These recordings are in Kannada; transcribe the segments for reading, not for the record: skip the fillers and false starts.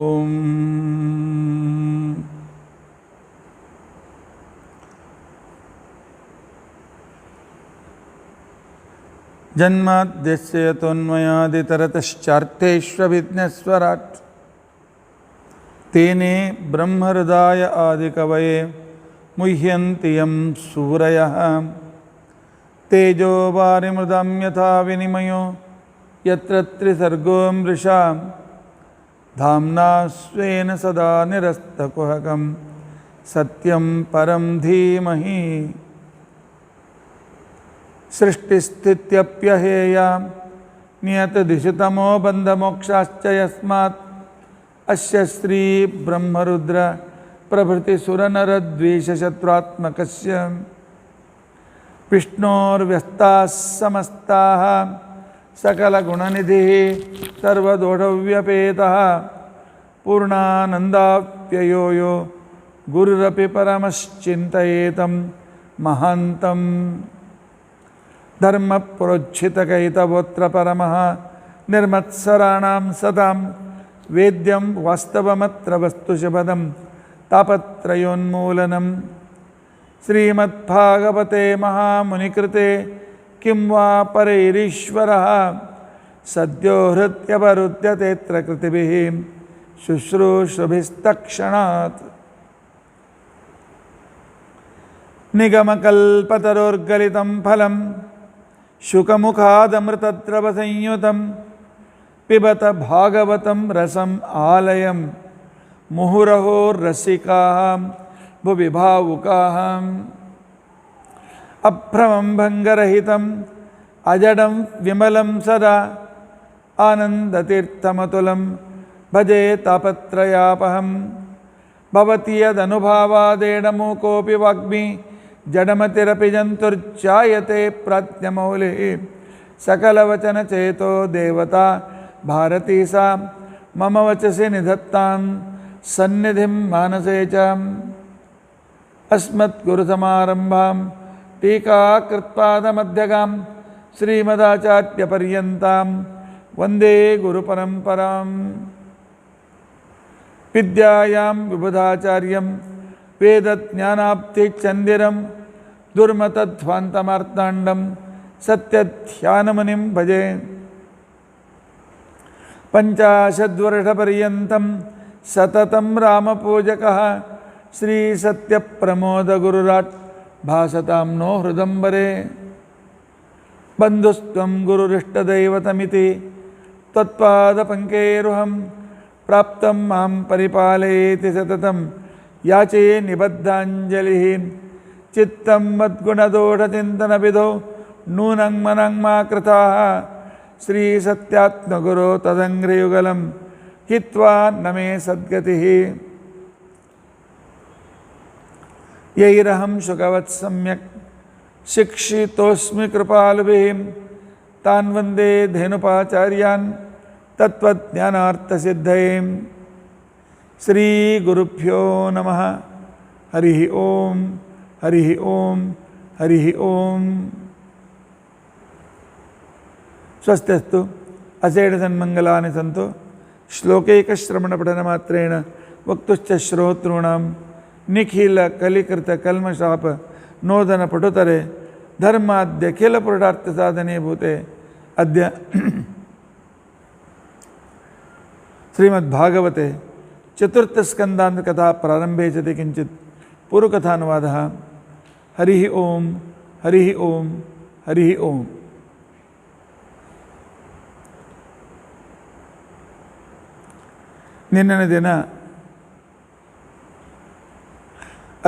ಓಂ ಜನ್ಮಾದ್ಯಸ್ಯ ಯತೋನ್ಮಯಾದಿತರತಶ್ಚಾರ್ಥೇಷ್ವವಿಘ್ನೇಶ್ವರಾಟ್ ತೇನೇ ಬ್ರಹ್ಮಹೃದಾಯ ಆದಿಕವಯೇ ಮುಹ್ಯಂತಿ ಯಂ ಸೂರಯಃ ತೇಜೋ ವಾರಿಮೃದಾಂ ಯಥಾ ವಿನಿಮಯೋ ಯತ್ರ ತ್ರಿಸರ್ಗೋ ಮೃಷಾ ಧಾಮ್ನಾ ಸ್ವೇನ ಸದಾ ನಿರಸ್ತಕುಹಕಂ ಸತ್ಯಂ ಪರಂ ಧೀಮಹಿ ಸೃಷ್ಟಿಸ್ಥಿತ್ಯಪ್ಯಹೇಯ ನಿಯತದಿಶತಮೋ ಬಂಧಮೋಕ್ಷಾಶ್ಚ ಯಸ್ಮಾತ್ ಅಸ್ಯ ಶ್ರೀ ಬ್ರಹ್ಮರುದ್ರ ಪ್ರಭೃತಿ ಸುರನರದ್ವೇಷಶತ್ರುತ್ಮಕಸ್ಯ ವಿಷ್ಣೋರ್ವ್ಯಸ್ತಾಃ ಸಮಸ್ತಾಃ ಸಕಲಗುಣನಿಧಿಃ ಸರ್ವದೋಷವ್ಯಪೇತಃ ಪೂರ್ಣಾನಂದಾಪ್ಯಯೋ ಯೋ ಗುರುರಪಿ ಪರಮಶ್ಚಿಂತಯೇತಂ ಮಹಾಂತಂ ಧರ್ಮಪ್ರೋಜ್झितकैतवोऽत्र परमः निर्मत्सराणां सतां वेद्यं वास्तवमत्र वस्तुशपदं तापत्रयोन्मूलनं श्रीमद्भागवते महामुनिकृते किं वा परैरीश्वरः सद्यो हृत्यवरुध्यतेऽत्र कृतिभिः शुश्रूषुभिस्तत्क्षणात् निगमकल्पतरोर्गलितं फलं शुकमुखादमृतद्रवसंयुतं पिबत भागवतं रसम् आलयं मुहुरहो रसिकाः भुवि भावुकाः अभ्रमं भङ्गरहितं अजडं विमलं सदा आनन्दतीर्थमतुलं भजे तापत्रयापहं भवति यदनुभावादेडमूकोऽपि वाग्मी जडमतिरपि जन्तुर्जायते प्राज्ञमौलिः सकलवचनचेतो देवता भारती सा मम वचसि निधत्तां सन्निधिं मानसे च अस्मद्गुरुसमारम्भां टीकाकृत्पादमध्यगां श्रीमदाचार्यपर्यन्तां वन्दे गुरुपरम्परां विद्यायां विबुधाचार्यं वेदज्ञानाब्धिचन्दिरं दुर्मतध्वान्तमार्ताण्डं सत्यध्यानमुनिं भजे पञ्चाशद्वर्षपर्यन्तं सततं रामपूजकः श्रीसत्यप्रमोदगुरुराट् भासतां नो हृदम्बरे बन्धुस्त्वं गुरुरिष्टदैवतमिति त्वत्पादपङ्केरुहं प्राप्तं मां परिपालयेति सततं याचे निबद्धाञ्जलिः चित्तं मद्गुणदोषचिन्तनविधौ नूनं मनं मा कृताः श्रीसत्यात्मगुरो तदङ्घ्रियुगलं हित्वा न मे सद्गतिः यैरहं शुकवत् सम्यक् शिक्षितोऽस्मि कृपालुभिः तान् वन्दे धेनुपाचार्यान् तत्त्वज्ञानार्थसिद्धये श्रीगुरुभ्यो नमः हरिः ओं हरिः ओं हरिः ओं स्वस्त्यस्तु असेडसन्मङ्गलानि सन्तु श्लोकैकश्रवणपठनमात्रेण वक्तुश्च श्रोतॄणां निखिलकलिकृतकल्मषाप नोदनपटुतरे धर्माद्यखिलपुरुषार्थसाधने भूते अद्य श्रीमद्भागवते चतुर्थस्कन्धान्तकथा प्रारम्भे सति किञ्चित् पूर्वकथानुवादः हरिः ओं हरिः ओं हरिः ओं ನಿನ್ನೆ ದಿನ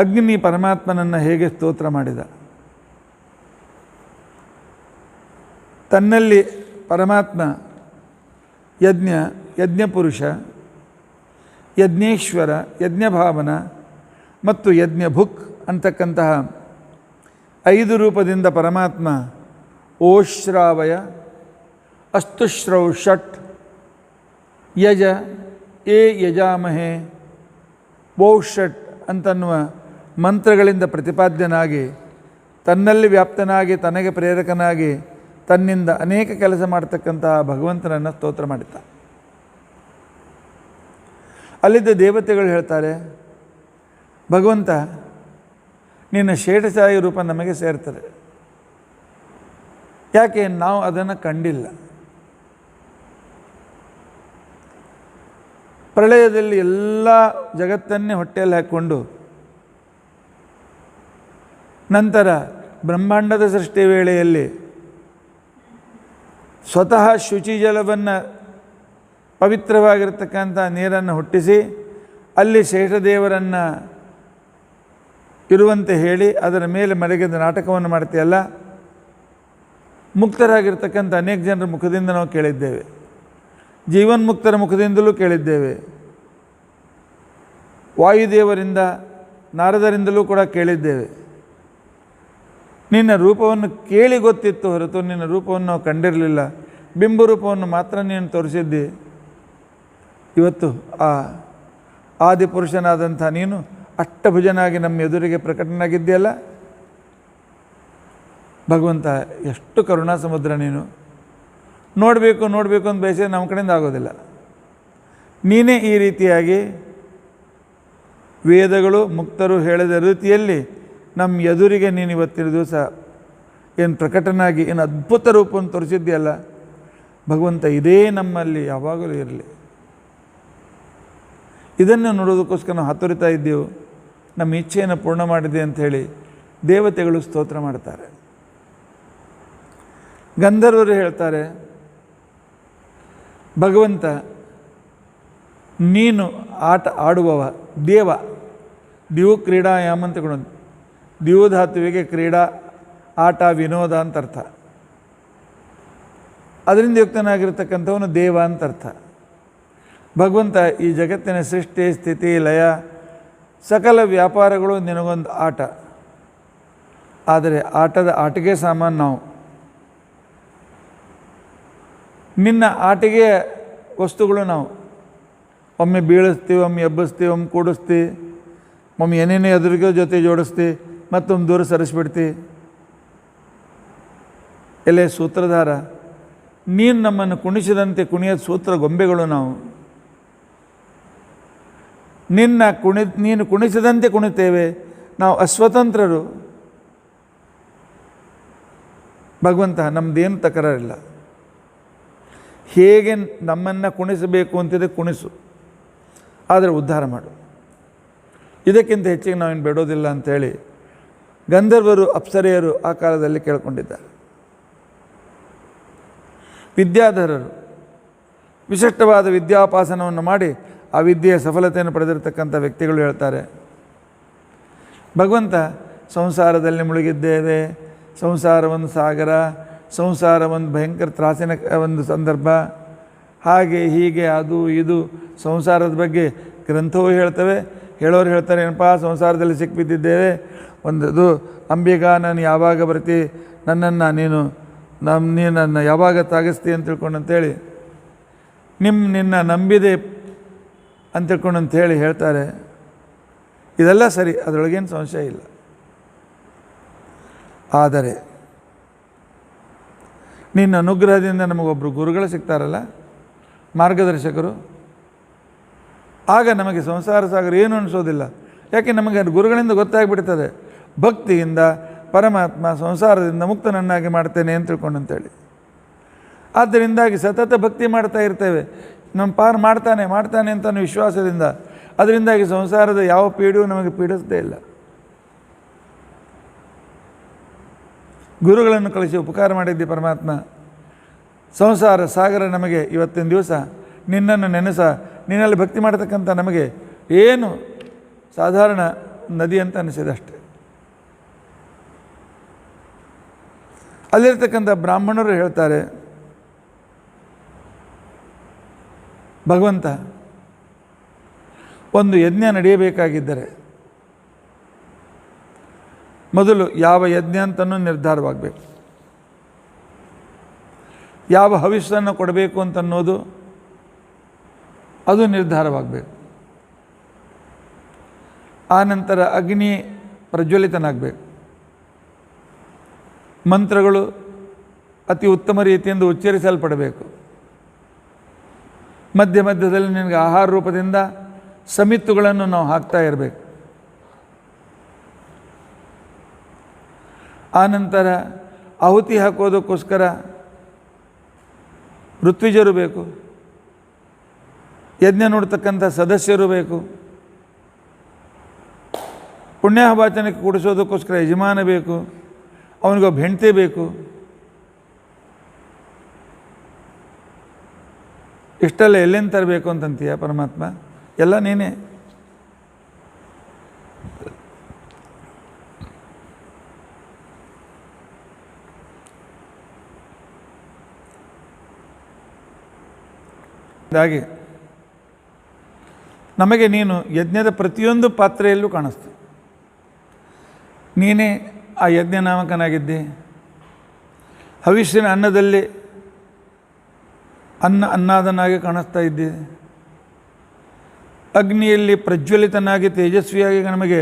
ಅಗ್ನಿ ಪರಮಾತ್ಮನನ್ನು ಹೇಗೆ ಸ್ತೋತ್ರ ಮಾಡಿದ, ತನ್ನಲ್ಲಿ ಪರಮಾತ್ಮ ಯಜ್ಞಪುರುಷ, ಯಜ್ಞೇಶ್ವರ, ಯಜ್ಞಭಾವನ ಮತ್ತು ಯಜ್ಞಭುಕ್ ಅಂತಕ್ಕಂತಹ 5 ರೂಪದಿಂದ ಪರಮಾತ್ಮ ಓಶ್ರಾವಯ, ಅಸ್ತುಶ್ರೌಷಟ್, ಯಜ, ಯಜಾಮಹೆ, ಬಹುಷಟ್ ಅಂತನ್ನುವ ಮಂತ್ರಗಳಿಂದ ಪ್ರತಿಪಾದ್ಯನಾಗಿ ತನ್ನಲ್ಲಿ ವ್ಯಾಪ್ತನಾಗಿ ತನಗೆ ಪ್ರೇರಕನಾಗಿ ತನ್ನಿಂದ ಅನೇಕ ಕೆಲಸ ಮಾಡತಕ್ಕಂತಹ ಭಗವಂತನನ್ನು ಸ್ತೋತ್ರ ಮಾಡಿದ್ದ. ಅಲ್ಲಿದ್ದ ದೇವತೆಗಳು ಹೇಳ್ತಾರೆ, ಭಗವಂತ ನಿನ್ನ ಶೇಷಶಾಹಿ ರೂಪ ನಮಗೆ ಸೇರ್ತದೆ. ಯಾಕೆ? ನಾವು ಅದನ್ನು ಕಂಡಿಲ್ಲ. ಪ್ರಳಯದಲ್ಲಿ ಎಲ್ಲ ಜಗತ್ತನ್ನೇ ಹೊಟ್ಟೆಯಲ್ಲಿ ಹಾಕ್ಕೊಂಡು ನಂತರ ಬ್ರಹ್ಮಾಂಡದ ಸೃಷ್ಟಿ ವೇಳೆಯಲ್ಲಿ ಸ್ವತಃ ಶುಚಿ ಜಲವನ್ನು ಪವಿತ್ರವಾಗಿರ್ತಕ್ಕಂಥ ನೀರನ್ನು ಹುಟ್ಟಿಸಿ ಅಲ್ಲಿ ಶೇಷದೇವರನ್ನು ಇರುವಂತೆ ಹೇಳಿ ಅದರ ಮೇಲೆ ಮಲಗಿದ ನಾಟಕವನ್ನು ಮಾಡ್ತೀಯಲ್ಲ, ಮುಕ್ತರಾಗಿರ್ತಕ್ಕಂಥ ಅನೇಕ ಜನರ ಮುಖದಿಂದ ನಾವು ಕೇಳಿದ್ದೇವೆ, ಜೀವನ್ಮುಕ್ತರ ಮುಖದಿಂದಲೂ ಕೇಳಿದ್ದೇವೆ, ವಾಯುದೇವರಿಂದ ನಾರದರಿಂದಲೂ ಕೂಡ ಕೇಳಿದ್ದೇವೆ. ನಿನ್ನ ರೂಪವನ್ನು ಕೇಳಿ ಗೊತ್ತಿತ್ತು ಹೊರತು ನಿನ್ನ ರೂಪವನ್ನು ನಾವು ಕಂಡಿರಲಿಲ್ಲ. ಬಿಂಬರೂಪವನ್ನು ಮಾತ್ರ ನೀನು ತೋರಿಸಿದ್ದಿ. ಇವತ್ತು ಆ ಆದಿಪುರುಷನಾದಂಥ ನೀನು ಅಷ್ಟಭುಜನಾಗಿ ನಮ್ಮ ಎದುರಿಗೆ ಪ್ರಕಟನಾಗಿದ್ದೀಯಲ್ಲ ಭಗವಂತ, ಎಷ್ಟು ಕರುಣಾ ಸಮುದ್ರ ನೀನು. ನೋಡಬೇಕು ನೋಡಬೇಕು ಅಂತ ಬಯಸಿದ್ರೆ ನಮ್ಮ ಕಡೆಯಿಂದ ಆಗೋದಿಲ್ಲ. ನೀನೇ ಈ ರೀತಿಯಾಗಿ ವೇದಗಳು ಮುಕ್ತರು ಹೇಳಿದ ರೀತಿಯಲ್ಲಿ ನಮ್ಮ ಎದುರಿಗೆ ನೀನು ಇವತ್ತಿನ ದಿವಸ ಏನು ಪ್ರಕಟನಾಗಿ ಏನು ಅದ್ಭುತ ರೂಪವನ್ನು ತೋರಿಸಿದ್ದೀಯಲ್ಲ ಭಗವಂತ, ಇದೇ ನಮ್ಮಲ್ಲಿ ಯಾವಾಗಲೂ ಇರಲಿ. ಇದನ್ನು ನೋಡೋದಕ್ಕೋಸ್ಕರ ನಾವು ಹತ್ತುರಿತಾ ಇದ್ದೆವು. ನಮ್ಮ ಇಚ್ಛೆಯನ್ನು ಪೂರ್ಣ ಮಾಡಿದೆ ಅಂಥೇಳಿ ದೇವತೆಗಳು ಸ್ತೋತ್ರ ಮಾಡ್ತಾರೆ. ಗಂಧರ್ವರು ಹೇಳ್ತಾರೆ, ಭಗವಂತ ನೀನು ಆಟ ಆಡುವವ ದೇವ. ದಿವು ಕ್ರೀಡಾಯಾಮ ಅಂತ ಕೊಡೋದು. ದಿವು ಧಾತುವಿಗೆ ಕ್ರೀಡಾ, ಆಟ, ವಿನೋದ ಅಂತ ಅರ್ಥ. ಅದರಿಂದ ಯುಕ್ತನಾಗಿರ್ತಕ್ಕಂಥವನು ದೇವ ಅಂತ ಅರ್ಥ. ಭಗವಂತ ಈ ಜಗತ್ತಿನ ಸೃಷ್ಟಿ, ಸ್ಥಿತಿ, ಲಯ ಸಕಲ ವ್ಯಾಪಾರಗಳು ನಿನಗೊಂದು ಆಟ. ಆದರೆ ಆಟದ ಆಟಿಕೆ ಸಾಮಾನು ನಾವು. ನಿನ್ನ ಆಟಿಗೆ ವಸ್ತುಗಳು ನಾವು. ಒಮ್ಮೆ ಬೀಳಿಸ್ತೀವಿ, ಒಮ್ಮೆ ಎಬ್ಬಿಸ್ತೀವಿ, ಒಮ್ಮೆ ಕೂಡಿಸ್ತೀವಿ, ಒಮ್ಮೆ ಏನೇನೇ ಎದುರಿಗೋ ಜೊತೆ ಜೋಡಿಸ್ತೀವಿ, ಮತ್ತೊಮ್ಮೆ ದೂರ ಸರಿಸ್ಬಿಡ್ತೀವಿ. ಎಲೆ ಸೂತ್ರಧಾರ, ನೀನು ನಮ್ಮನ್ನು ಕುಣಿಸಿದಂತೆ ಕುಣಿಯೋದು ಸೂತ್ರ ಗೊಂಬೆಗಳು ನಾವು. ನೀನು ಕುಣಿಸಿದಂತೆ ಕುಣಿತೇವೆ, ನಾವು ಅಸ್ವತಂತ್ರರು. ಭಗವಂತ ನಮ್ಮದೇನು ತಕರಾರಿಲ್ಲ. ಹೇಗೆ ನಮ್ಮನ್ನು ಕುಣಿಸಬೇಕು ಅಂತಿದೆ ಕುಣಿಸು, ಆದರೆ ಉದ್ಧಾರ ಮಾಡು. ಇದಕ್ಕಿಂತ ಹೆಚ್ಚಿಗೆ ನಾವೇನು ಬೇಡೋದಿಲ್ಲ ಅಂಥೇಳಿ ಗಂಧರ್ವರು, ಅಪ್ಸರೆಯರು ಆ ಕಾಲದಲ್ಲಿ ಕೇಳ್ಕೊಂಡಿದ್ದಾರೆ. ವಿದ್ಯಾಧರರು ವಿಶಿಷ್ಟವಾದ ವಿದ್ಯಾಪಾಸನವನ್ನು ಮಾಡಿ ಆ ವಿದ್ಯೆಯ ಸಫಲತೆಯನ್ನು ಪಡೆದಿರತಕ್ಕಂಥ ವ್ಯಕ್ತಿಗಳು ಹೇಳ್ತಾರೆ, ಭಗವಂತ ಸಂಸಾರದಲ್ಲಿ ಮುಳುಗಿದ್ದೇವೆ, ಸಂಸಾರ ಒಂದು ಸಾಗರ, ಸಂಸಾರ ಒಂದು ಭಯಂಕರ ತ್ರಾಸಿನ ಒಂದು ಸಂದರ್ಭ, ಹಾಗೆ ಹೀಗೆ ಅದು ಇದು ಸಂಸಾರದ ಬಗ್ಗೆ ಗ್ರಂಥವೂ ಹೇಳ್ತವೆ. ಹೇಳೋರು ಹೇಳ್ತಾರೆ, ಏನಪ್ಪ ಸಂಸಾರದಲ್ಲಿ ಸಿಕ್ಬಿದ್ದಿದ್ದೇವೆ, ಒಂದದು ಅಂಬಿಗ ನಾನು ಯಾವಾಗ ಬರ್ತಿ, ನನ್ನನ್ನು ನೀನು ನನ್ನ ಯಾವಾಗ ತಾಗಿಸ್ತಿ ಅಂತ ತಿಳ್ಕೊಂಡು ಅಂತೇಳಿ ನಿನ್ನ ನಂಬಿದೆ ಅಂತ ತಿಳ್ಕೊಂಡು ಅಂಥೇಳಿ ಹೇಳ್ತಾರೆ. ಇದೆಲ್ಲ ಸರಿ, ಅದರೊಳಗೇನು ಸಂಶಯ ಇಲ್ಲ. ಆದರೆ ನಿನ್ನ ಅನುಗ್ರಹದಿಂದ ನಮಗೊಬ್ಬರು ಗುರುಗಳು ಸಿಗ್ತಾರಲ್ಲ, ಮಾರ್ಗದರ್ಶಕರು, ಆಗ ನಮಗೆ ಸಂಸಾರ ಸಾಗರ ಏನು ಅನಿಸೋದಿಲ್ಲ. ಯಾಕೆ ನಮಗೆ ಗುರುಗಳಿಂದ ಗೊತ್ತಾಗ್ಬಿಡ್ತದೆ, ಭಕ್ತಿಯಿಂದ ಪರಮಾತ್ಮ ಸಂಸಾರದಿಂದ ಮುಕ್ತನನ್ನಾಗಿ ಮಾಡ್ತೇನೆ ಅಂತ ತಿಳ್ಕೊಂಡು ಅಂತೇಳಿ. ಆದ್ದರಿಂದಾಗಿ ಸತತ ಭಕ್ತಿ ಮಾಡ್ತಾ ಇರ್ತೇವೆ, ನಮ್ಮ ಪಾರು ಮಾಡ್ತಾನೆ ಅಂತ ಅನ್ನೋ ವಿಶ್ವಾಸದಿಂದ. ಅದರಿಂದಾಗಿ ಸಂಸಾರದ ಯಾವ ಪೀಡೆಯೂ ನಮಗೆ ಪೀಡಿಸದೇ ಇಲ್ಲ. ಗುರುಗಳನ್ನು ಕಳಿಸಿ ಉಪಕಾರ ಮಾಡಿದ್ದಿ ಪರಮಾತ್ಮ. ಸಂಸಾರ ಸಾಗರ ನಮಗೆ ಇವತ್ತಿನ ದಿವಸ ನಿನ್ನನ್ನು ನೆನೆಸ, ನಿನ್ನಲ್ಲಿ ಭಕ್ತಿ ಮಾಡತಕ್ಕಂಥ ನಮಗೆ ಏನು ಸಾಧಾರಣ ನದಿ ಅಂತ ಅನಿಸಿದೆ ಅಷ್ಟೆ. ಅಲ್ಲಿರ್ತಕ್ಕಂಥ ಬ್ರಾಹ್ಮಣರು ಹೇಳ್ತಾರೆ, ಭಗವಂತ ಒಂದು ಯಜ್ಞ ನಡೆಯಬೇಕಾಗಿದ್ದರೆ ಮೊದಲು ಯಾವ ಯಜ್ಞ ಅಂತನೂ ನಿರ್ಧಾರವಾಗಬೇಕು, ಯಾವ ಹವಿಸ್ಸನ್ನು ಕೊಡಬೇಕು ಅಂತನ್ನೋದು ಅದು ನಿರ್ಧಾರವಾಗಬೇಕು. ಆನಂತರ ಅಗ್ನಿ ಪ್ರಜ್ವಲಿತನಾಗಬೇಕು, ಮಂತ್ರಗಳು ಅತಿ ಉತ್ತಮ ರೀತಿಯಿಂದ ಉಚ್ಚರಿಸಲ್ಪಡಬೇಕು, ಮಧ್ಯದಲ್ಲಿ ನಿನಗೆ ಆಹಾರ ರೂಪದಿಂದ ಸಮಿತ್ತುಗಳನ್ನು ನಾವು ಹಾಕ್ತಾ ಇರಬೇಕು. ಆನಂತರ ಆಹುತಿ ಹಾಕೋದಕ್ಕೋಸ್ಕರ ಋತ್ವಿಜರು ಬೇಕು, ಯಜ್ಞ ನೋಡ್ತಕ್ಕಂಥ ಸದಸ್ಯರು ಬೇಕು, ಪುಣ್ಯಾಹವಾಚನಕ್ಕೆ ಕೂಡಿಸೋದಕ್ಕೋಸ್ಕರ ಯಜಮಾನ ಬೇಕು, ಅವನಿಗೊಬ್ಬ ಹೆಂಡತಿ ಬೇಕು. ಇಷ್ಟೆಲ್ಲ ಎಲ್ಲಿಂದ ತರಬೇಕು ಅಂತಂತೀಯ ಪರಮಾತ್ಮ? ಎಲ್ಲ ನೀನೇ. ಹಾಗೆ ನಮಗೆ ನೀನು ಯಜ್ಞದ ಪ್ರತಿಯೊಂದು ಪಾತ್ರೆಯಲ್ಲೂ ಕಾಣಿಸ್ತು. ನೀನೇ ಆ ಯಜ್ಞ ನಾಮಕನಾಗಿದ್ದೆ. ಹವಿಷ್ಯನ ಅನ್ನದಲ್ಲಿ ಅನ್ನಾದನಾಗಿ ಕಾಣಿಸ್ತಾ ಇದ್ದೆ. ಅಗ್ನಿಯಲ್ಲಿ ಪ್ರಜ್ವಲಿತನಾಗಿ ತೇಜಸ್ವಿಯಾಗಿ ನಮಗೆ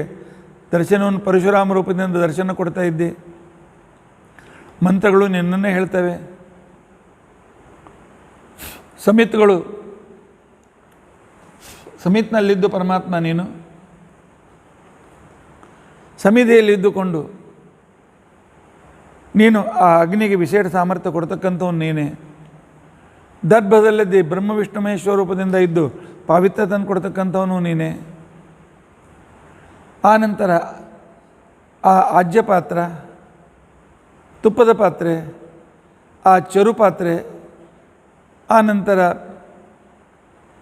ದರ್ಶನವನ್ನು ಪರಶುರಾಮ ರೂಪದಿಂದ ದರ್ಶನ ಕೊಡ್ತಾ ಇದ್ದೆ. ಮಂತ್ರಗಳು ನಿನ್ನನ್ನೇ ಹೇಳ್ತವೆ. ಸಮಿತ್ನಲ್ಲಿದ್ದು ಪರಮಾತ್ಮ ನೀನು. ಸಮಿತಿಯಲ್ಲಿದ್ದುಕೊಂಡು ನೀನು ಆ ಅಗ್ನಿಗೆ ವಿಶೇಷ ಸಾಮರ್ಥ್ಯ ಕೊಡ್ತಕ್ಕಂಥವನು ನೀನೇ. ದರ್ಭದಲ್ಲಿದ್ದ ಬ್ರಹ್ಮ ವಿಷ್ಣು ಮಹೇಶ್ವರ ರೂಪದಿಂದ ಇದ್ದು ಪಾವಿತ್ರ್ಯ ತಂದು ಕೊಡ್ತಕ್ಕಂಥವನು ನೀನೇ. ಆನಂತರ ಆ ಆಜ್ಯ ಪಾತ್ರ, ತುಪ್ಪದ ಪಾತ್ರೆ, ಆ ಚರು ಪಾತ್ರೆ, ಆನಂತರ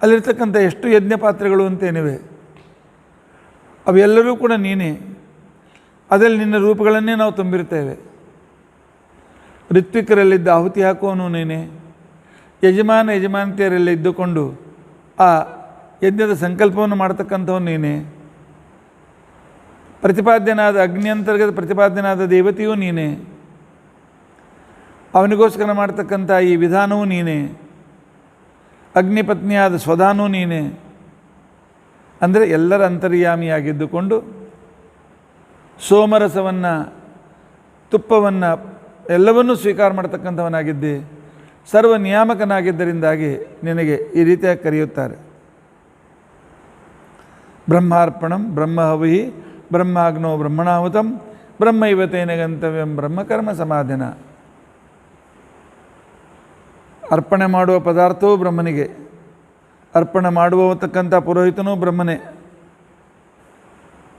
ಅಲ್ಲಿರ್ತಕ್ಕಂಥ ಎಷ್ಟು ಯಜ್ಞ ಪಾತ್ರೆಗಳು ಅಂತೇನಿವೆ ಅವೆಲ್ಲರೂ ಕೂಡ ನೀನೇ. ಅದರಲ್ಲಿ ನಿನ್ನ ರೂಪಗಳನ್ನೇ ನಾವು ತುಂಬಿರ್ತೇವೆ. ಋತ್ವಿಕರಲ್ಲಿದ್ದ ಆಹುತಿ ಹಾಕುವನು ನೀನೇ. ಯಜಮಾನತಿಯರಲ್ಲಿ ಇದ್ದುಕೊಂಡು ಆ ಯಜ್ಞದ ಸಂಕಲ್ಪವನ್ನು ಮಾಡ್ತಕ್ಕಂಥವನು ನೀನೇ. ಪ್ರತಿಪಾದ್ಯನಾದ ಅಗ್ನಿಯಂತರ್ಗತ ಪ್ರತಿಪಾದ್ಯನಾದ ದೇವತೆಯೂ ನೀನೇ. ಅವನಿಗೋಸ್ಕರ ಮಾಡ್ತಕ್ಕಂಥ ಈ ವಿಧಾನವೂ ನೀನೇ. ಅಗ್ನಿಪತ್ನಿಯಾದ ಸ್ವಧಾನೂ ನೀನೇ. ಅಂದರೆ ಎಲ್ಲರ ಅಂತರ್ಯಾಮಿಯಾಗಿದ್ದುಕೊಂಡು ಸೋಮರಸವನ್ನು, ತುಪ್ಪವನ್ನು ಎಲ್ಲವನ್ನೂ ಸ್ವೀಕಾರ ಮಾಡ್ತಕ್ಕಂಥವನಾಗಿದ್ದೆ. ಸರ್ವ ನಿಯಾಮಕನಾಗಿದ್ದರಿಂದಾಗಿ ನಿನಗೆ ಈ ರೀತಿಯಾಗಿ ಕರೆಯುತ್ತಾರೆ. ಬ್ರಹ್ಮಾರ್ಪಣಂ ಬ್ರಹ್ಮಹವಿ ಬ್ರಹ್ಮಾಗ್ನೋ ಬ್ರಹ್ಮಣಾಹುತಂ ಬ್ರಹ್ಮೈವತೇನ ಗಂತವ್ಯಂ ಬ್ರಹ್ಮಕರ್ಮ ಸಮಾಧಿನ. ಅರ್ಪಣೆ ಮಾಡುವ ಪದಾರ್ಥವೂ ಬ್ರಹ್ಮನಿಗೆ, ಅರ್ಪಣೆ ಮಾಡುವತಕ್ಕಂಥ ಪುರೋಹಿತನೂ ಬ್ರಹ್ಮನೇ,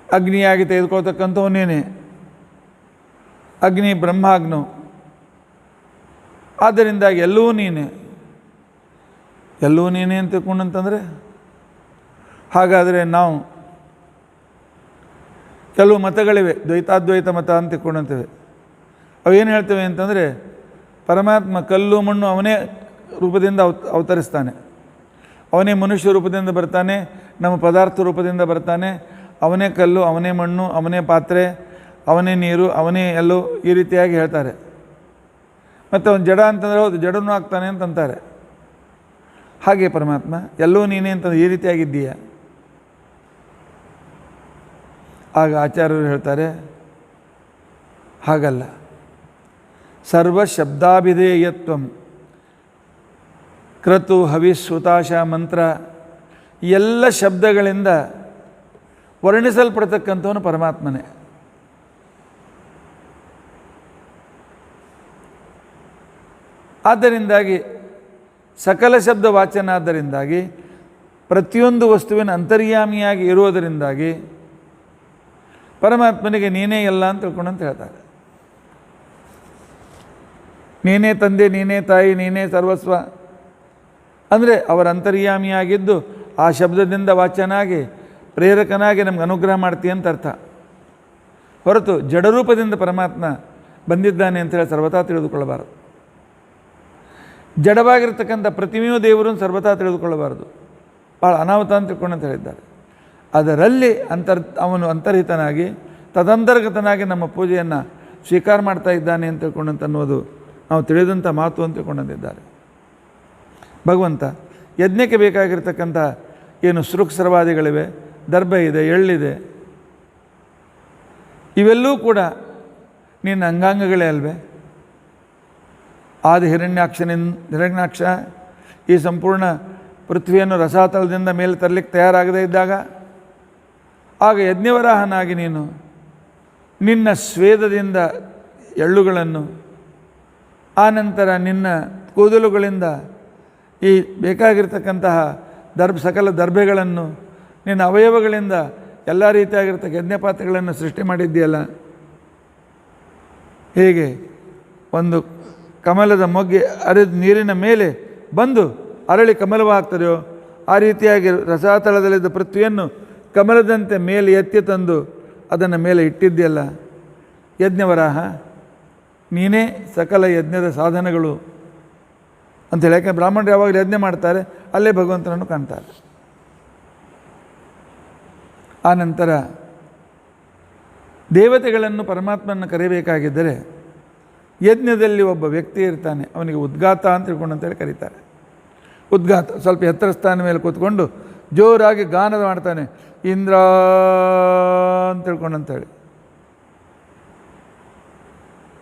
ಅಗ್ನಿಯಾಗಿ ತೆಗೆದುಕೊಳ್ತಕ್ಕಂಥವನೇನೆ. ಅಗ್ನಿ ಬ್ರಹ್ಮಾಗ್ನೋ. ಆದ್ದರಿಂದ ಎಲ್ಲವೂ ನೀನೆ. ಎಲ್ಲವೂ ನೀನೇ ಅಂತ ತಿಳ್ಕೊಂಡಂತಂದರೆ ಹಾಗಾದರೆ ನಾವು ಕೆಲವು ಮತಗಳಿವೆ, ದ್ವೈತಾದ್ವೈತ ಮತ ಅಂತ ತಿಳ್ಕೊಂಡಂತೇವೆ. ಅವೇನು ಹೇಳ್ತೇವೆ ಅಂತಂದರೆ ಪರಮಾತ್ಮ ಕಲ್ಲು ಮಣ್ಣು ಅವನೇ ರೂಪದಿಂದ ಅವತರಿಸ್ತಾನೆ, ಅವನೇ ಮನುಷ್ಯ ರೂಪದಿಂದ ಬರ್ತಾನೆ, ನಮ್ಮ ಪದಾರ್ಥ ರೂಪದಿಂದ ಬರ್ತಾನೆ. ಅವನೇ ಕಲ್ಲು, ಅವನೇ ಮಣ್ಣು, ಅವನೇ ಪಾತ್ರೆ, ಅವನೇ ನೀರು, ಅವನೇ ಎಲ್ಲೋ ಈ ರೀತಿಯಾಗಿ ಹೇಳ್ತಾರೆ. ಮತ್ತು ಅವನು ಜಡ ಅಂತಂದರೆ ಹೌದು ಜಡನೂ ಆಗ್ತಾನೆ ಅಂತಂತಾರೆ. ಹಾಗೆ ಪರಮಾತ್ಮ ಎಲ್ಲವೂ ನೀನೇ ಅಂತಂದ್ರೆ ಈ ರೀತಿಯಾಗಿದ್ದೀಯ. ಆಗ ಆಚಾರ್ಯರು ಹೇಳ್ತಾರೆ ಹಾಗಲ್ಲ. ಸರ್ವ ಶಬ್ದಾಭಿಧೇಯತ್ವಂ ಕ್ರತು ಹವಿಸ್ ಹುತಾಶ ಮಂತ್ರ ಎಲ್ಲ ಶಬ್ದಗಳಿಂದ ವರ್ಣಿಸಲ್ಪಡ್ತಕ್ಕಂಥವನು ಪರಮಾತ್ಮನೇ. ಆದ್ದರಿಂದಾಗಿ ಸಕಲ ಶಬ್ದ ವಾಚನಾದ್ದರಿಂದಾಗಿ ಪ್ರತಿಯೊಂದು ವಸ್ತುವಿನ ಅಂತರ್ಯಾಮಿಯಾಗಿ ಇರುವುದರಿಂದಾಗಿ ಪರಮಾತ್ಮನಿಗೆ ನೀನೇ ಎಲ್ಲ ಅಂತ ತಿಳ್ಕೊಂಡಂತ ಹೇಳ್ತಾರೆ. ನೀನೇ ತಂದೆ, ನೀನೇ ತಾಯಿ, ನೀನೇ ಸರ್ವಸ್ವ ಅಂದರೆ ಅವರ ಅಂತರ್ಯಾಮಿಯಾಗಿದ್ದು ಆ ಶಬ್ದದಿಂದ ವಾಚನಾಗಿ ಪ್ರೇರಕನಾಗಿ ನಮ್ಗೆ ಅನುಗ್ರಹ ಮಾಡ್ತೀಯ ಅಂತ ಅರ್ಥ. ಹೊರತು ಜಡರೂಪದಿಂದ ಪರಮಾತ್ಮ ಬಂದಿದ್ದಾನೆ ಅಂತೇಳಿ ಸರ್ವತಾ ತಿಳಿದುಕೊಳ್ಳಬಾರದು. ಜಡವಾಗಿರ್ತಕ್ಕಂಥ ಪ್ರತಿಮೆಯೂ ದೇವರನ್ನು ಸರ್ವತಾ ತಿಳಿದುಕೊಳ್ಳಬಾರದು. ಭಾಳ ಅನಾಹುತ ಅಂತ ತಿಳ್ಕೊಂಡಂತ ಹೇಳಿದ್ದಾರೆ. ಅದರಲ್ಲಿ ಅವನು ಅಂತರ್ಹಿತನಾಗಿ ತದಂತರ್ಗತನಾಗಿ ನಮ್ಮ ಪೂಜೆಯನ್ನು ಸ್ವೀಕಾರ ಮಾಡ್ತಾ ಇದ್ದಾನೆ ಅಂತ ತಿಳ್ಕೊಂಡಂತ ಅನ್ನೋದು ನಾವು ತಿಳಿದಂಥ ಮಾತು ಅಂತ ತಿಳ್ಕೊಂಡಂತಿದ್ದಾರೆ. ಭಗವಂತ ಯಜ್ಞಕ್ಕೆ ಬೇಕಾಗಿರ್ತಕ್ಕಂಥ ಏನು ಸೃಕ್ಸರ್ವಾದಿಗಳಿವೆ, ದರ್ಭ ಇದೆ, ಎಳ್ಳಿದೆ, ಇವೆಲ್ಲವೂ ಕೂಡ ನಿನ್ನ ಅಂಗಾಂಗಗಳೇ ಅಲ್ವೇ. ಆದಿ ಹಿರಣ್ಯಾಕ್ಷ ಈ ಸಂಪೂರ್ಣ ಪೃಥ್ವಿಯನ್ನು ರಸಾತಳದಿಂದ ಮೇಲೆ ತರಲಿಕ್ಕೆ ತಯಾರಾಗದೇ ಇದ್ದಾಗ, ಆಗ ಯಜ್ಞವರಾಹನಾಗಿ ನೀನು ನಿನ್ನ ಸ್ವೇದದಿಂದ ಎಳ್ಳುಗಳನ್ನು, ಆನಂತರ ನಿನ್ನ ಕೂದಲುಗಳಿಂದ ಈ ಬೇಕಾಗಿರ್ತಕ್ಕಂತಹ ಸಕಲ ದರ್ಭೆಗಳನ್ನು, ನಿನ್ನ ಅವಯವಗಳಿಂದ ಎಲ್ಲ ರೀತಿಯಾಗಿರ್ತಕ್ಕ ಯಜ್ಞಪಾತ್ರೆಗಳನ್ನು ಸೃಷ್ಟಿ ಮಾಡಿದ್ದೀಯಲ್ಲ. ಹೇಗೆ ಒಂದು ಕಮಲದ ಮೊಗ್ಗೆ ಅರಿದು ನೀರಿನ ಮೇಲೆ ಬಂದು ಅರಳಿ ಕಮಲವಾಗ್ತದೆಯೋ, ಆ ರೀತಿಯಾಗಿ ರಸಾತಳದಲ್ಲಿದ್ದ ಪೃಥ್ವಿಯನ್ನು ಕಮಲದಂತೆ ಮೇಲೆ ಎತ್ತಿ ತಂದು ಅದನ್ನು ಮೇಲೆ ಇಟ್ಟಿದ್ದೀಯಲ್ಲ. ಯಜ್ಞವರಾಹ, ನೀನೇ ಸಕಲ ಯಜ್ಞದ ಸಾಧನಗಳು ಅಂತೇಳಿ. ಯಾಕೆಂದರೆ ಬ್ರಾಹ್ಮಣರು ಯಾವಾಗಲೂ ಯಜ್ಞ ಮಾಡ್ತಾರೆ, ಅಲ್ಲೇ ಭಗವಂತನನ್ನು ಕಾಣ್ತಾರೆ. ಆನಂತರ ದೇವತೆಗಳನ್ನು ಪರಮಾತ್ಮನ ಕರೀಬೇಕಾಗಿದ್ದರೆ ಯಜ್ಞದಲ್ಲಿ ಒಬ್ಬ ವ್ಯಕ್ತಿ ಇರ್ತಾನೆ, ಅವನಿಗೆ ಉದ್ಗಾತ ಅಂತ ತಿಳ್ಕೊಂಡು ಅಂತೇಳಿ ಕರೀತಾರೆ. ಉದ್ಗಾತ ಸ್ವಲ್ಪ ಎತ್ತರ ಸ್ಥಾನ ಮೇಲೆ ಕೂತ್ಕೊಂಡು ಜೋರಾಗಿ ಗಾನದ ಮಾಡ್ತಾನೆ, ಇಂದ್ರ ಅಂತ ತಿಳ್ಕೊಂಡು ಅಂತೇಳಿ.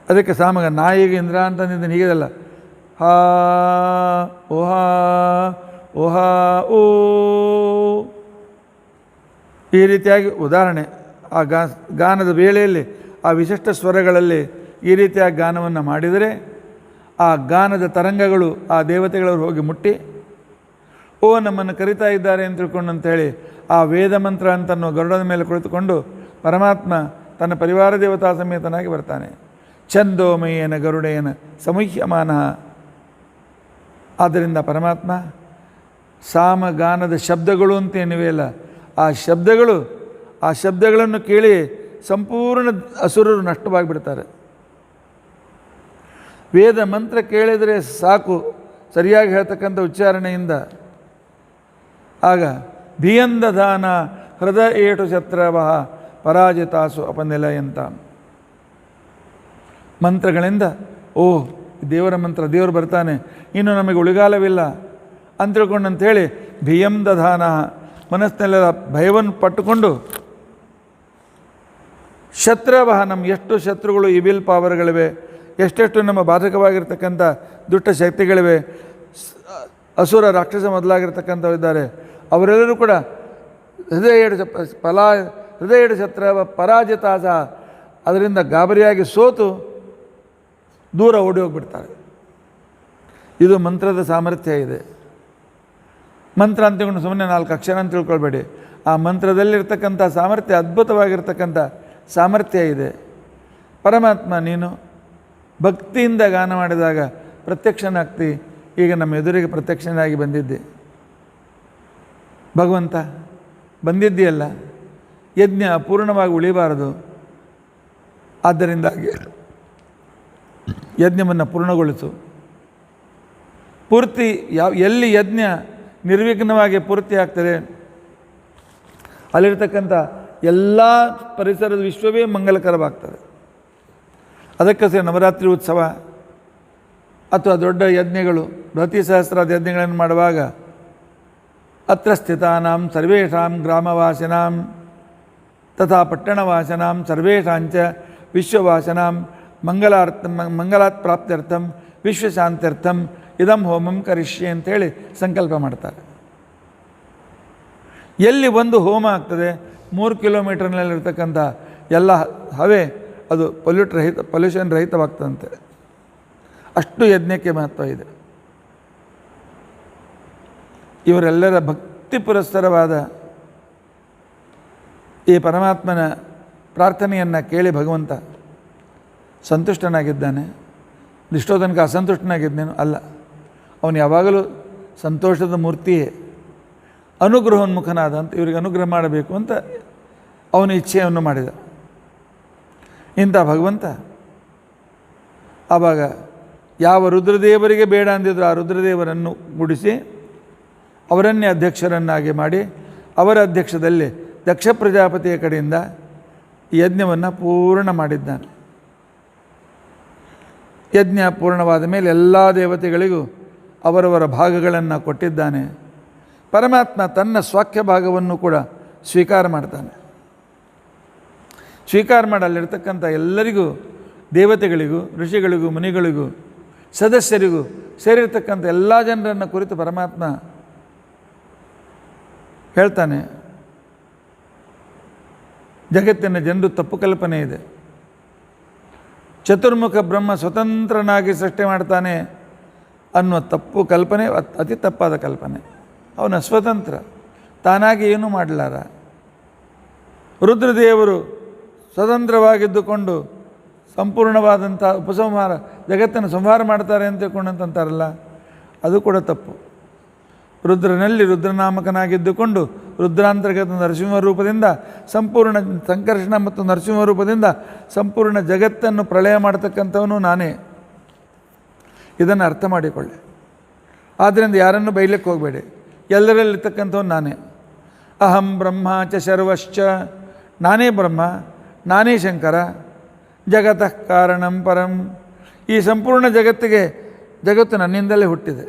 ಅದಕ್ಕೆ ಸಾಮಗ ನಾಯಿಗೆ ಇಂದ್ರ ಅಂತಂದಿದ್ದು ಹೀಗೆದಲ್ಲ, ಹಾ ಓಹಾ ಓಹಾ ಓ, ಈ ರೀತಿಯಾಗಿ ಉದಾಹರಣೆ. ಆ ಗಾನದ ವೇಳೆಯಲ್ಲಿ ಆ ವಿಶಿಷ್ಟ ಸ್ವರಗಳಲ್ಲಿ ಈ ರೀತಿಯಾಗಿ ಗಾನವನ್ನು ಮಾಡಿದರೆ ಆ ಗಾನದ ತರಂಗಗಳು ಆ ದೇವತೆಗಳವರು ಹೋಗಿ ಮುಟ್ಟಿ, ಓ ನಮ್ಮನ್ನು ಕರಿತಾ ಇದ್ದಾರೆ ಅಂತ ತಿಳ್ಕೊಂಡು ಅಂಥೇಳಿ ಆ ವೇದ ಮಂತ್ರ ಅಂತನೋ ಗರುಡದ ಮೇಲೆ ಕುಳಿತುಕೊಂಡು ಪರಮಾತ್ಮ ತನ್ನ ಪರಿವಾರ ದೇವತಾ ಸಮೇತನಾಗಿ ಬರ್ತಾನೆ. ಛಂದೋಮಯೇನ ಗರುಡೇನ ಸಮುಹ್ಯಮಾನ. ಆದ್ದರಿಂದ ಪರಮಾತ್ಮ ಸಾಮಗಾನದ ಶಬ್ದಗಳು ಅಂತೇನಿವೆ ಅಲ್ಲ, ಆ ಶಬ್ದಗಳನ್ನು ಕೇಳಿ ಸಂಪೂರ್ಣ ಅಸುರರು ನಷ್ಟವಾಗಿಬಿಡ್ತಾರೆ. ವೇದ ಮಂತ್ರ ಕೇಳಿದರೆ ಸಾಕು, ಸರಿಯಾಗಿ ಹೇಳ್ತಕ್ಕಂಥ ಉಚ್ಚಾರಣೆಯಿಂದ. ಆಗ ಭಿಯಂದಧಾನ ಹೃದಯ ಏಟು ಶತ್ರವಃ ಪರಾಜಿತಾಸು ಅಪನಿಲಯಂತ. ಮಂತ್ರಗಳಿಂದ ಓ ದೇವರ ಮಂತ್ರ, ದೇವರು ಬರ್ತಾನೆ, ಇನ್ನು ನಮಗೆ ಉಳಿಗಾಲವಿಲ್ಲ ಅಂತ ತಿಳ್ಕೊಂಡು ಅಂಥೇಳಿ ಭಿಯಂದಧಾನ ಮನಸ್ಸಿನೆಲ್ಲ ಭಯವನ್ನು ಪಟ್ಟುಕೊಂಡು, ಶತ್ರವಃ ನಮ್ಮ ಎಷ್ಟು ಶತ್ರುಗಳು, ಇವಿಲ್ ಪಾವರ್ಗಳಿವೆ, ಎಷ್ಟೆಷ್ಟು ನಮ್ಮ ಬಾಧಕವಾಗಿರ್ತಕ್ಕಂಥ ದುಷ್ಟ ಶಕ್ತಿಗಳಿವೆ, ಅಸುರ ರಾಕ್ಷಸ ಮೊದಲಾಗಿರ್ತಕ್ಕಂಥವರಿದ್ದಾರೆ, ಅವರೆಲ್ಲರೂ ಕೂಡ ಹೃದಯ ಶತ್ರವ ಪರಾಜಿತಾಸ, ಅದರಿಂದ ಗಾಬರಿಯಾಗಿ ಸೋತು ದೂರ ಓಡಿ ಹೋಗಿಬಿಡ್ತಾರೆ. ಇದು ಮಂತ್ರದ ಸಾಮರ್ಥ್ಯ ಇದೆ. ಮಂತ್ರ ಅಂತ ತಿಳ್ಕೊಂಡು ಸುಮ್ಮನೆ 4 ಅಕ್ಷರ ಅಂತ ತಿಳ್ಕೊಳ್ಬೇಡಿ. ಆ ಮಂತ್ರದಲ್ಲಿರ್ತಕ್ಕಂಥ ಸಾಮರ್ಥ್ಯ ಅದ್ಭುತವಾಗಿರ್ತಕ್ಕಂಥ ಸಾಮರ್ಥ್ಯ ಇದೆ. ಪರಮಾತ್ಮ ನೀನು ಭಕ್ತಿಯಿಂದ ಗಾನ ಮಾಡಿದಾಗ ಪ್ರತ್ಯಕ್ಷನಾಗ್ತಿ. ಈಗ ನಮ್ಮ ಎದುರಿಗೆ ಪ್ರತ್ಯಕ್ಷನಾಗಿ ಬಂದಿದ್ದೆ ಭಗವಂತ, ಬಂದಿದ್ದೀಯಲ್ಲ. ಯಜ್ಞ ಅಪೂರ್ಣವಾಗಿ ಉಳಿಬಾರದು, ಆದ್ದರಿಂದಾಗಿ ಯಜ್ಞವನ್ನು ಪೂರ್ಣಗೊಳಿಸು. ಪೂರ್ತಿ ಎಲ್ಲಿ ಯಜ್ಞ ನಿರ್ವಿಘ್ನವಾಗಿ ಪೂರ್ತಿ ಆಗ್ತದೆ, ಅಲ್ಲಿರ್ತಕ್ಕಂಥ ಎಲ್ಲ ಪರಿಸರದ ವಿಶ್ವವೇ ಮಂಗಲಕರವಾಗ್ತದೆ. ಅದಕ್ಕೆ ನವರಾತ್ರಿ ಉತ್ಸವ ಅಥವಾ ದೊಡ್ಡ ಯಜ್ಞಗಳು, ಪ್ರತಿ ಸಹಸ್ರಾದ ಯಜ್ಞಗಳನ್ನು ಮಾಡುವಾಗ ಅತ್ರ ಸ್ಥಿತಾನಾಂ ಸರ್ವೇಷಾಂ ಗ್ರಾಮವಾಸಿನಾಂ ತಥಾ ಪಟ್ಟಣವಾಸಿನಾಂ ಸರ್ವೇಷಾಂಚ ವಿಶ್ವವಾಸಿನಾಂ ಮಂಗಲಾತ್ ಪ್ರಾಪ್ತ್ಯರ್ಥಂ ವಿಶ್ವಶಾಂತ್ಯರ್ಥಂ ಇದಂ ಹೋಮಂ ಕರಿಷ್ಯೆ ಅಂತೇಳಿ ಸಂಕಲ್ಪ ಮಾಡ್ತಾರೆ. ಎಲ್ಲಿ ಒಂದು ಹೋಮ ಆಗ್ತದೆ 3 ಕಿಲೋಮೀಟರ್ನಲ್ಲಿರ್ತಕ್ಕಂಥ ಎಲ್ಲ ಹವೆ ಅದು ಪೊಲ್ಯೂಷನ್ ರಹಿತವಾಗ್ತದಂತೆ. ಅಷ್ಟು ಯಜ್ಞಕ್ಕೆ ಮಹತ್ವ ಇದೆ. ಇವರೆಲ್ಲರ ಭಕ್ತಿ ಪುರಸ್ಸರವಾದ ಈ ಪರಮಾತ್ಮನ ಪ್ರಾರ್ಥನೆಯನ್ನು ಕೇಳಿ ಭಗವಂತ ಸಂತುಷ್ಟನಾಗಿದ್ದಾನೆ. ಇಷ್ಟೋ ತನಕ ಅಸಂತುಷ್ಟನಾಗಿದ್ದೇನು ಅಲ್ಲ, ಅವನು ಯಾವಾಗಲೂ ಸಂತೋಷದ ಮೂರ್ತಿಯೇ, ಅನುಗ್ರಹೋನ್ಮುಖನಾದ ಅಂತ ಇವರಿಗೆ ಅನುಗ್ರಹ ಮಾಡಬೇಕು ಅಂತ ಅವನ ಇಚ್ಛೆಯನ್ನು ಮಾಡಿದ ಇಂಥ ಭಗವಂತ. ಆವಾಗ ಯಾವ ರುದ್ರದೇವರಿಗೆ ಬೇಡ ಅಂದಿದ್ರು ಆ ರುದ್ರದೇವರನ್ನು ಗುಡಿಸಿ ಅವರನ್ನೇ ಅಧ್ಯಕ್ಷರನ್ನಾಗಿ ಮಾಡಿ ಅವರ ಅಧ್ಯಕ್ಷದಲ್ಲಿ ದಕ್ಷ ಪ್ರಜಾಪತಿಯ ಕಡೆಯಿಂದ ಯಜ್ಞವನ್ನು ಪೂರ್ಣ ಮಾಡಿದ್ದಾನೆ. ಯಜ್ಞ ಪೂರ್ಣವಾದ ಮೇಲೆ ಎಲ್ಲ ದೇವತೆಗಳಿಗೂ ಅವರವರ ಭಾಗಗಳನ್ನು ಕೊಟ್ಟಿದ್ದಾನೆ. ಪರಮಾತ್ಮ ತನ್ನ ಸ್ವಾಖ್ಯ ಭಾಗವನ್ನು ಕೂಡ ಸ್ವೀಕಾರ ಮಾಡ್ತಾನೆ. ಸ್ವೀಕಾರ ಮಾಡಲ್ಲಿರ್ತಕ್ಕಂಥ ಎಲ್ಲರಿಗೂ, ದೇವತೆಗಳಿಗೂ, ಋಷಿಗಳಿಗೂ, ಮುನಿಗಳಿಗೂ, ಸದಸ್ಯರಿಗೂ ಸೇರಿರ್ತಕ್ಕಂಥ ಎಲ್ಲ ಜನರನ್ನು ಕುರಿತು ಪರಮಾತ್ಮ ಹೇಳ್ತಾನೆ, ಜಗತ್ತಿನ ಜನರು ತಪ್ಪು ಕಲ್ಪನೆ ಇದೆ. ಚತುರ್ಮುಖ ಬ್ರಹ್ಮ ಸ್ವತಂತ್ರನಾಗಿ ಸೃಷ್ಟಿ ಮಾಡ್ತಾನೆ ಅನ್ನುವ ತಪ್ಪು ಕಲ್ಪನೆ ಅತಿ ತಪ್ಪಾದ ಕಲ್ಪನೆ. ಅವನ ಸ್ವತಂತ್ರ, ತಾನಾಗಿ ಏನೂ ಮಾಡಲಾರ. ರುದ್ರದೇವರು ಸ್ವತಂತ್ರವಾಗಿದ್ದುಕೊಂಡು ಸಂಪೂರ್ಣವಾದಂಥ ಉಪಸಂಹಾರ, ಜಗತ್ತನ್ನು ಸಂಹಾರ ಮಾಡ್ತಾರೆ ಅಂತ ತಿಳ್ಕೊಂಡಂತಾರಲ್ಲ, ಅದು ಕೂಡ ತಪ್ಪು. ರುದ್ರನಲ್ಲಿ ರುದ್ರನಾಮಕನಾಗಿದ್ದುಕೊಂಡು ರುದ್ರಾಂತರ್ಗತ ನರಸಿಂಹ ರೂಪದಿಂದ ಸಂಪೂರ್ಣ ಸಂಕರ್ಷಣ ಮತ್ತು ನರಸಿಂಹ ರೂಪದಿಂದ ಸಂಪೂರ್ಣ ಜಗತ್ತನ್ನು ಪ್ರಳಯ ಮಾಡ್ತಕ್ಕಂಥವನು ನಾನೇ. ಇದನ್ನು ಅರ್ಥ ಮಾಡಿಕೊಳ್ಳಿ. ಆದ್ದರಿಂದ ಯಾರನ್ನು ಬೈಲಿಕ್ಕೆ ಹೋಗಬೇಡಿ, ಎಲ್ಲರಲ್ಲಿರ್ತಕ್ಕಂಥವನು ನಾನೇ. ಅಹಂ ಬ್ರಹ್ಮ ಚ ಸರ್ವಶ್ಚ, ನಾನೇ ಬ್ರಹ್ಮ, ನಾನೇ ಶಂಕರ. ಜಗತಃ ಕಾರಣಂ ಪರಂ, ಈ ಸಂಪೂರ್ಣ ಜಗತ್ತು ನನ್ನಿಂದಲೇ ಹುಟ್ಟಿದೆ.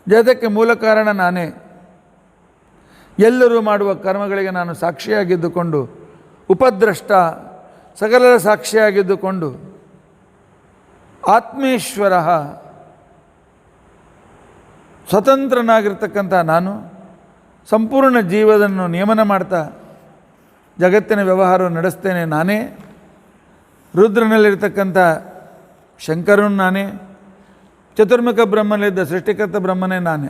ಜಗತ್ತಕ್ಕೆ ಮೂಲ ಕಾರಣ ನಾನೇ. ಎಲ್ಲರೂ ಮಾಡುವ ಕರ್ಮಗಳಿಗೆ ನಾನು ಸಾಕ್ಷಿಯಾಗಿದ್ದುಕೊಂಡು, ಉಪದ್ರಷ್ಟ, ಸಕಲರ ಸಾಕ್ಷಿಯಾಗಿದ್ದುಕೊಂಡು, ಆತ್ಮೇಶ್ವರ, ಸ್ವತಂತ್ರನಾಗಿರ್ತಕ್ಕಂಥ ನಾನು ಸಂಪೂರ್ಣ ಜೀವನವನ್ನು ನಿಯಮನ ಮಾಡ್ತಾ ಜಗತ್ತಿನ ವ್ಯವಹಾರವನ್ನು ನಡೆಸ್ತೇನೆ ನಾನೇ. ರುದ್ರನಲ್ಲಿರ್ತಕ್ಕಂಥ ಶಂಕರನು ನಾನೇ, ಚತುರ್ಮುಖ ಬ್ರಹ್ಮನಲ್ಲಿದ್ದ ಸೃಷ್ಟಿಕರ್ತ ಬ್ರಹ್ಮನೇ ನಾನೇ.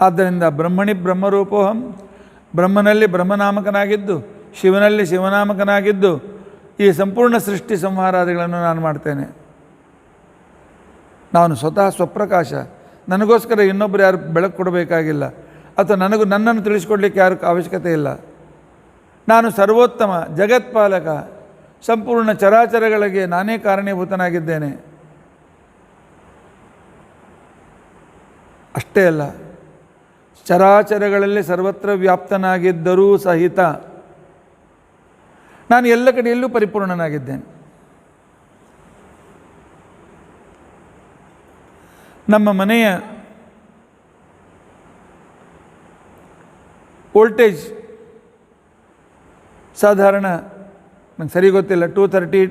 ಆದ್ದರಿಂದ ಬ್ರಹ್ಮಣಿ ಬ್ರಹ್ಮರೂಪೋಹಂ, ಬ್ರಹ್ಮನಲ್ಲಿ ಬ್ರಹ್ಮನಾಮಕನಾಗಿದ್ದು, ಶಿವನಲ್ಲಿ ಶಿವನಾಮಕನಾಗಿದ್ದು, ಈ ಸಂಪೂರ್ಣ ಸೃಷ್ಟಿ ಸಂಹಾರಾದಿಗಳನ್ನು ನಾನು ಮಾಡ್ತೇನೆ. ನಾನು ಸ್ವತಃ ಸ್ವಪ್ರಕಾಶ, ನನಗೋಸ್ಕರ ಇನ್ನೊಬ್ಬರು ಯಾರು ಬೆಳಕು ಕೊಡಬೇಕಾಗಿಲ್ಲ, ಅಥವಾ ನನ್ನನ್ನು ತಿಳಿಸ್ಕೊಡ್ಲಿಕ್ಕೆ ಯಾರು ಅವಶ್ಯಕತೆ ಇಲ್ಲ. ನಾನು ಸರ್ವೋತ್ತಮ ಜಗತ್ಪಾಲಕ, ಸಂಪೂರ್ಣ ಚರಾಚರಗಳಿಗೆ ನಾನೇ ಕಾರಣೀಭೂತನಾಗಿದ್ದೇನೆ. ಅಷ್ಟೇ ಅಲ್ಲ, ಚರಾಚರಗಳಲ್ಲಿ ಸರ್ವತ್ರ ವ್ಯಾಪ್ತನಾಗಿದ್ದರೂ ಸಹಿತ ನಾನು ಎಲ್ಲ ಕಡೆಯಲ್ಲೂ ಪರಿಪೂರ್ಣನಾಗಿದ್ದೇನೆ. ನಮ್ಮ ಮನೆಯ ವೋಲ್ಟೇಜ್ ಸಾಧಾರಣ ನಂಗೆ ಸರಿ ಗೊತ್ತಿಲ್ಲ, 230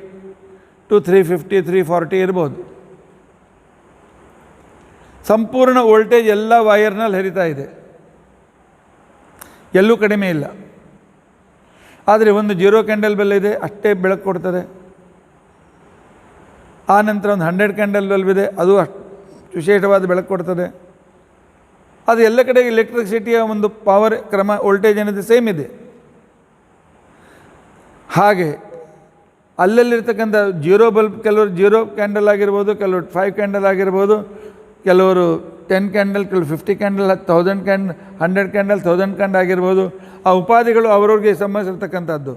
to 350 340 ಇರ್ಬೋದು. ಸಂಪೂರ್ಣ ವೋಲ್ಟೇಜ್ ಎಲ್ಲ ವೈರ್ನಲ್ಲಿ ಹರಿತಾ ಇದೆ, ಎಲ್ಲೂ ಕಡಿಮೆ ಇಲ್ಲ. ಆದರೆ ಒಂದು 0 ಕ್ಯಾಂಡಲ್ ಬಲ್ಬ್ ಇದೆ, ಅಷ್ಟೇ ಬೆಳಕು ಕೊಡ್ತದೆ. ಆ ನಂತರ ಒಂದು 100 ಕ್ಯಾಂಡಲ್ ಬಲ್ಬ್ ಇದೆ, ಅದು ಅಷ್ಟು ವಿಶೇಷವಾದ ಬೆಳಕು ಕೊಡ್ತದೆ. ಅದು ಎಲ್ಲ ಕಡೆ ಎಲೆಕ್ಟ್ರಿಸಿಟಿಯ ಒಂದು ಪವರ್ ಕ್ರಮ, ವೋಲ್ಟೇಜ್ ಏನಿದೆ ಸೇಮ್ ಇದೆ. ಹಾಗೆ ಅಲ್ಲಲ್ಲಿರ್ತಕ್ಕಂಥ 0 ಬಲ್ಬ್, ಕೆಲವರು 0 ಕ್ಯಾಂಡಲ್ ಆಗಿರ್ಬೋದು, ಕೆಲವರು 5 ಕ್ಯಾಂಡಲ್ ಆಗಿರ್ಬೋದು, ಕೆಲವರು 10 ಕ್ಯಾಂಡಲ್, ಕೆಲವರು 50 ಕ್ಯಾಂಡಲ್, 1000 ಕ್ಯಾಂಡಲ್, 100 ಕ್ಯಾಂಡಲ್, 1000 ಕ್ಯಾಂಡಲ್ ಆಗಿರ್ಬೋದು. ಆ ಉಪಾಧಿಗಳು ಅವರವ್ರಿಗೆ ಸಂಬಂಧಿಸಿರ್ತಕ್ಕಂಥದ್ದು.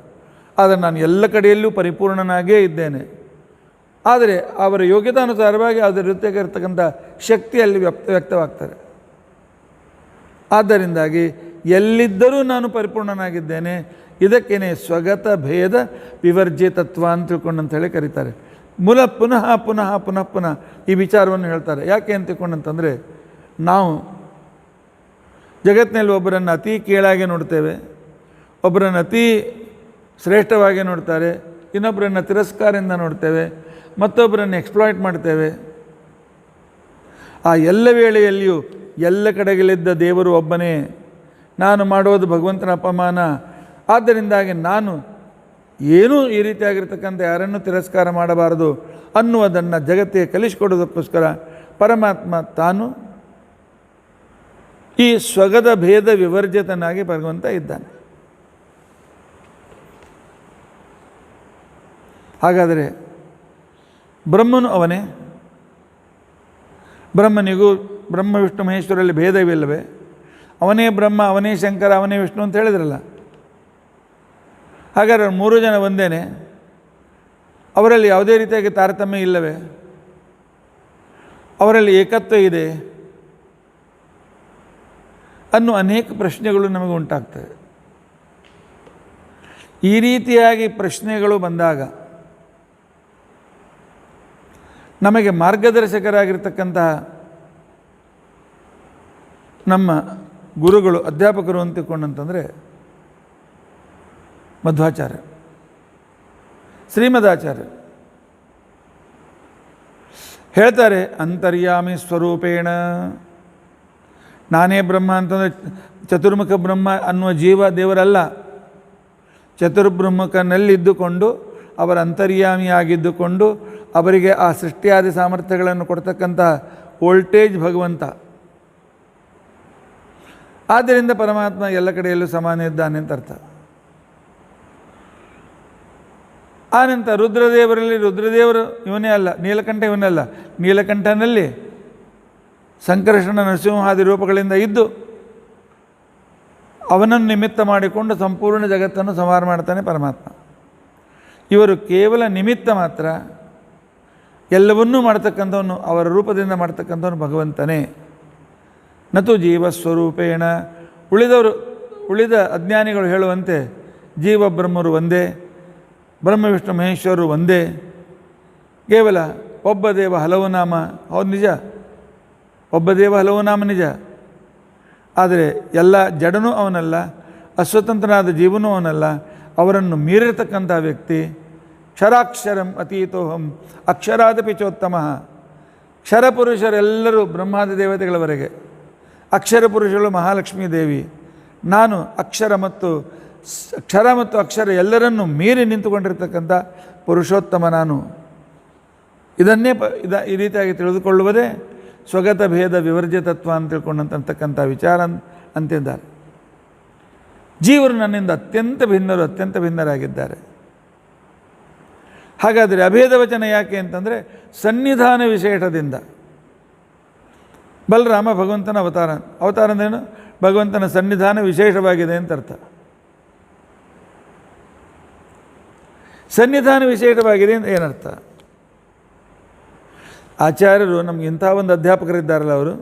ಆದರೆ ನಾನು ಎಲ್ಲ ಕಡೆಯಲ್ಲೂ ಪರಿಪೂರ್ಣನಾಗೇ ಇದ್ದೇನೆ. ಆದರೆ ಅವರ ಯೋಗ್ಯತಾನುಸಾರವಾಗಿ ಅದರ ಇರ್ತಕ್ಕಂಥ ಶಕ್ತಿಯಲ್ಲಿ ವ್ಯಕ್ತವಾಗ್ತಾರೆ. ಆದ್ದರಿಂದಾಗಿ ಎಲ್ಲಿದ್ದರೂ ನಾನು ಪರಿಪೂರ್ಣನಾಗಿದ್ದೇನೆ. ಇದಕ್ಕೇನೆ ಸ್ವಗತ ಭೇದ ವಿವರ್ಜಿತತ್ವ ಅಂತ ತಿಳ್ಕೊಂಡಂಥೇಳಿ ಕರೀತಾರೆ. ಪುನಃ ಈ ವಿಚಾರವನ್ನು ಹೇಳ್ತಾರೆ. ಯಾಕೆ ಅಂತ ತಿಳ್ಕೊಂಡಂತಂದರೆ, ನಾವು ಜಗತ್ತಿನಲ್ಲಿ ಒಬ್ಬರನ್ನು ಅತಿ ಕೀಳಾಗಿ ನೋಡ್ತೇವೆ, ಒಬ್ಬರನ್ನು ಅತಿ ಶ್ರೇಷ್ಠವಾಗಿ ನೋಡ್ತಾರೆ, ಇನ್ನೊಬ್ಬರನ್ನು ತಿರಸ್ಕಾರದಿಂದ ನೋಡ್ತೇವೆ, ಮತ್ತೊಬ್ಬರನ್ನು ಎಕ್ಸ್ಪ್ಲಾಯ್ಟ್ ಮಾಡ್ತೇವೆ. ಆ ಎಲ್ಲ ವೇಳೆಯಲ್ಲಿಯೂ ಎಲ್ಲ ಕಡೆಗಳಿದ್ದ ದೇವರು ಒಬ್ಬನೇ. ನಾನು ಮಾಡೋದು ಭಗವಂತನ ಅಪಮಾನ. ಆದ್ದರಿಂದಾಗಿ ನಾನು ಏನೂ ಈ ರೀತಿಯಾಗಿರ್ತಕ್ಕಂಥ ಯಾರನ್ನೂ ತಿರಸ್ಕಾರ ಮಾಡಬಾರದು ಅನ್ನುವುದನ್ನು ಜಗತ್ತಿಗೆ ಕಲಿಸಿಕೊಡೋದಕ್ಕೋಸ್ಕರ ಪರಮಾತ್ಮ ತಾನು ಈ ಸ್ವಗತ ಭೇದ ವಿವರ್ಜಿತನಾಗಿ ಭಗವಂತ ಇದ್ದಾನೆ. ಹಾಗಾದರೆ ಬ್ರಹ್ಮನು ಅವನೇ. ಬ್ರಹ್ಮನಿಗೂ ಬ್ರಹ್ಮ ವಿಷ್ಣು ಮಹೇಶ್ವರಲ್ಲಿ ಭೇದವಿಲ್ಲವೇ? ಅವನೇ ಬ್ರಹ್ಮ, ಅವನೇ ಶಂಕರ, ಅವನೇ ವಿಷ್ಣು ಅಂತ ಹೇಳಿದ್ರಲ್ಲ. ಹಾಗಾದ್ರೆ 3 ಜನ ಒಂದೇನೆ, ಅವರಲ್ಲಿ ಯಾವುದೇ ರೀತಿಯಾಗಿ ತಾರತಮ್ಯ ಇಲ್ಲವೇ? ಅವರಲ್ಲಿ ಏಕತ್ವ ಇದೆ ಅನ್ನೋ ಅನೇಕ ಪ್ರಶ್ನೆಗಳು ನಮಗೆ ಉಂಟಾಗ್ತವೆ. ಈ ರೀತಿಯಾಗಿ ಪ್ರಶ್ನೆಗಳು ಬಂದಾಗ ನಮಗೆ ಮಾರ್ಗದರ್ಶಕರಾಗಿರ್ತಕ್ಕಂತಹ ನಮ್ಮ ಗುರುಗಳು, ಅಧ್ಯಾಪಕರು ಅಂತ ತಿಳ್ಕೊಂಡಂತಂದರೆ ಮಧ್ವಾಚಾರ್ಯ, ಶ್ರೀಮದಾಚಾರ್ಯ ಹೇಳ್ತಾರೆ, ಅಂತರ್ಯಾಮಿ ಸ್ವರೂಪೇಣ ನಾನೇ ಬ್ರಹ್ಮ ಅಂತಂದರೆ ಚತುರ್ಮುಖ ಬ್ರಹ್ಮ ಅನ್ನುವ ಜೀವ ದೇವರಲ್ಲ. ಚತುರ್ಬ್ರಹ್ಮಕನಲ್ಲಿದ್ದುಕೊಂಡು ಅವರ ಅಂತರ್ಯಾಮಿಯಾಗಿದ್ದುಕೊಂಡು ಅವರಿಗೆ ಆ ಸೃಷ್ಟಿಯಾದಿ ಸಾಮರ್ಥ್ಯಗಳನ್ನು ಕೊಡ್ತಕ್ಕಂಥ ವೋಲ್ಟೇಜ್ ಭಗವಂತ. ಆದ್ದರಿಂದ ಪರಮಾತ್ಮ ಎಲ್ಲ ಕಡೆಯಲ್ಲೂ ಸಮಾನ ಇದ್ದಾನೆ ಅಂತ ಅರ್ಥ. ಆನಂತರ ರುದ್ರದೇವರಲ್ಲಿ ರುದ್ರದೇವರು ಇವನೇ ಅಲ್ಲ, ನೀಲಕಂಠ ಇವನೇ ಅಲ್ಲ. ನೀಲಕಂಠನಲ್ಲಿ ಸಂಕರ್ಷಣ ನರಸಿಂಹಾದಿ ರೂಪಗಳಿಂದ ಇದ್ದು ಅವನನ್ನು ನಿಮಿತ್ತ ಮಾಡಿಕೊಂಡು ಸಂಪೂರ್ಣ ಜಗತ್ತನ್ನು ಸಂಹಾರ ಮಾಡ್ತಾನೆ ಪರಮಾತ್ಮ. ಇವರು ಕೇವಲ ನಿಮಿತ್ತ ಮಾತ್ರ, ಎಲ್ಲವನ್ನೂ ಮಾಡ್ತಕ್ಕಂಥವನು ಅವರ ರೂಪದಿಂದ ಮಾಡ್ತಕ್ಕಂಥವನು ಭಗವಂತನೇ. ನತು ಜೀವಸ್ವರೂಪೇಣ. ಉಳಿದ ಅಜ್ಞಾನಿಗಳು ಹೇಳುವಂತೆ ಜೀವ ಬ್ರಹ್ಮರು ಒಂದೇ, ಬ್ರಹ್ಮ ವಿಷ್ಣು ಮಹೇಶ್ವರರು ಒಂದೇ, ಕೇವಲ ಒಬ್ಬ ದೇವ ಹಲವು ನಾಮ. ಹೌದು, ನಿಜ, ಒಬ್ಬ ದೇವ ಹಲವು ನಾಮ ನಿಜ. ಆದರೆ ಎಲ್ಲ ಜಡನೂ ಅವನಲ್ಲ, ಅಸ್ವತಂತ್ರನಾದ ಜೀವನೂ ಅವನಲ್ಲ. ಅವರನ್ನು ಮೀರಿರ್ತಕ್ಕಂಥ ವ್ಯಕ್ತಿ ಕ್ಷರಾಕ್ಷರಂ ಅತೀತೋಹಂ ಅಕ್ಷರಾದಪಿ ಚೋತ್ತಮ. ಕ್ಷರಪುರುಷರೆಲ್ಲರೂ ಬ್ರಹ್ಮಾದಿ ದೇವತೆಗಳವರೆಗೆ, ಅಕ್ಷರ ಪುರುಷರು ಮಹಾಲಕ್ಷ್ಮೀ ದೇವಿ. ನಾನು ಕ್ಷರ ಮತ್ತು ಅಕ್ಷರ ಎಲ್ಲರನ್ನೂ ಮೀರಿ ನಿಂತುಕೊಂಡಿರ್ತಕ್ಕಂಥ ಪುರುಷೋತ್ತಮ ನಾನು. ಇದನ್ನೇ ಈ ರೀತಿಯಾಗಿ ತಿಳಿದುಕೊಳ್ಳುವುದೇ ಸ್ವಗತ ಭೇದ ವಿವರ್ಜ್ಯ ತತ್ವ ಅಂತ ತಿಳ್ಕೊಂಡಂತಕ್ಕಂಥ ವಿಚಾರ ಅಂತಿದ್ದಾರೆ. ಜೀವರು ನನ್ನಿಂದ ಅತ್ಯಂತ ಭಿನ್ನರಾಗಿದ್ದಾರೆ. ಹಾಗಾದರೆ ಅಭೇದ ವಚನ ಯಾಕೆ ಅಂತಂದರೆ ಸನ್ನಿಧಾನ ವಿಶೇಷದಿಂದ. ಬಲರಾಮ ಭಗವಂತನ ಅವತಾರ ಅಂದ್ರೇನು? ಭಗವಂತನ ಸನ್ನಿಧಾನ ವಿಶೇಷವಾಗಿದೆ ಅಂತ ಅರ್ಥ. ಸನ್ನಿಧಾನ ವಿಶೇಷವಾಗಿದೆ ಅಂತ ಏನರ್ಥ? ಆಚಾರ್ಯರು ನಮಗೆ ಇಂಥ ಒಂದು ಅಧ್ಯಾಪಕರಿದ್ದಾರಲ್ಲ, ಅವರು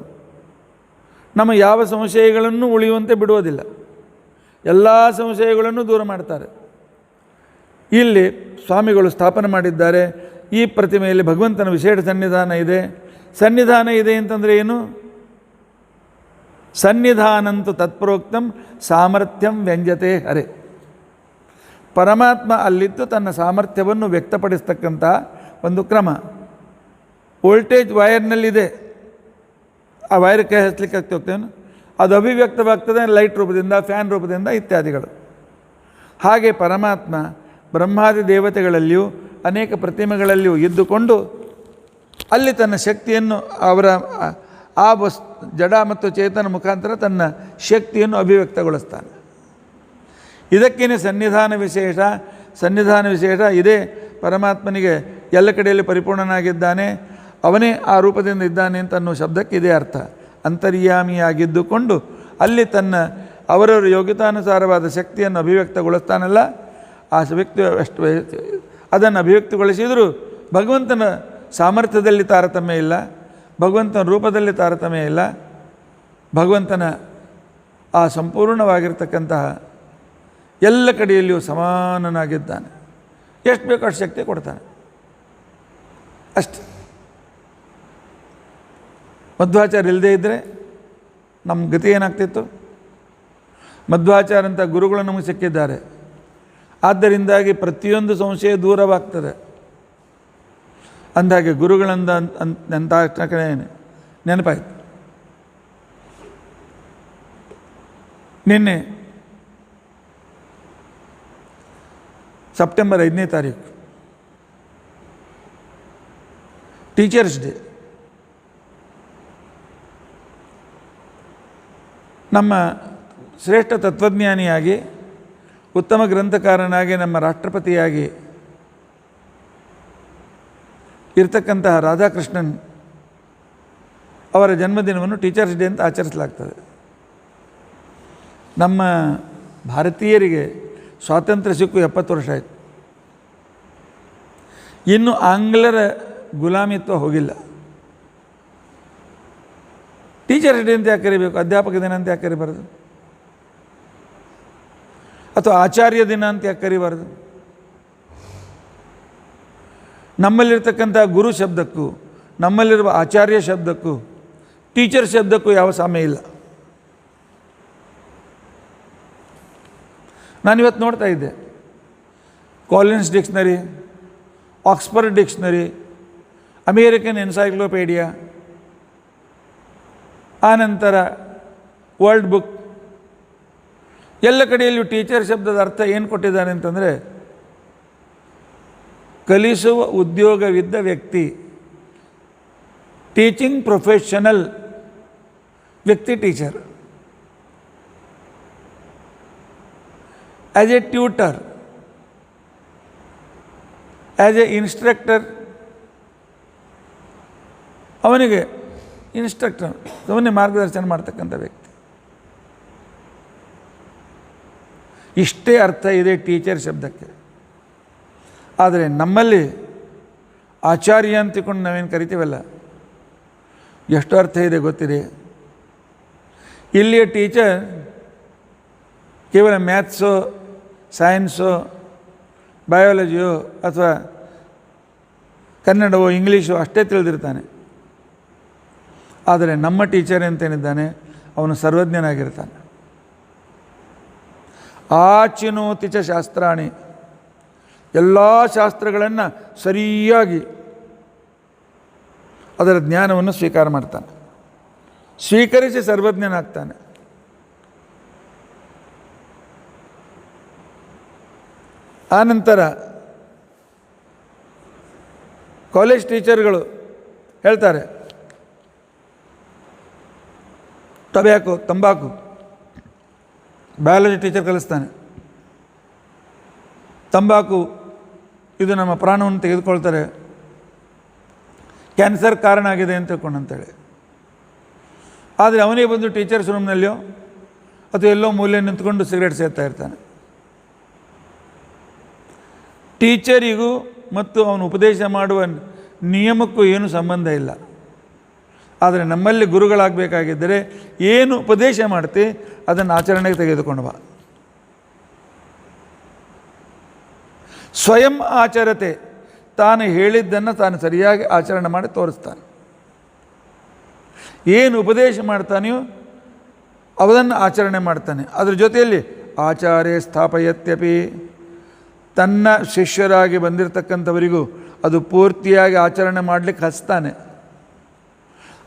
ನಮ್ಮ ಯಾವ ಸಂಶಯಗಳನ್ನು ಉಳಿಯುವಂತೆ ಬಿಡುವುದಿಲ್ಲ, ಎಲ್ಲ ಸಂಶಯಗಳನ್ನು ದೂರ ಮಾಡ್ತಾರೆ. ಇಲ್ಲಿ ಸ್ವಾಮಿಗಳು ಸ್ಥಾಪನೆ ಮಾಡಿದ್ದಾರೆ, ಈ ಪ್ರತಿಮೆಯಲ್ಲಿ ಭಗವಂತನ ವಿಶೇಷ ಸನ್ನಿಧಾನ ಇದೆ. ಸನ್ನಿಧಾನ ಇದೆ ಅಂತಂದರೆ ಏನು? ಸನ್ನಿಧಾನಂತು ತತ್ಪ್ರೋಕ್ತಂ ಸಾಮರ್ಥ್ಯಂ ವ್ಯಂಜತೆ ಹರೆ. ಪರಮಾತ್ಮ ಅಲ್ಲಿದ್ದು ತನ್ನ ಸಾಮರ್ಥ್ಯವನ್ನು ವ್ಯಕ್ತಪಡಿಸ್ತಕ್ಕಂಥ ಒಂದು ಕ್ರಮ. ವೋಲ್ಟೇಜ್ ವೈರ್ನಲ್ಲಿದೆ, ಆ ವೈರ್ ಕೈ ಹಚ್ಚಲಿಕ್ಕೆ ಹೋಗ್ತೇನೆ, ಅದು ಅಭಿವ್ಯಕ್ತವಾಗ್ತದೆ ಲೈಟ್ ರೂಪದಿಂದ, ಫ್ಯಾನ್ ರೂಪದಿಂದ ಇತ್ಯಾದಿಗಳು. ಹಾಗೆ ಪರಮಾತ್ಮ ಬ್ರಹ್ಮಾದಿ ದೇವತೆಗಳಲ್ಲಿಯೂ ಅನೇಕ ಪ್ರತಿಮೆಗಳಲ್ಲಿಯೂ ಇದ್ದುಕೊಂಡು ಅಲ್ಲಿ ತನ್ನ ಶಕ್ತಿಯನ್ನು ಅವರ ಆ ಜಡ ಮತ್ತು ಚೇತನ ಮುಖಾಂತರ ತನ್ನ ಶಕ್ತಿಯನ್ನು ಅಭಿವ್ಯಕ್ತಗೊಳಿಸ್ತಾನೆ. ಇದಕ್ಕೇನೆ ಸನ್ನಿಧಾನ ವಿಶೇಷ ಇದೇ. ಪರಮಾತ್ಮನಿಗೆ ಎಲ್ಲ ಕಡೆಯಲ್ಲಿ ಪರಿಪೂರ್ಣನಾಗಿದ್ದಾನೆ, ಅವನೇ ಆ ರೂಪದಿಂದ ಇದ್ದಾನೆ ಅಂತ ಅನ್ನೋ ಶಬ್ದಕ್ಕೆ ಇದೇ ಅರ್ಥ. ಅಂತರ್ಯಾಮಿಯಾಗಿದ್ದುಕೊಂಡು ಅಲ್ಲಿ ತನ್ನ ಅವರವರ ಯೋಗ್ಯತಾನುಸಾರವಾದ ಶಕ್ತಿಯನ್ನು ಅಭಿವ್ಯಕ್ತಗೊಳಿಸ್ತಾನಲ್ಲ, ಆ ವ್ಯಕ್ತಿ ಅಷ್ಟು ಅದನ್ನು ಅಭಿವ್ಯಕ್ತಗೊಳಿಸಿದರೂ ಭಗವಂತನ ಸಾಮರ್ಥ್ಯದಲ್ಲಿ ತಾರತಮ್ಯ ಇಲ್ಲ, ಭಗವಂತನ ರೂಪದಲ್ಲಿ ತಾರತಮ್ಯ ಇಲ್ಲ. ಭಗವಂತನ ಆ ಸಂಪೂರ್ಣವಾಗಿರ್ತಕ್ಕಂತಹ ಎಲ್ಲ ಕಡೆಯಲ್ಲಿಯೂ ಸಮಾನನಾಗಿದ್ದಾನೆ. ಎಷ್ಟು ಬೇಕೋ ಅಷ್ಟು ಶಕ್ತಿ ಕೊಡ್ತಾನೆ ಅಷ್ಟೆ. ಮಧ್ವಾಚಾರ್ಯ ಇಲ್ಲದೇ ಇದ್ದರೆ ನಮ್ಮ ಗತಿ ಏನಾಗ್ತಿತ್ತು? ಮಧ್ವಾಚಾರ್ಯ ಅಂತ ಗುರುಗಳು ನಮಗೆ ಸಿಕ್ಕಿದ್ದಾರೆ, ಆದ್ದರಿಂದಾಗಿ ಪ್ರತಿಯೊಂದು ಸಂಶಯ ದೂರವಾಗ್ತದೆ. ಅಂದಾಗೆ ಗುರುಗಳಿಂದ ಅಂತ ನೆನಪಾಯ್ತು. ನಿನ್ನೆ ಸೆಪ್ಟೆಂಬರ್ 5ನೇ ತಾರೀಕು ಟೀಚರ್ಸ್ ಡೇ. ನಮ್ಮ ಶ್ರೇಷ್ಠ ತತ್ವಜ್ಞಾನಿಯಾಗಿ, ಉತ್ತಮ ಗ್ರಂಥಕಾರನಾಗಿ, ನಮ್ಮ ರಾಷ್ಟ್ರಪತಿಯಾಗಿ ಇರ್ತಕ್ಕಂತಹ ರಾಧಾಕೃಷ್ಣನ್ ಅವರ ಜನ್ಮದಿನವನ್ನು ಟೀಚರ್ಸ್ ಡೇ ಅಂತ ಆಚರಿಸಲಾಗ್ತದೆ. ನಮ್ಮ ಭಾರತೀಯರಿಗೆ ಸ್ವಾತಂತ್ರ್ಯ ಸಿಕ್ಕು 70 ವರ್ಷ ಆಯಿತು, ಇನ್ನು ಆಂಗ್ಲರ ಗುಲಾಮಿತ್ವ ಹೋಗಿಲ್ಲ. ಟೀಚರ್ಸ್ ಡೇ ಅಂತ ಯಾಕೆ ಕರಿಬೇಕು? ಅಧ್ಯಾಪಕ ದಿನ ಅಂತ ಯಾಕೆ ಕರಿಬಾರ್ದು? ಅಥವಾ ಆಚಾರ್ಯ ದಿನ ಅಂತ ಯಾಕೆ ಕರಿಬಾರ್ದು? ನಮ್ಮಲ್ಲಿರ್ತಕ್ಕಂಥ ಗುರು ಶಬ್ದಕ್ಕೂ ನಮ್ಮಲ್ಲಿರುವ ಆಚಾರ್ಯ ಶಬ್ದಕ್ಕೂ ಟೀಚರ್ ಶಬ್ದಕ್ಕೂ ಯಾವ ಸಾಮ್ಯ ಇಲ್ಲ. ನಾನಿವತ್ತು ನೋಡ್ತಾ ಇದ್ದೆ, Collins dictionary, Oxford dictionary, American encyclopaedia, ಆನಂತರ ವರ್ಲ್ಡ್ ಬುಕ್ ಎಲ್ಲ ಕಡೆಯಲ್ಲೂ ಟೀಚರ್ ಶಬ್ದದ ಅರ್ಥ ಏನು ಕೊಟ್ಟಿದ್ದಾನೆ ಅಂತಂದರೆ ಕಲಿಸುವ ಉದ್ಯೋಗವಿದ್ದ ವ್ಯಕ್ತಿ, ಟೀಚಿಂಗ್ ಪ್ರೊಫೆಷನಲ್ ವ್ಯಕ್ತಿ teacher. As A tutor, as A instructor, ಅವನಿಗೆ ಇನ್ಸ್ಟ್ರಕ್ಟರ್ ಅವನೇ ಮಾರ್ಗದರ್ಶನ ಮಾಡ್ತಕ್ಕಂಥ ವ್ಯಕ್ತಿ. ಇಷ್ಟೇ ಅರ್ಥ ಇದೆ ಟೀಚರ್ ಶಬ್ದಕ್ಕೆ. ಆದರೆ ನಮ್ಮಲ್ಲಿ ಆಚಾರ್ಯ ಅಂತ ತಿಳ್ಕೊಂಡು ನಾವೇನು ಕರಿತೀವಲ್ಲ, ಎಷ್ಟು ಅರ್ಥ ಇದೆ ಗೊತ್ತಿದೆ. ಇಲ್ಲಿಯ ಟೀಚರ್ ಕೇವಲ ಮ್ಯಾಥ್ಸೋ, ಸೈನ್ಸೋ, ಬಯಾಲಜಿಯೋ ಅಥವಾ ಕನ್ನಡವೋ ಇಂಗ್ಲೀಷೋ ಅಷ್ಟೇ ತಿಳಿದಿರ್ತಾನೆ. ಆದರೆ ನಮ್ಮ ಟೀಚರ್ ಅಂತೇನಿದ್ದಾನೆ ಅವನು ಸರ್ವಜ್ಞನಾಗಿರ್ತಾನೆ. ಆಚಿನೋತಿ ಚ ಶಾಸ್ತ್ರಾಣಿ, ಎಲ್ಲ ಶಾಸ್ತ್ರಗಳನ್ನು ಸರಿಯಾಗಿ ಅದರ ಜ್ಞಾನವನ್ನು ಸ್ವೀಕಾರ ಮಾಡ್ತಾನೆ, ಸ್ವೀಕರಿಸಿ ಸರ್ವಜ್ಞನಾಗ್ತಾನೆ. ಆನಂತರ ಕಾಲೇಜ್ ಟೀಚರ್ಗಳು ಹೇಳ್ತಾರೆ, ತಂಬಾಕು ಬಯಾಲಜಿ ಟೀಚರ್ ಕಲಿಸ್ತಾನೆ, ತಂಬಾಕು ಇದು ನಮ್ಮ ಪ್ರಾಣವನ್ನು ತೆಗೆದುಕೊಳ್ತಾರೆ, ಕ್ಯಾನ್ಸರ್ ಕಾರಣ ಆಗಿದೆ ಅಂತ ತಿಳ್ಕೊಂಡಂತೇಳಿ. ಆದರೆ ಅವನೇ ಬಂದು ಟೀಚರ್ಸ್ ರೂಮ್ನಲ್ಲಿಯೋ ಅಥವಾ ಎಲ್ಲೋ ಮೂಲೆ ನಿಂತ್ಕೊಂಡು ಸಿಗರೇಟ್ ಸೇರ್ತಾ ಇರ್ತಾನೆ. ಟೀಚರಿಗೂ ಮತ್ತು ಅವನು ಉಪದೇಶ ಮಾಡುವ ನಿಯಮಕ್ಕೂ ಏನೂ ಸಂಬಂಧ ಇಲ್ಲ. ಆದರೆ ನಮ್ಮಲ್ಲಿ ಗುರುಗಳಾಗಬೇಕಾಗಿದ್ದರೆ ಏನು ಉಪದೇಶ ಮಾಡ್ತಿ ಅದನ್ನು ಆಚರಣೆಗೆ ತೆಗೆದುಕೊಂಡು ಬಾ. ಸ್ವಯಂ ಆಚರತೆ, ತಾನು ಹೇಳಿದ್ದನ್ನು ತಾನು ಸರಿಯಾಗಿ ಆಚರಣೆ ಮಾಡಿ ತೋರಿಸ್ತಾನೆ. ಏನು ಉಪದೇಶ ಮಾಡ್ತಾನೆಯೋ ಅದನ್ನು ಆಚರಣೆ ಮಾಡ್ತಾನೆ. ಅದ್ರ ಜೊತೆಯಲ್ಲಿ ಆಚಾರ್ಯ ಸ್ಥಾಪಯತ್ಯಪಿ, ತನ್ನ ಶಿಷ್ಯರಾಗಿ ಬಂದಿರತಕ್ಕಂಥವರಿಗೂ ಅದು ಪೂರ್ತಿಯಾಗಿ ಆಚರಣೆ ಮಾಡಲಿಕ್ಕೆ ಹಚ್ತಾನೆ.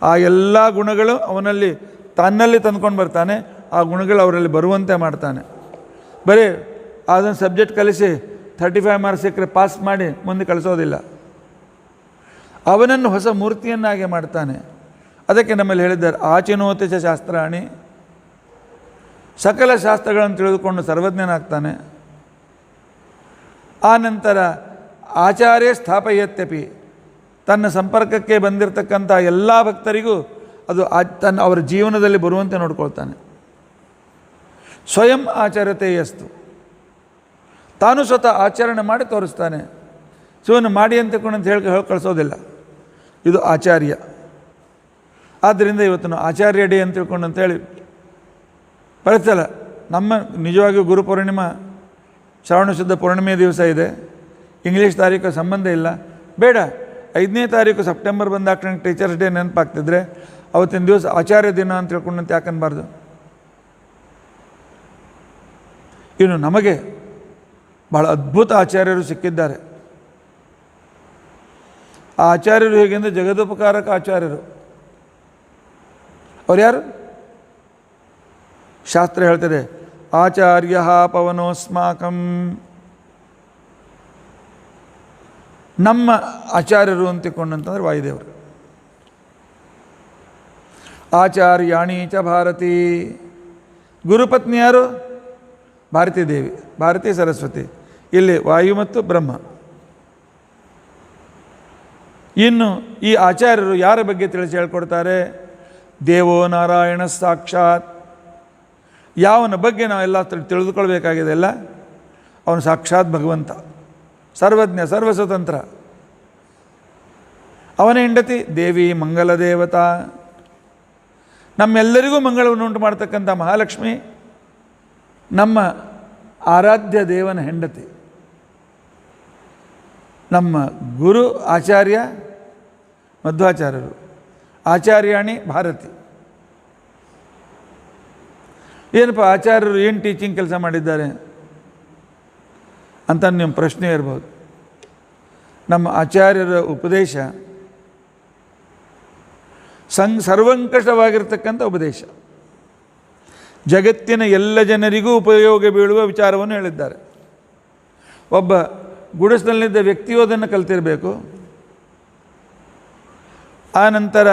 ಆ ಎಲ್ಲ ಗುಣಗಳು ಅವನಲ್ಲಿ ತನ್ನಲ್ಲಿ ತಂದ್ಕೊಂಡು ಬರ್ತಾನೆ. ಆ ಗುಣಗಳು ಅವರಲ್ಲಿ ಬರುವಂತೆ ಮಾಡ್ತಾನೆ. ಬರೀ ಅದನ್ನು ಸಬ್ಜೆಕ್ಟ್ ಕಲಿಸಿ 35 ಮಾರ್ಕ್ಸ್ ಸಿಕ್ಕರೆ ಪಾಸ್ ಮಾಡಿ ಮುಂದೆ ಕಳಿಸೋದಿಲ್ಲ. ಅವನನ್ನು ಹೊಸ ಮೂರ್ತಿಯನ್ನಾಗಿ ಮಾಡ್ತಾನೆ. ಅದಕ್ಕೆ ನಮ್ಮಲ್ಲಿ ಹೇಳಿದ್ದಾರೆ, ಆಚಿನೋತಿ ಚ ಶಾಸ್ತ್ರಾಣಿ, ಸಕಲ ಶಾಸ್ತ್ರಗಳನ್ನು ತಿಳಿದುಕೊಂಡು ಸರ್ವಜ್ಞನಾಗ್ತಾನೆ. ಆ ನಂತರ ಆಚಾರ್ಯ ಸ್ಥಾಪಯತ್ಯಪಿ, ತನ್ನ ಸಂಪರ್ಕಕ್ಕೆ ಬಂದಿರತಕ್ಕಂಥ ಎಲ್ಲ ಭಕ್ತರಿಗೂ ಅದು ಅವರ ಜೀವನದಲ್ಲಿ ಬರುವಂತೆ ನೋಡ್ಕೊಳ್ತಾನೆ. ಸ್ವಯಂ ಆಚರತೆಯಸ್ತು, ತಾನು ಸ್ವತಃ ಆಚರಣೆ ಮಾಡಿ ತೋರಿಸ್ತಾನೆ. ಶಿವನು ಮಾಡಿ ಅಂತ ಹೇಳಿ ಕಳಿಸೋದಿಲ್ಲ. ಇದು ಆಚಾರ್ಯ. ಆದ್ದರಿಂದ ಇವತ್ತು ನಾವು ಆಚಾರ್ಯ ಡೇ ಅಂತ ತಿಳ್ಕೊಂಡು ಅಂತೇಳಿ ಬಳಸಲ್ಲ. ನಮ್ಮ ನಿಜವಾಗಿಯೂ ಗುರು ಪೂರ್ಣಿಮಾ ಶ್ರಾವಣ ಶುದ್ಧ ಪೂರ್ಣಿಮೆ ದಿವಸ ಇದೆ. ಇಂಗ್ಲೀಷ್ ತಾರೀಕು ಸಂಬಂಧ ಇಲ್ಲ, ಬೇಡ. 5ನೇ ತಾರೀಕು ಸೆಪ್ಟೆಂಬರ್ ಬಂದಾಕ ನಂಗೆ ಟೀಚರ್ಸ್ ಡೇ ನೆನಪಾಗ್ತಿದ್ರೆ ಅವತ್ತಿನ ದಿವಸ ಆಚಾರ್ಯ ದಿನ ಅಂತ ತಿಳ್ಕೊಂಡಂತ ಯಾಕನ್ಬಾರ್ದು? ಇನ್ನು ನಮಗೆ ಬಹಳ ಅದ್ಭುತ ಆಚಾರ್ಯರು ಸಿಕ್ಕಿದ್ದಾರೆ. ಆ ಆಚಾರ್ಯರು ಹೇಗೆಂದರೆ ಜಗದುಪಕಾರಕ ಆಚಾರ್ಯರು. ಅವ್ರು ಯಾರು? ಶಾಸ್ತ್ರ ಹೇಳ್ತದೆ, ಆಚಾರ್ಯ ಪವನೋಸ್ಮಾಕಂ. ನಮ್ಮ ಆಚಾರ್ಯರು ಅಂತಿಕೊಂಡಂತಂದ್ರೆ ವಾಯುದೇವರು. ಆಚಾರ್ಯಾಣಿ ಚ ಭಾರತಿ, ಗುರುಪತ್ನಿ ಯಾರು? ಭಾರತೀ ದೇವಿ, ಭಾರತೀ ಸರಸ್ವತಿ. ಇಲ್ಲಿ ವಾಯು ಮತ್ತು ಬ್ರಹ್ಮ. ಇನ್ನು ಈ ಆಚಾರ್ಯರು ಯಾರ ಬಗ್ಗೆ ತಿಳಿಸಿ ಹೇಳ್ಕೊಡ್ತಾರೆ? ದೇವೋ ನಾರಾಯಣ ಸಾಕ್ಷಾತ್. ಯಾವನ ಬಗ್ಗೆ ನಾವೆಲ್ಲ ತಿಳಿದುಕೊಳ್ಬೇಕಾಗಿದೆ ಅಲ್ಲ, ಅವನು ಸಾಕ್ಷಾತ್ ಭಗವಂತ, ಸರ್ವಜ್ಞ, ಸರ್ವಸ್ವತಂತ್ರ. ಅವನ ಹೆಂಡತಿ ದೇವಿ ಮಂಗಲ ದೇವತಾ, ನಮ್ಮೆಲ್ಲರಿಗೂ ಮಂಗಳವನ್ನು ಉಂಟು ಮಾಡ್ತಕ್ಕಂಥ ಮಹಾಲಕ್ಷ್ಮಿ ನಮ್ಮ ಆರಾಧ್ಯ ದೇವನ ಹೆಂಡತಿ. ನಮ್ಮ ಗುರು ಆಚಾರ್ಯ ಮಧ್ವಾಚಾರ್ಯರು, ಆಚಾರ್ಯಾಣಿ ಭಾರತಿ. ಏನಪ್ಪ ಆಚಾರ್ಯರು ಏನು ಟೀಚಿಂಗ್ ಕೆಲಸ ಮಾಡಿದ್ದಾರೆ ಅಂತ ನಿಮ್ಮ ಪ್ರಶ್ನೆ ಇರ್ಬೋದು. ನಮ್ಮ ಆಚಾರ್ಯರ ಉಪದೇಶ ಸರ್ವಂಕಷವಾಗಿರ್ತಕ್ಕಂಥ ಉಪದೇಶ. ಜಗತ್ತಿನ ಎಲ್ಲ ಜನರಿಗೂ ಉಪಯೋಗ ಬೀಳುವ ವಿಚಾರವನ್ನು ಹೇಳಿದ್ದಾರೆ. ಒಬ್ಬ ಗುಡಿಸಲಿದ್ದ ವ್ಯಕ್ತಿಯು ಅದನ್ನು ಕಲ್ತಿರಬೇಕು. ಆ ನಂತರ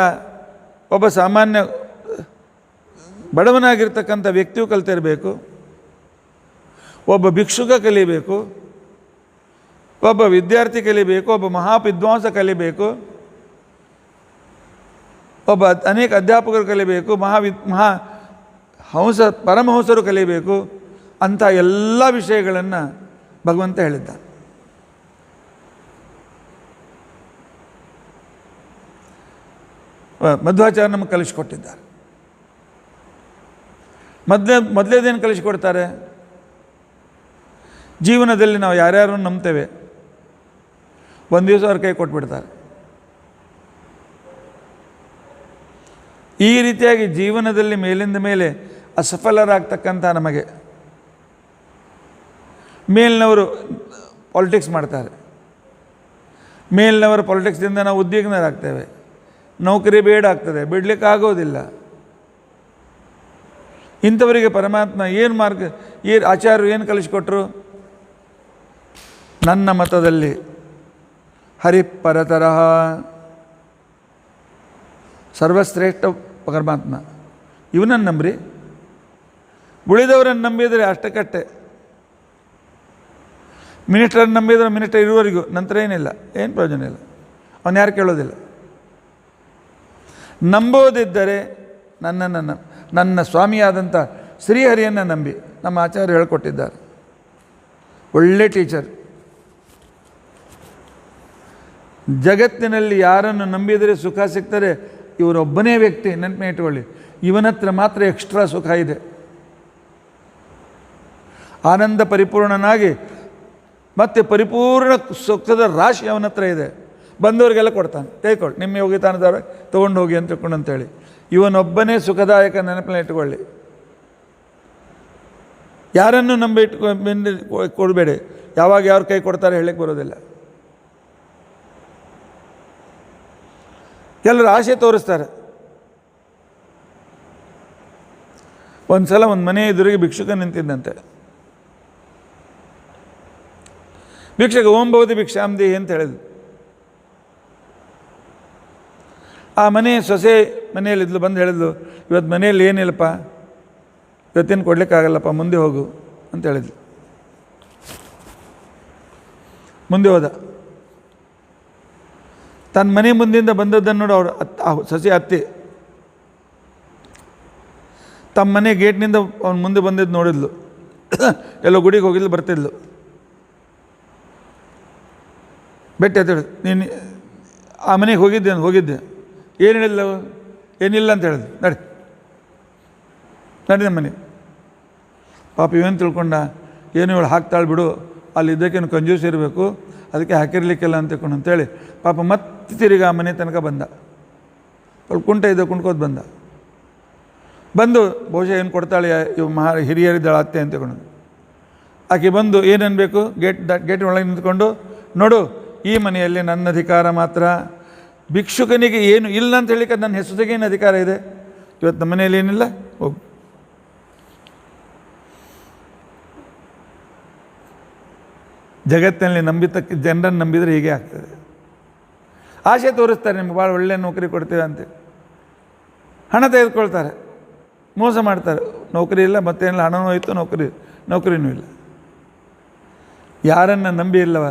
ಒಬ್ಬ ಸಾಮಾನ್ಯ ಬಡವನಾಗಿರ್ತಕ್ಕಂಥ ವ್ಯಕ್ತಿಯು ಕಲ್ತಿರಬೇಕು. ಒಬ್ಬ ಭಿಕ್ಷುಕ ಕಲಿಬೇಕು, ಒಬ್ಬ ವಿದ್ಯಾರ್ಥಿ ಕಲಿಬೇಕು, ಒಬ್ಬ ಮಹಾವಿದ್ವಾಂಸ ಕಲಿಬೇಕು, ಒಬ್ಬ ಅನೇಕ ಅಧ್ಯಾಪಕರು ಕಲಿಬೇಕು, ಪರಮಹಂಸರು ಕಲಿಬೇಕು. ಅಂಥ ಎಲ್ಲ ವಿಷಯಗಳನ್ನು ಭಗವಂತ ಹೇಳಿದ್ದ. ಮಧ್ವಾಚಾರ್ಯ ನಮಗೆ ಕಲಿಸಿಕೊಟ್ಟಿದ್ದಾರೆ. ಮೊದಲೇದೇನು ಕಲಿಸಿಕೊಡ್ತಾರೆ? ಜೀವನದಲ್ಲಿ ನಾವು ಯಾರ್ಯಾರನ್ನು ನಂಬ್ತೇವೆ, ಒಂದು ದಿವಸ ಅವ್ರ ಕೈ ಕೊಟ್ಬಿಡ್ತಾರೆ. ಈ ರೀತಿಯಾಗಿ ಜೀವನದಲ್ಲಿ ಮೇಲಿಂದ ಮೇಲೆ ಅಸಫಲರಾಗ್ತಕ್ಕಂಥ ನಮಗೆ ಮೇಲಿನವರು ಪಾಲಿಟಿಕ್ಸ್ ಮಾಡ್ತಾರೆ. ಮೇಲಿನವರ ಪಾಲಿಟಿಕ್ಸ್ದಿಂದ ನಾವು ಉದ್ವಿಗ್ನರಾಗ್ತೇವೆ. ನೌಕರಿ ಬೇಡ ಆಗ್ತದೆ, ಬಿಡಲಿಕ್ಕೆ ಆಗೋದಿಲ್ಲ. ಇಂಥವರಿಗೆ ಪರಮಾತ್ಮ ಆಚಾರ್ಯರು ಏನು ಕಲಿಸಿಕೊಟ್ರು? ನನ್ನ ಮತದಲ್ಲಿ ಹರಿಪರತರಹ, ಸರ್ವಶ್ರೇಷ್ಠ ಪರಮಾತ್ಮ, ಇವನನ್ನು ನಂಬ್ರಿ. ಉಳಿದವರನ್ನು ನಂಬಿದರೆ ಅಷ್ಟಕ್ಕಟ್ಟೆ. ಮಿನಿಸ್ಟ್ರನ್ನು ನಂಬಿದರೆ ಮಿನಿಸ್ಟರ್ ಇರುವವರೆಗೂ, ನಂತರ ಏನಿಲ್ಲ, ಏನು ಪ್ರಯೋಜನ ಇಲ್ಲ. ಅವನು ಯಾರು ಕೇಳೋದಿಲ್ಲ. ನಂಬೋದಿದ್ದರೆ ನನ್ನ ಸ್ವಾಮಿಯಾದಂಥ ಶ್ರೀಹರಿಯನ್ನು ನಂಬಿ. ನಮ್ಮ ಆಚಾರ್ಯರು ಹೇಳಿಕೊಟ್ಟಿದ್ದಾರೆ. ಒಳ್ಳೆ ಟೀಚರ್. ಜಗತ್ತಿನಲ್ಲಿ ಯಾರನ್ನು ನಂಬಿದರೆ ಸುಖ ಸಿಗ್ತದೆ, ಇವರೊಬ್ಬನೇ ವ್ಯಕ್ತಿ. ನೆನಪು ಇಟ್ಕೊಳ್ಳಿ, ಇವನ ಹತ್ರ ಮಾತ್ರ ಎಕ್ಸ್ಟ್ರಾ ಸುಖ ಇದೆ. ಆನಂದ ಪರಿಪೂರ್ಣನಾಗಿ ಮತ್ತು ಪರಿಪೂರ್ಣ ಸುಖದ ರಾಶಿ ಅವನ ಹತ್ರ ಇದೆ. ಬಂದವರಿಗೆಲ್ಲ ಕೊಡ್ತಾನೆ. ತೆಗೆದುಕೊಳ್ಳಿ, ನಿಮ್ಮ ಯೋಗಿತಾನದವ್ರ ತೊಗೊಂಡು ಹೋಗಿ ಅಂತ ತಿಳ್ಕೊಂಡು ಅಂತೇಳಿ. ಇವನೊಬ್ಬನೇ ಸುಖದಾಯಕ. ನೆನಪಿನ ಇಟ್ಕೊಳ್ಳಿ. ಯಾರನ್ನು ನಂಬಿ ಕೊಡಬೇಡಿ. ಯಾವಾಗ ಯಾರು ಕೈ ಕೊಡ್ತಾರೆ ಹೇಳಕ್ಕೆ ಬರೋದಿಲ್ಲ. ಕೆಲವರು ಆಸೆ ತೋರಿಸ್ತಾರೆ. ಒಂದು ಸಲ ಒಂದು ಮನೆ ಎದುರಿಗೆ ಭಿಕ್ಷುಕ ನಿಂತಿದ್ದಂತೆ. ಭಿಕ್ಷಕ ಓಂ ಭವತಿ ಭಿಕ್ಷಾಂದೇಹಿ ಅಂತ ಹೇಳಿದ್ಲು. ಆ ಮನೆ ಸೊಸೆ ಮನೆಯಲ್ಲಿದ್ಲು. ಬಂದು ಹೇಳಿದ್ಲು, ಇವತ್ತು ಮನೆಯಲ್ಲಿ ಏನಿಲ್ಲಪ್ಪ, ಇವತ್ತೇನು ಕೊಡಲಿಕ್ಕಾಗಲ್ಲಪ್ಪ, ಮುಂದೆ ಹೋಗು ಅಂತ ಹೇಳಿದ್ಲು. ಮುಂದೆ ಹೋದ. ತನ್ನ ಮನೆ ಮುಂದಿಂದ ಬಂದದ್ದನ್ನು ನೋಡಿ ಅವ್ರು ಸೊಸೆ ಅತ್ತಿ ತಮ್ಮ ಮನೆ ಗೇಟ್ನಿಂದ ಅವ್ನು ಮುಂದೆ ಬಂದಿದ್ದು ನೋಡಿದ್ಲು. ಎಲ್ಲೋ ಗುಡಿಗೆ ಹೋಗಿದ್ಲು, ಬರ್ತಿದ್ಲು. ಬೆಟ್ಟ ಅಂತೇಳಿ, ನೀನು ಆ ಮನೆಗೆ ಹೋಗಿದ್ದೆ. ಏನು ಹೇಳಿಲ್ಲ, ಏನಿಲ್ಲ ಅಂತ ಹೇಳಿದ್ಲು. ನಡಿ ನಮ್ಮ ಮನೆ. ಪಾಪ ಇವೇನು ತಿಳ್ಕೊಂಡ, ಏನು ಇವಳು ಹಾಕ್ತಾಳು ಬಿಡು, ಅಲ್ಲಿ ಇದ್ದಕ್ಕೇನು ಕಂಜೂಸ್ ಇರಬೇಕು, ಅದಕ್ಕೆ ಹಾಕಿರ್ಲಿಕ್ಕಿಲ್ಲ ಅಂತ ತಿಳ್ಕೊಂಡು ಅಂತೇಳಿ ಪಾಪ ಮತ್ತೆ ತಿರುಗಿ ಆ ಮನೆ ತನಕ ಬಂದ. ಅವಳು ಕುಂಟ್ಕೋದು ಬಂದು ಬಹುಶಃ ಏನು ಕೊಡ್ತಾಳೆ, ಇವು ಹಿರಿಯರಿದ್ದಾಳೆ ಅತ್ತೆ ಅಂತ ತಿಳ್ಕೊಂಡು. ಆಕೆ ಬಂದು ಏನನ್ಬೇಕು, ಗೇಟಿನ ಒಳಗೆ ನಿಂತ್ಕೊಂಡು, ನೋಡು, ಈ ಮನೆಯಲ್ಲಿ ನನ್ನ ಅಧಿಕಾರ ಮಾತ್ರ, ಭಿಕ್ಷುಕನಿಗೆ ಏನು ಇಲ್ಲ ಅಂತ ಹೇಳಿಕ್ಕೆ ನನ್ನ ಹೆಸರಿಗೆ ಏನು ಅಧಿಕಾರ ಇದೆ? ಇವತ್ತು ನಮ್ಮ ಮನೆಯಲ್ಲಿ ಏನಿಲ್ಲ, ಹೋಗು. ಜಗತ್ತಿನಲ್ಲಿ ಜನರನ್ನು ನಂಬಿದರೆ ಹೀಗೆ ಆಗ್ತದೆ. ಆಸೆ ತೋರಿಸ್ತಾರೆ, ನಿಮ್ಗೆ ಭಾಳ ಒಳ್ಳೆಯ ನೌಕರಿ ಕೊಡ್ತೀವಿ ಅಂತೇಳಿ ಹಣ ತೆಗೆದುಕೊಳ್ತಾರೆ, ಮೋಸ ಮಾಡ್ತಾರೆ. ನೌಕರಿ ಇಲ್ಲ, ಮತ್ತೇನಿಲ್ಲ, ಹಣನೂ ಹೋಯ್ತು, ನೌಕರಿನೂ ಇಲ್ಲ. ಯಾರನ್ನು ನಂಬಿ ಇಲ್ಲವ,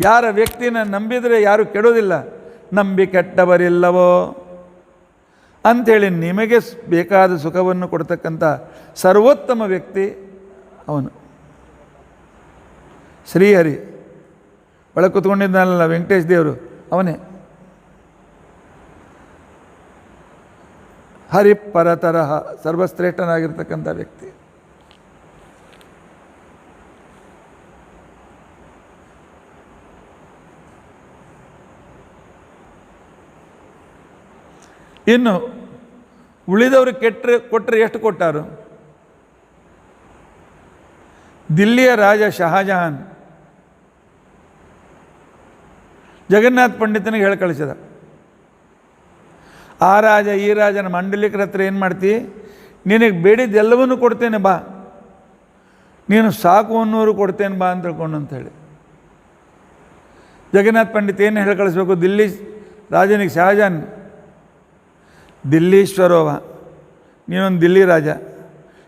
ಯಾರ ವ್ಯಕ್ತಿನ ನಂಬಿದರೆ ಯಾರು ಕೆಡೋದಿಲ್ಲ. ನಂಬಿ ಕೆಟ್ಟವರಿಲ್ಲವೋ ಅಂಥೇಳಿ ನಿಮಗೆ ಬೇಕಾದ ಸುಖವನ್ನು ಕೊಡ್ತಕ್ಕಂಥ ಸರ್ವೋತ್ತಮ ವ್ಯಕ್ತಿ ಅವನು ಶ್ರೀಹರಿ. ಒಳಗೆ ಕೂತ್ಕೊಂಡಿದ್ದಾನಲ್ಲ ವೆಂಕಟೇಶ್ ದೇವರು, ಅವನೇ ಹರಿಪರತರಹ, ಸರ್ವಶ್ರೇಷ್ಠನಾಗಿರ್ತಕ್ಕಂಥ ವ್ಯಕ್ತಿ. ಇನ್ನು ಉಳಿದವರು ಕೊಟ್ಟರೆ ಎಷ್ಟು ಕೊಟ್ಟಾರು? ದಿಲ್ಲಿಯ ರಾಜ ಶಹಜಹಾನ್ ಜಗನ್ನಾಥ ಪಂಡಿತನಿಗೆ ಹೇಳಿ ಕಳಿಸಿದ, ಆ ರಾಜ ಈ ರಾಜನ ಮಂಡಲಿಕರ ಹತ್ರ ಏನು ಮಾಡ್ತಿ, ನಿನಗೆ ಬೇಡಿದ್ದು ಎಲ್ಲವನ್ನೂ ಕೊಡ್ತೇನೆ ಬಾ, ನೀನು ಸಾಕು ಅನ್ನೋರು ಕೊಡ್ತೇನೆ ಬಾ ಅಂತ ತಿಳ್ಕೊಂಡು ಅಂಥೇಳಿ. ಜಗನ್ನಾಥ್ ಪಂಡಿತ್ ಏನು ಹೇಳಿ ಕಳಿಸ್ಬೇಕು? ದಿಲ್ಲಿ ರಾಜನಿಗೆ ಶಹಜಾನ್ ದಿಲ್ಲೀಶ್ವರೋವ, ನೀನೊಂದು ದಿಲ್ಲಿ ರಾಜ,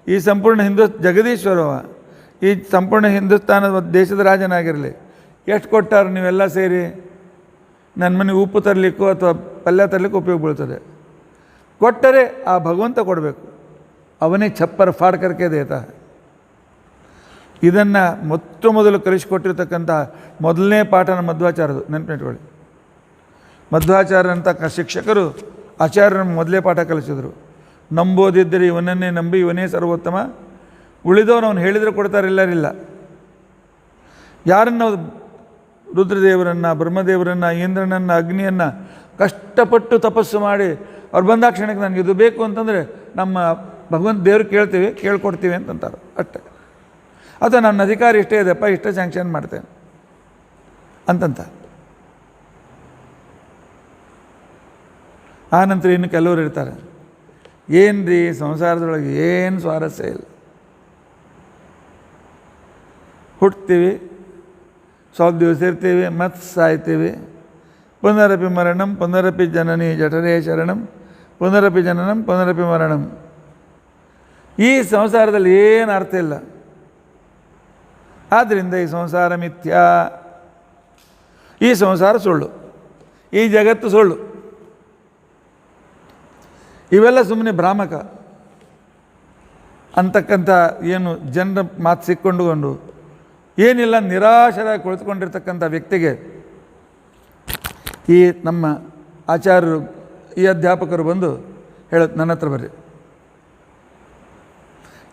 ಈ ಸಂಪೂರ್ಣ ಜಗದೀಶ್ವರೋವ, ಈ ಸಂಪೂರ್ಣ ಹಿಂದೂಸ್ತಾನದ ದೇಶದ ರಾಜನಾಗಿರಲಿ, ಎಷ್ಟು ಕೊಟ್ಟಾರು ನೀವೆಲ್ಲ ಸೇರಿ? ನನ್ನ ಮನೆಗೆ ಉಪ್ಪು ತರಲಿಕ್ಕೂ ಅಥವಾ ಪಲ್ಯ ತರಲಿಕ್ಕೂ ಉಪಯೋಗ ಬೀಳ್ತದೆ. ಕೊಟ್ಟರೆ ಆ ಭಗವಂತ ಕೊಡಬೇಕು, ಅವನೇ ಛಪ್ಪರ್ ಫಾಡ್ ಕರ್ಕೆ ದೇತಾ. ಇದನ್ನು ಮೊದಲು ಕಲಿಸಿಕೊಟ್ಟಿರ್ತಕ್ಕಂಥ ಮೊದಲನೇ ಪಾಠನ ಮಧ್ವಾಚಾರ್ಯದು, ನೆನಪಿಟ್ಕೊಳ್ಳಿ. ಮಧ್ವಾಚಾರ್ಯರಂಥ ಶಿಕ್ಷಕರು ಆಚಾರ್ಯರ ಮೊದಲೇ ಪಾಠ ಕಲಿಸಿದರು. ನಂಬೋದಿದ್ದರೆ ಇವನನ್ನೇ ನಂಬಿ ಇವನೇ ಸರ್ವೋತ್ತಮ, ಉಳಿದವನು ಅವನು ಹೇಳಿದರೆ ಕೊಡ್ತಾರೆ, ಎಲ್ಲರಿಲ್ಲ. ಯಾರನ್ನು ರುದ್ರದೇವರನ್ನು, ಬ್ರಹ್ಮದೇವರನ್ನು, ಇಂದ್ರನನ್ನು, ಅಗ್ನಿಯನ್ನು ಕಷ್ಟಪಟ್ಟು ತಪಸ್ಸು ಮಾಡಿ ಅವ್ರು ಬಂದಾಕ್ಷಣಕ್ಕೆ ನನಗೆ ಇದು ಬೇಕು ಅಂತಂದರೆ ನಮ್ಮ ಭಗವಂತ ದೇವ್ರು ಕೇಳ್ತೀವಿ, ಕೇಳ್ಕೊಡ್ತೀವಿ ಅಂತಂತಾರೆ ಅಷ್ಟೇ. ಅಥವಾ ನನ್ನ ಅಧಿಕಾರ ಇಷ್ಟೇ ಇದೆಪ್ಪ, ಇಷ್ಟೇ ಸ್ಯಾಂಕ್ಷನ್ ಮಾಡ್ತೇನೆ ಅಂತಂತ. ಆನಂತರ ಇನ್ನು ಕೆಲವರು ಇರ್ತಾರೆ, ಏನು ರೀ ಸಂಸಾರದೊಳಗೆ ಏನು ಸ್ವಾರಸ್ಯ ಇಲ್ಲ, ಹುಟ್ತೀವಿ, ಸ್ವಲ್ಪ ದಿವಸ ಇರ್ತೀವಿ, ಮತ್ತೆ ಸಾಯ್ತೀವಿ, ಪುನರಪಿ ಮರಣಂ ಪುನರಪಿ ಜನನಿ ಜಠರೇ ಶರಣಂ ಪುನರಪಿ ಜನನಂ ಪುನರಪಿ ಮರಣಂ. ಈ ಸಂಸಾರದಲ್ಲಿ ಏನು ಅರ್ಥ ಇಲ್ಲ. ಆದ್ದರಿಂದ ಈ ಸಂಸಾರ ಮಿಥ್ಯಾ, ಈ ಸಂಸಾರ ಸುಳ್ಳು, ಈ ಜಗತ್ತು ಸುಳ್ಳು. ಇವೆಲ್ಲ ಸುಮ್ಮನೆ ಭ್ರಾಮಕ ಅಂತಕ್ಕಂಥ ಏನು ಜನರ ಮಾತು ಸಿಕ್ಕೊಂಡುಕೊಂಡು ಏನಿಲ್ಲ ನಿರಾಶರಾಗಿ ಕುಳಿತುಕೊಂಡಿರ್ತಕ್ಕಂಥ ವ್ಯಕ್ತಿಗೆ ಈ ನಮ್ಮ ಆಚಾರ್ಯರು, ಈ ಅಧ್ಯಾಪಕರು ಬಂದು ಹೇಳೋದು, ನನ್ನ ಹತ್ರ ಬರ್ರಿ,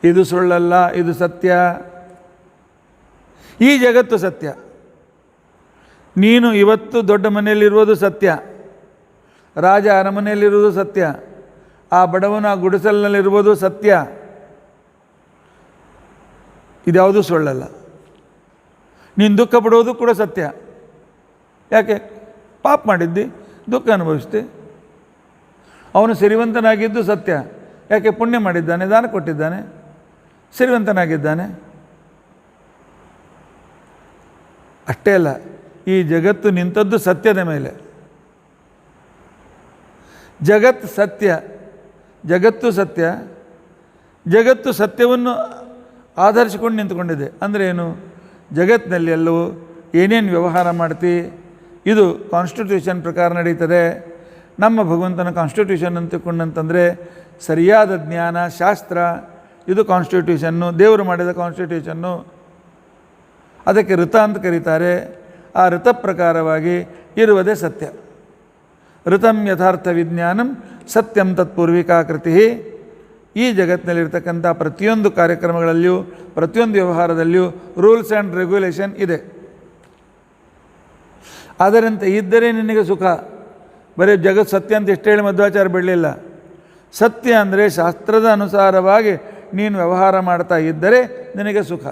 ಇದು ಸುಳ್ಳಲ್ಲ, ಇದು ಸತ್ಯ, ಈ ಜಗತ್ತು ಸತ್ಯ, ನೀನು ಇವತ್ತು ದೊಡ್ಡ ಮನೆಯಲ್ಲಿರುವುದು ಸತ್ಯ, ರಾಜ ಅರಮನೆಯಲ್ಲಿರುವುದು ಸತ್ಯ, ಆ ಬಡವನ ಆ ಗುಡಿಸಲಿನಲ್ಲಿರುವುದು ಸತ್ಯ, ಇದ್ಯಾವುದೂ ಸುಳ್ಳಲ್ಲ. ನೀನು ದುಃಖ ಪಡುವುದು ಕೂಡ ಸತ್ಯ. ಯಾಕೆ? ಪಾಪ ಮಾಡಿದ್ದಿ, ದುಃಖ ಅನುಭವಿಸ್ತಿ. ಅವನು ಸಿರಿವಂತನಾಗಿದ್ದು ಸತ್ಯ. ಯಾಕೆ? ಪುಣ್ಯ ಮಾಡಿದ್ದಾನೆ, ದಾನ ಕೊಟ್ಟಿದ್ದಾನೆ, ಸಿರಿವಂತನಾಗಿದ್ದಾನೆ. ಅಷ್ಟೇ ಅಲ್ಲ, ಈ ಜಗತ್ತು ನಿಂತದ್ದು ಸತ್ಯದ ಮೇಲೆ. ಜಗತ್ತು ಸತ್ಯ, ಜಗತ್ತು ಸತ್ಯ, ಜಗತ್ತು ಸತ್ಯವನ್ನು ಆಧರಿಸಿಕೊಂಡು ನಿಂತುಕೊಂಡಿದೆ. ಅಂದರೆ ಏನು? ಜಗತ್ತಿನಲ್ಲಿ ಎಲ್ಲವೂ ಏನೇನು ವ್ಯವಹಾರ ಮಾಡ್ತಿ, ಇದು ಕಾನ್ಸ್ಟಿಟ್ಯೂಷನ್ ಪ್ರಕಾರ ನಡೀತದೆ. ನಮ್ಮ ಭಗವಂತನ ಕಾನ್ಸ್ಟಿಟ್ಯೂಷನ್ ಅಂತಕೊಂಡಂತಂದರೆ ಸರಿಯಾದ ಜ್ಞಾನ, ಶಾಸ್ತ್ರ, ಇದು ಕಾನ್ಸ್ಟಿಟ್ಯೂಷನ್ನು, ದೇವರು ಮಾಡಿದ ಕಾನ್ಸ್ಟಿಟ್ಯೂಷನ್ನು. ಅದಕ್ಕೆ ಋತ ಅಂತ ಕರೀತಾರೆ. ಆ ಋತ ಪ್ರಕಾರವಾಗಿ ಇರುವುದೇ ಸತ್ಯ. ಋತಂ ಯಥಾರ್ಥ ವಿಜ್ಞಾನಂ ಸತ್ಯಂ ತತ್ಪೂರ್ವಿಕಾಕೃತಿ. ಈ ಜಗತ್ತಿನಲ್ಲಿರ್ತಕ್ಕಂಥ ಪ್ರತಿಯೊಂದು ಕಾರ್ಯಕ್ರಮಗಳಲ್ಲಿಯೂ, ಪ್ರತಿಯೊಂದು ವ್ಯವಹಾರದಲ್ಲಿಯೂ ರೂಲ್ಸ್ ಆ್ಯಂಡ್ ರೆಗ್ಯುಲೇಷನ್ ಇದೆ. ಅದರಂತೆ ಇದ್ದರೆ ನಿನಗೆ ಸುಖ. ಬರೀ ಜಗತ್ತು ಸತ್ಯ ಅಂತ ಇಷ್ಟು ಹೇಳಿ ಮಧ್ವಾಚಾರ್ಯ ಬಿಡಲಿಲ್ಲ. ಸತ್ಯ ಅಂದರೆ ಶಾಸ್ತ್ರದ ಅನುಸಾರವಾಗಿ ನೀನು ವ್ಯವಹಾರ ಮಾಡ್ತಾ ಇದ್ದರೆ ನಿನಗೆ ಸುಖ.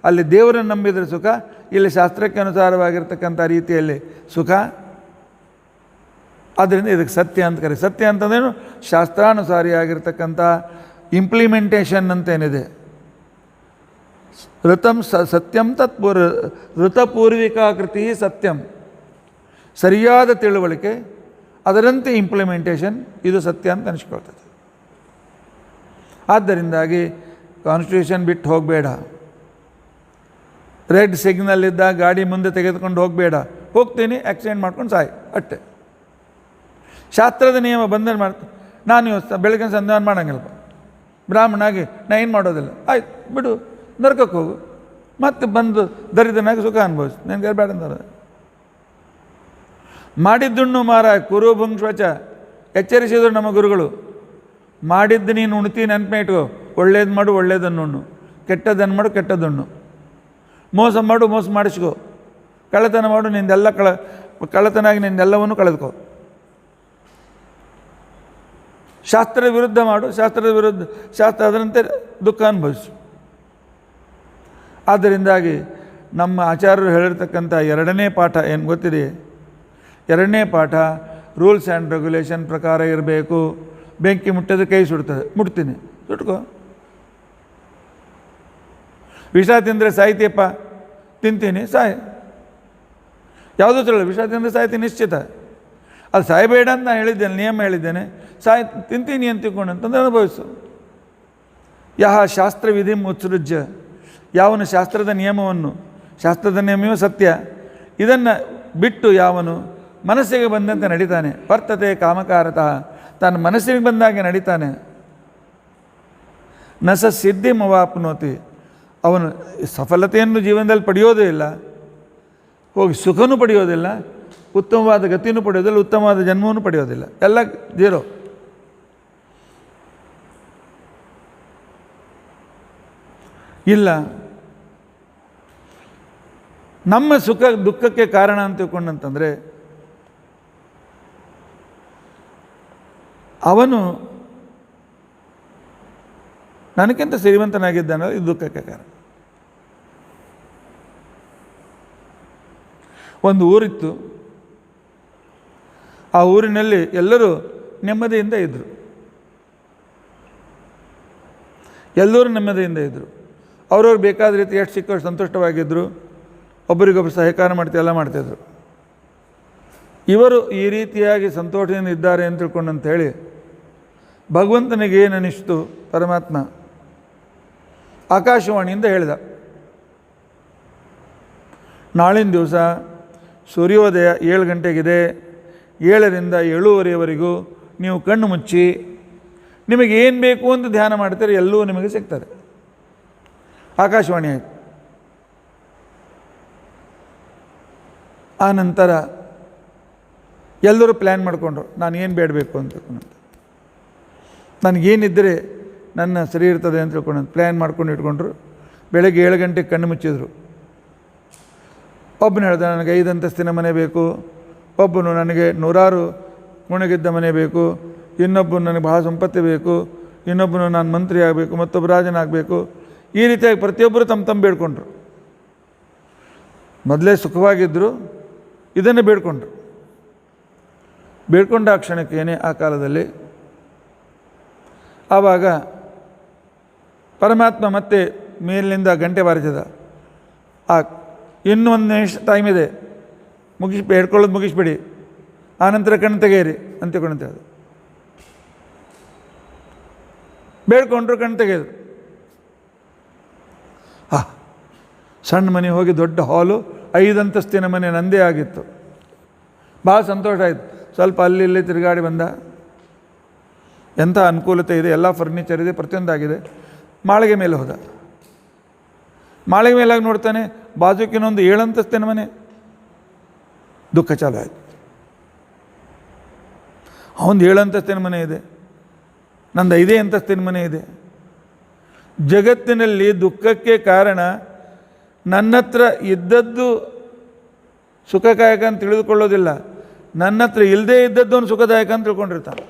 ಅಲ್ಲಿ ದೇವರನ್ನು ನಂಬಿದರೆ ಸುಖ, ಇಲ್ಲಿ ಶಾಸ್ತ್ರಕ್ಕೆ ಅನುಸಾರವಾಗಿರ್ತಕ್ಕಂಥ ರೀತಿಯಲ್ಲಿ ಸುಖ. ಆದ್ದರಿಂದ ಇದಕ್ಕೆ ಸತ್ಯ ಅಂತ ಕರೀ. ಸತ್ಯ ಅಂತಂದೇನು? ಶಾಸ್ತ್ರಾನುಸಾರಿಯಾಗಿರ್ತಕ್ಕಂಥ ಇಂಪ್ಲಿಮೆಂಟೇಷನ್ ಅಂತೇನಿದೆ. ಋತಂ ಸತ್ಯಂ ಋತಪೂರ್ವಿಕಾಕೃತಿ ಸತ್ಯಂ, ಸರಿಯಾದ ತಿಳುವಳಿಕೆ, ಅದರಂತೆ ಇಂಪ್ಲಿಮೆಂಟೇಷನ್, ಇದು ಸತ್ಯ ಅಂತ ಅನಿಸ್ಕೊಳ್ತದೆ. ಆದ್ದರಿಂದಾಗಿ ಕಾನ್ಸ್ಟಿಟ್ಯೂಷನ್ ಬಿಟ್ಟು ಹೋಗಬೇಡ. ರೆಡ್ ಸಿಗ್ನಲ್ ಇದ್ದಾಗ ಗಾಡಿ ಮುಂದೆ ತೆಗೆದುಕೊಂಡು ಹೋಗಬೇಡ. ಹೋಗ್ತೀನಿ, ಆಕ್ಸಿಡೆಂಟ್ ಮಾಡ್ಕೊಂಡು ಸಾಯಿ, ಅಷ್ಟೆ. ಶಾಸ್ತ್ರದ ನಿಯಮ ಬಂಧನ ಮಾಡ್ತೀನಿ. ನಾನು ಬೆಳಗ್ಗೆ ಸಂಧಾನ ಮಾಡೋಂಗಿಲ್ಲಪ್ಪ, ಬ್ರಾಹ್ಮಣಾಗಿ ನಾ ಏನು ಮಾಡೋದಿಲ್ಲ, ಆಯ್ತು ಬಿಡು, ನರಕಕ್ಕೆ ಹೋಗು, ಮತ್ತೆ ಬಂದು ದರಿದ್ರನಾಗಿ ಸುಖ ಅನುಭವಿಸು, ನನಗೆ ಬೇಡ ಅಂತಾರೆ. ಮಾಡಿದ್ದುಣ್ಣು ಮಾರ ಕುರು ಭುಂಕ್ಷ್ವಚ, ಎಚ್ಚರಿಸಿದರು ನಮ್ಮ ಗುರುಗಳು. ಮಾಡಿದ್ದು ನೀನು ಉಣ್ತಿ, ನೆನಪೇ ಇಟ್ಕೋ. ಒಳ್ಳೇದು ಮಾಡು, ಒಳ್ಳೇದನ್ನು ಉಣ್ಣು. ಕೆಟ್ಟದನ್ನು ಮಾಡು, ಕೆಟ್ಟದನ್ನು. ಮೋಸ ಮಾಡು, ಮೋಸ ಮಾಡಿಸ್ಕೋ. ಕಳ್ಳತನ ಮಾಡು, ನಿಂದೆಲ್ಲ ಕಳ್ಳತನಾಗಿ ನಿಂದೆಲ್ಲವನ್ನು ಕಳೆದುಕೋ. ಶಾಸ್ತ್ರದ ವಿರುದ್ಧ ಮಾಡು, ಶಾಸ್ತ್ರ ಅದರಂತೆ ದುಃಖ ಅನುಭವಿಸು. ಆದ್ದರಿಂದಾಗಿ ನಮ್ಮ ಆಚಾರ್ಯರು ಹೇಳಿರ್ತಕ್ಕಂಥ ಎರಡನೇ ಪಾಠ ಏನು ಗೊತ್ತಿದೆ? ಎರಡನೇ ಪಾಠ ರೂಲ್ಸ್ ಆ್ಯಂಡ್ ರೆಗ್ಯುಲೇಷನ್ ಪ್ರಕಾರ ಇರಬೇಕು. ಬೆಂಕಿ ಮುಟ್ಟಿದ್ರೆ ಕೈ ಸುಡ್ತದೆ, ಮುಟ್ತೀನಿ, ಸುಟ್ಕೋ. ವಿಷ ತಿಂದರೆ ಸಾಯ್ತೀಯಪ್ಪ, ತಿಂತೀನಿ ಸಾಯ್, ಯಾವುದೂ ತಿಳಲ್ಲ. ವಿಷ ತಿಂದರೆ ಸಾಯ್ತೀನಿ ನಿಶ್ಚಿತ. ಅದು ಸಾಯಬೇಡ ಅಂತ ನಾನು ಹೇಳಿದ್ದೇನೆ, ನಿಯಮ ಹೇಳಿದ್ದೇನೆ. ತಿಂತೀನಿ ಅಂತ ತಿಳ್ಕೊಂಡು ಅಂತಂದ್ರೆ ಅನುಭವಿಸು. ಯಹ ಶಾಸ್ತ್ರವಿಧಿ ಉತ್ಸೃಜ್ಯ, ಯಾವನು ಶಾಸ್ತ್ರದ ನಿಯಮವನ್ನು, ಶಾಸ್ತ್ರದ ನಿಯಮವೂ ಸತ್ಯ, ಇದನ್ನು ಬಿಟ್ಟು ಯಾವನು ಮನಸ್ಸಿಗೆ ಬಂದಂತೆ ನಡೀತಾನೆ, ವರ್ತತೆ ಕಾಮಕಾರತಃ, ತಾನು ಮನಸ್ಸಿಗೆ ಬಂದಾಗೆ ನಡೀತಾನೆ, ನ ಸ ಸಿದ್ಧಿಮವಾಪ್ನೋತಿ, ಅವನು ಸಫಲತೆಯನ್ನು ಜೀವನದಲ್ಲಿ ಪಡೆಯೋದೇ ಇಲ್ಲ, ಹೋಗಿ ಸುಖನೂ ಪಡೆಯೋದಿಲ್ಲ, ಉತ್ತಮವಾದ ಗತಿನೂ ಪಡೆಯೋದಿಲ್ಲ, ಉತ್ತಮವಾದ ಜನ್ಮವನ್ನು ಪಡೆಯೋದಿಲ್ಲ, ಎಲ್ಲ ಜೀರೋ. ಇಲ್ಲ, ನಮ್ಮ ಸುಖ ದುಃಖಕ್ಕೆ ಕಾರಣ ಅಂತ ತಿಳ್ಕೊಂಡಂತಂದರೆ ಅವನು ನನಗಿಂತ ಶ್ರೀಮಂತನಾಗಿದ್ದಾನೆ, ಇದು ದುಃಖಕ್ಕೆ ಕಾರಣ. ಒಂದು ಊರಿತ್ತು, ಆ ಊರಿನಲ್ಲಿ ಎಲ್ಲರೂ ನೆಮ್ಮದಿಯಿಂದ ಇದ್ದರು, ಎಲ್ಲರೂ ನೆಮ್ಮದಿಯಿಂದ ಇದ್ದರು. ಅವ್ರವ್ರು ಬೇಕಾದ ರೀತಿ ಎಷ್ಟು ಸಿಕ್ಕಷ್ಟು ಸಂತುಷ್ಟವಾಗಿದ್ದರು, ಒಬ್ಬರಿಗೊಬ್ಬರು ಸಹಕಾರ ಎಲ್ಲ ಮಾಡ್ತಾಯಿದ್ರು. ಇವರು ಈ ರೀತಿಯಾಗಿ ಸಂತೋಷದಿಂದ ಇದ್ದಾರೆ ಅಂತ ತಿಳ್ಕೊಂಡು ಹೇಳಿ ಭಗವಂತನಿಗೆ ಏನು ಅನಿಸ್ತು, ಪರಮಾತ್ಮ ಆಕಾಶವಾಣಿಯಿಂದ ಹೇಳಿದ, ನಾಳಿನ ದಿವಸ ಸೂರ್ಯೋದಯ 7 ಗಂಟೆಗಿದೆ, 7ರಿಂದ 7:30ವರೆಗೂ ನೀವು ಕಣ್ಣು ಮುಚ್ಚಿ ನಿಮಗೆ ಏನು ಬೇಕು ಅಂತ ಧ್ಯಾನ ಮಾಡ್ತಾರೆ, ಎಲ್ಲವೂ ನಿಮಗೆ ಸಿಗ್ತದೆ. ಆಕಾಶವಾಣಿ ಆಯಿತು. ಆ ನಂತರ ಎಲ್ಲರೂ ಪ್ಲ್ಯಾನ್ ಮಾಡಿಕೊಂಡ್ರು, ನಾನು ಏನು ಬೇಡಬೇಕು ಅಂತ ತಿಳ್ಕೊಂಡು, ನನಗೇನಿದ್ದರೆ ನನ್ನ ಸರಿ ಇರ್ತದೆ ಅಂತ ತಿಳ್ಕೊಂಡು ಪ್ಲ್ಯಾನ್ ಮಾಡ್ಕೊಂಡು ಇಟ್ಕೊಂಡ್ರು. ಬೆಳಗ್ಗೆ 7 ಗಂಟೆಗೆ ಕಣ್ಣು ಮುಚ್ಚಿದ್ರು. ಒಬ್ಬನು ಹೇಳ್ದ, ನನಗೆ 5 ಅಂತಸ್ತಿನ ಮನೆ ಬೇಕು, ಒಬ್ಬನು ನನಗೆ 100 ಗುಣಗಿದ್ದ ಮನೆ ಬೇಕು, ಇನ್ನೊಬ್ಬನು ನನಗೆ ಬಹಳ ಸಂಪತ್ತಿ ಬೇಕು, ಇನ್ನೊಬ್ಬನು ನಾನು ಮಂತ್ರಿ ಆಗಬೇಕು, ಮತ್ತೊಬ್ಬ ರಾಜನಾಗಬೇಕು. ಈ ರೀತಿಯಾಗಿ ಪ್ರತಿಯೊಬ್ಬರು ತಮ್ಮ ಬೇಡ್ಕೊಂಡ್ರು. ಮೊದಲೇ ಸುಖವಾಗಿದ್ದರು, ಇದನ್ನು ಬೇಡ್ಕೊಂಡ್ರು. ಬೇಡ್ಕೊಂಡ ಆ ಕ್ಷಣಕ್ಕೇನೆ ಆ ಕಾಲದಲ್ಲಿ ಆವಾಗ ಪರಮಾತ್ಮ ಮತ್ತೆ ಮೇಲಿನಿಂದ ಗಂಟೆ ಬಾರಿಸಿದ, ಇನ್ನೂ 1 ನಿಮಿಷ ಟೈಮ್ ಇದೆ, ಹೇಳ್ಕೊಳ್ಳೋದು ಮುಗಿಸ್ಬಿಡಿ, ಆನಂತರ ಕಣ್ಣು ತೆಗೆಯಿರಿ ಅಂತ ಹೇಳೋದು. ಬೇಡ್ಕೊಂಡ್ರು, ಕಣ್ಣು ತೆಗೆದ್ರು. ಸಣ್ಣ ಮನೆ ಹೋಗಿ ದೊಡ್ಡ ಹಾಲು, 5 ಅಂತಸ್ತಿನ ಮನೆ ನಂದೇ ಆಗಿತ್ತು. ಭಾಳ ಸಂತೋಷ ಆಯಿತು. ಸ್ವಲ್ಪ ಅಲ್ಲಿ ಇಲ್ಲಿ ತಿರುಗಾಡಿ ಬಂದ. ಎಂಥ ಅನುಕೂಲತೆ ಇದೆ, ಎಲ್ಲ ಫರ್ನಿಚರ್ ಇದೆ, ಪ್ರತಿಯೊಂದಾಗಿದೆ. ಮಾಳಿಗೆ ಮೇಲೆ ಹೋದ. ಮಾಳಿಗೆ ಮೇಲಾಗಿ ನೋಡ್ತಾನೆ, ಬಾಜುಕಿನೊಂದು 7 ಅಂತಸ್ತಿನ ಮನೆ. ದುಃಖ ಚಾಲು ಆಯಿತು. ಅವನದು 7 ಅಂತಸ್ತಿನ ಮನೆ ಇದೆ, ನಂದು 5 ಅಂತಸ್ತಿನ ಮನೆ ಇದೆ. ಜಗತ್ತಿನಲ್ಲಿ ದುಃಖಕ್ಕೆ ಕಾರಣ ನನ್ನ ಹತ್ರ ಇದ್ದದ್ದು ಸುಖದಾಯಕ ಅಂತ ತಿಳಿದುಕೊಳ್ಳೋದಿಲ್ಲ, ನನ್ನ ಹತ್ರ ಇಲ್ಲದೇ ಇದ್ದದ್ದು ಅವನು ಸುಖದಾಯಕ ಅಂತ ತಿಳ್ಕೊಂಡಿರ್ತಾನೆ.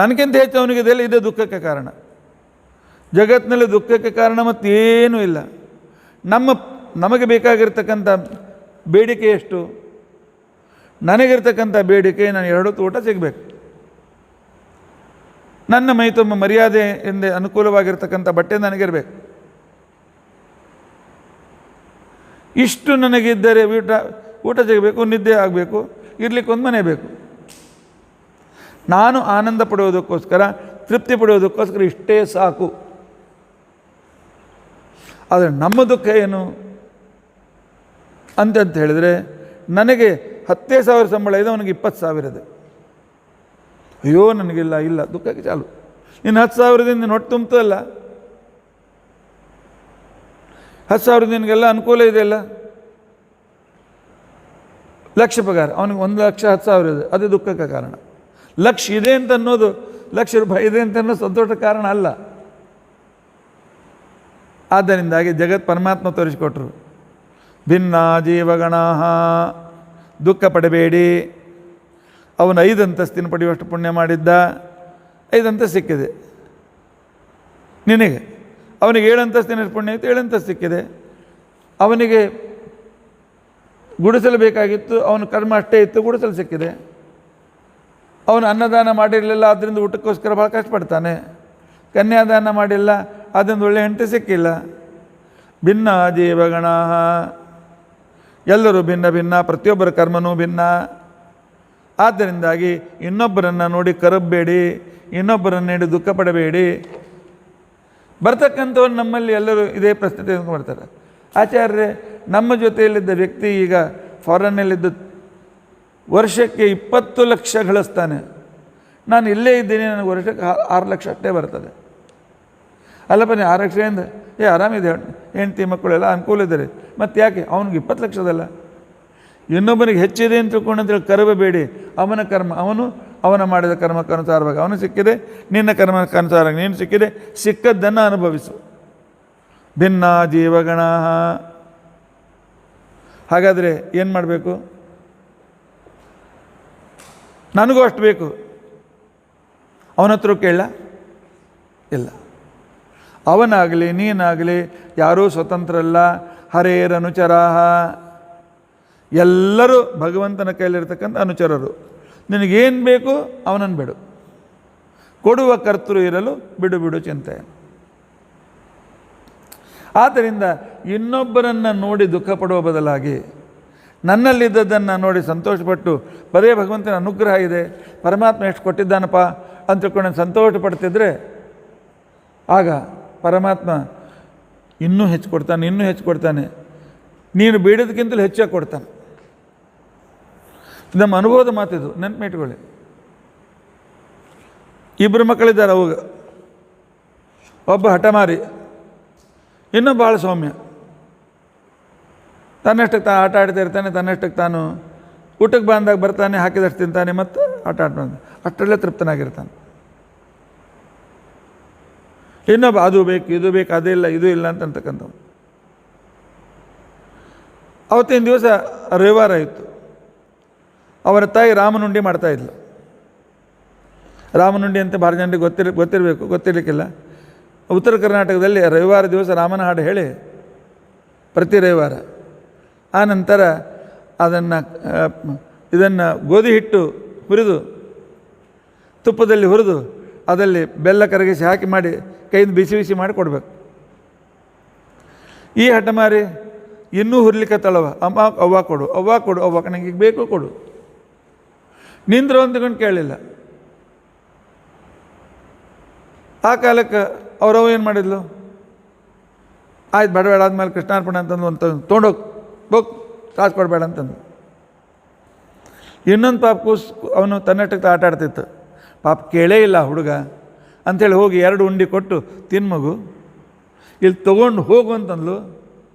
ನನಗಿಂತ ಹೆಚ್ಚು ಅವನಿಗಿದೆಲ್ಲ ಇದೇ ದುಃಖಕ್ಕೆ ಕಾರಣ. ಜಗತ್ತಿನಲ್ಲಿ ದುಃಖಕ್ಕೆ ಕಾರಣ ಮತ್ತೇನೂ ಇಲ್ಲ. ನಮಗೆ ಬೇಕಾಗಿರ್ತಕ್ಕಂಥ ಬೇಡಿಕೆ ಎಷ್ಟು? ನನಗಿರ್ತಕ್ಕಂಥ ಬೇಡಿಕೆ ನಾನು 2 ಹೊತ್ತು ಊಟ ಸಿಗಬೇಕು, ನನ್ನ ಮೈ ತುಂಬ ಮರ್ಯಾದೆ ಎಂದೇ ಅನುಕೂಲವಾಗಿರ್ತಕ್ಕಂಥ ಬಟ್ಟೆ ನನಗಿರಬೇಕು. ಇಷ್ಟು ನನಗಿದ್ದರೆ ಊಟ ಸಿಗಬೇಕು, ನಿದ್ದೆ ಆಗಬೇಕು, ಇರಲಿಕ್ಕೆ ಒಂದು ಮನೆ ಬೇಕು. ನಾನು ಆನಂದ ಪಡುವುದಕ್ಕೋಸ್ಕರ, ತೃಪ್ತಿ ಪಡುವುದಕ್ಕೋಸ್ಕರ ಇಷ್ಟೇ ಸಾಕು. ಆದರೆ ನಮ್ಮ ದುಃಖ ಏನು ಅಂತಂತ ಹೇಳಿದರೆ, ನನಗೆ 10,000 ಸಂಬಳ ಇದೆ, ಅವನಿಗೆ 20,000 ಇದೆ. ಅಯ್ಯೋ ನನಗಿಲ್ಲ, ಇಲ್ಲ, ದುಃಖಕ್ಕೆ ಚಾಲು. ಇನ್ನು 10,000ದಿಂದ ಹೊಟ್ಟೆ ತುಂಬ್ತಲ್ಲ, 10,000 ನಿನಗೆಲ್ಲ ಅನುಕೂಲ ಇದೆಯಲ್ಲ. ಲಕ್ಷ ಪಗಾರ, ಅವನಿಗೆ 1,10,000 ಇದೆ, ಅದೇ ದುಃಖಕ್ಕೆ ಕಾರಣ. ಲಕ್ಷ ಇದೆ ಅಂತ ಅನ್ನೋದು, ಲಕ್ಷ ರೂಪಾಯಿ ಇದೆ ಅಂತ ಅನ್ನೋದು ಸಂತೋಷದ ಕಾರಣ ಅಲ್ಲ. ಆದ್ದರಿಂದಾಗಿ ಜಗತ್ ಪರಮಾತ್ಮ ತೋರಿಸಿಕೊಟ್ರು, ಭಿನ್ನ ಜೀವಗಣಾ, ದುಃಖ ಪಡಬೇಡಿ. ಅವನು 5 ಅಂತಸ್ತಿನ ಪಡೆಯುವಷ್ಟು ಪುಣ್ಯ ಮಾಡಿದ್ದ, 5 ಅಂತಸ್ತು ಸಿಕ್ಕಿದೆ ನಿನಗೆ. ಅವನಿಗೆ 7 ಅಂತಸ್ತಿನ ಪುಣ್ಯ ಇತ್ತು, 7 ಅಂತಸ್ತು ಸಿಕ್ಕಿದೆ. ಅವನಿಗೆ ಗುಡಿಸಲು ಬೇಕಾಗಿತ್ತು, ಅವನ ಕರ್ಮ ಅಷ್ಟೇ ಇತ್ತು, ಗುಡಿಸಲು ಸಿಕ್ಕಿದೆ. ಅವನು ಅನ್ನದಾನ ಮಾಡಿರಲಿಲ್ಲ, ಆದ್ದರಿಂದ ಊಟಕ್ಕೋಸ್ಕರ ಭಾಳ ಕಷ್ಟಪಡ್ತಾನೆ. ಕನ್ಯಾದಾನ ಮಾಡಿಲ್ಲ, ಅದೊಂದು ಒಳ್ಳೆ ಹೆಂಡತಿ ಸಿಕ್ಕಿಲ್ಲ. ಭಿನ್ನ ಜೀವಗಣ, ಎಲ್ಲರೂ ಭಿನ್ನ ಭಿನ್ನ, ಪ್ರತಿಯೊಬ್ಬರ ಕರ್ಮನೂ ಭಿನ್ನ. ಆದ್ದರಿಂದಾಗಿ ಇನ್ನೊಬ್ಬರನ್ನು ನೋಡಿ ಕರಬೇಡಿ, ಇನ್ನೊಬ್ಬರನ್ನು ನೋಡಿ ದುಃಖ ಪಡಬೇಡಿ. ಬರ್ತಕ್ಕಂಥವ್ರು ನಮ್ಮಲ್ಲಿ ಎಲ್ಲರೂ ಇದೇ ಪ್ರಶ್ನೆ ತೆಗೆದುಕೊಂಡು ಬರ್ತಾರೆ. ಆಚಾರ್ಯರೇ, ನಮ್ಮ ಜೊತೆಯಲ್ಲಿದ್ದ ವ್ಯಕ್ತಿ ಈಗ ಫಾರಿನ್ನಲ್ಲಿದ್ದು ವರ್ಷಕ್ಕೆ 20 ಲಕ್ಷ ಗಳಿಸ್ತಾನೆ, ನಾನು ಇಲ್ಲೇ ಇದ್ದೀನಿ, ನನಗೆ ವರ್ಷಕ್ಕೆ 6 ಲಕ್ಷ ಅಷ್ಟೇ ಬರ್ತದೆ. ಅಲ್ಲಪ್ಪ ನೀವು 6 ಲಕ್ಷದಿಂದ ಆರಾಮಿದೆ, ಹೆಂಡತಿ ಮಕ್ಕಳೆಲ್ಲ ಅನುಕೂಲ ಇದ್ದಾರೆ, ಮತ್ತು ಯಾಕೆ ಅವನಿಗೆ 20 ಲಕ್ಷದಲ್ಲ. ಇನ್ನೊಬ್ಬನಿಗೆ ಹೆಚ್ಚಿದೆ ಅಂತ ತಿಳ್ಕೊಂಡಂತೇಳಿ ಕರಬೇಡಿ. ಅವನ ಕರ್ಮ ಅವನ ಮಾಡಿದ ಕರ್ಮಕ್ಕನುಸಾರವಾಗಿ ಅವನು ಸಿಕ್ಕಿದೆ, ನಿನ್ನ ಕರ್ಮಕ್ಕನುಸಾರವಾಗಿ ನೀನು ಸಿಕ್ಕಿದೆ, ಸಿಕ್ಕದ್ದನ್ನು ಅನುಭವಿಸು. ಭಿನ್ನ ಜೀವಗಣ. ಹಾಗಾದರೆ ಏನು ಮಾಡಬೇಕು? ನನಗೂ ಅಷ್ಟು ಬೇಕು, ಅವನ ಹತ್ರ ಕೇಳ ಇಲ್ಲ. ಅವನಾಗಲಿ ನೀನಾಗಲಿ ಯಾರೂ ಸ್ವತಂತ್ರರಲ್ಲ. ಹರೇರನುಚರಾಹ, ಎಲ್ಲರೂ ಭಗವಂತನ ಕೈಲಿರ್ತಕ್ಕಂಥ ಅನುಚರರು. ನಿನಗೇನು ಬೇಕು ಅವನನ್ನು ಬಿಡು, ಕೊಡುವ ಕರ್ತೃ ಇರಲು ಬಿಡು ಬಿಡು ಚಿಂತೆ. ಆದ್ದರಿಂದ ಇನ್ನೊಬ್ಬರನ್ನು ನೋಡಿ ದುಃಖ ಪಡುವ ಬದಲಾಗಿ ನನ್ನಲ್ಲಿದ್ದದ್ದನ್ನು ನೋಡಿ ಸಂತೋಷಪಟ್ಟು, ಬರೇ ಭಗವಂತನ ಅನುಗ್ರಹ ಇದೆ, ಪರಮಾತ್ಮ ಎಷ್ಟು ಕೊಟ್ಟಿದ್ದಾನಪ್ಪ ಅಂತ ತಿಳ್ಕೊಂಡು ಸಂತೋಷ ಪಡ್ತಿದ್ರೆ ಆಗ ಪರಮಾತ್ಮ ಇನ್ನೂ ಹೆಚ್ಚು ಕೊಡ್ತಾನೆ, ಇನ್ನೂ ಹೆಚ್ಚು ಕೊಡ್ತಾನೆ. ನೀನು ಬೇಡೋದಕ್ಕಿಂತಲೂ ಹೆಚ್ಚಾಗಿ ಕೊಡ್ತಾನೆ. ನಮ್ಮ ಅನುಭವದ ಮಾತಿದು, ನೆನಪಿಟ್ಕೊಳ್ಳಿ. 2 ಮಕ್ಕಳಿದ್ದಾರೆ, ಅವಾಗ ಒಬ್ಬ ಹಠಮಾರಿ, ಇನ್ನೂ ಭಾಳ ಸೌಮ್ಯ. ತನ್ನಷ್ಟಕ್ಕೆ ತಾನು ಆಟ ಆಡ್ತಾ ಇರ್ತಾನೆ, ತನ್ನಷ್ಟಕ್ಕೆ ತಾನು ಊಟಕ್ಕೆ ಬಂದಾಗ ಬರ್ತಾನೆ, ಹಾಕಿದಷ್ಟು ತಿಂತಾನೆ, ಮತ್ತು ಆಟ ಆಡ್ತಾನೆ, ಅಷ್ಟರಲ್ಲೇ ತೃಪ್ತನಾಗಿರ್ತಾನೆ. ಇನ್ನೊಬ್ಬ ಅದು ಬೇಕು ಇದು ಬೇಕು, ಅದಿಲ್ಲ ಇದು ಇಲ್ಲ ಅಂತಕ್ಕಂಥವು. ಅವತ್ತಿನ ದಿವಸ ರವಿವಾರ ಇತ್ತು. ಅವರ ತಾಯಿ ರಾಮನುಂಡಿ ಮಾಡ್ತಾಯಿದ್ಲು. ರಾಮನುಂಡಿ ಅಂತ ಭಾಳ ಜನರಿಗೆ ಗೊತ್ತಿರಬೇಕು, ಗೊತ್ತಿರಲಿಕ್ಕಿಲ್ಲ. ಉತ್ತರ ಕರ್ನಾಟಕದಲ್ಲಿ ರವಿವಾರ ದಿವಸ ರಾಮನ ಹಾಡು ಹೇಳಿ ಪ್ರತಿ ರವಿವಾರ, ಆ ನಂತರ ಇದನ್ನು ಗೋಧಿ ಹಿಟ್ಟು ಹುರಿದು ತುಪ್ಪದಲ್ಲಿ ಹುರಿದು ಅದರಲ್ಲಿ ಬೆಲ್ಲ ಕರಗಿಸಿ ಹಾಕಿ ಮಾಡಿ ಕೈಯಿಂದ ಬಿಸಿ ಬಿಸಿ ಮಾಡಿ ಕೊಡಬೇಕು. ಈ ಹಠಮಾರಿ ಇನ್ನೂ ಹುರ್ಲಿಕ್ಕೆ ತಳವ, ಅಮ್ಮ ಅವ್ವ ಕೊಡು, ಅವ್ವ ಕೊಡು, ಅವ್ವ ನನಗೆ ಈಗ ಬೇಕು ಕೊಡು, ನಿಂದ್ರು ಅಂದ್ಕೊಂಡು ಕೇಳಲಿಲ್ಲ. ಆ ಕಾಲಕ್ಕೆ ಅವ್ರವ್ವ ಏನು ಮಾಡಿದ್ಲು, ಆಯ್ತು ಬೇಡ ಆದಮೇಲೆ ಕೃಷ್ಣಾರ್ಪಣೆ ಅಂತಂದು ಒಂದು ತೊಗೊಂಡೋಗಿ ಹೋಗಿ ಕಾಸು ಕೊಡಬೇಡ ಅಂತಂದು. ಇನ್ನೊಂದು ಪಾಪ ಅವನು ತನ್ನಷ್ಟಕ್ಕೆ ಆಟ ಆಡ್ತಿತ್ತು. ಪಾಪ ಕೇಳೇ ಇಲ್ಲ ಹುಡುಗ ಅಂಥೇಳಿ ಹೋಗಿ 2 ಉಂಡೆ ಕೊಟ್ಟು, ತಿನ್ಮಗು ಇಲ್ಲಿ ತೊಗೊಂಡು ಹೋಗು ಅಂತಂದ್ಲು.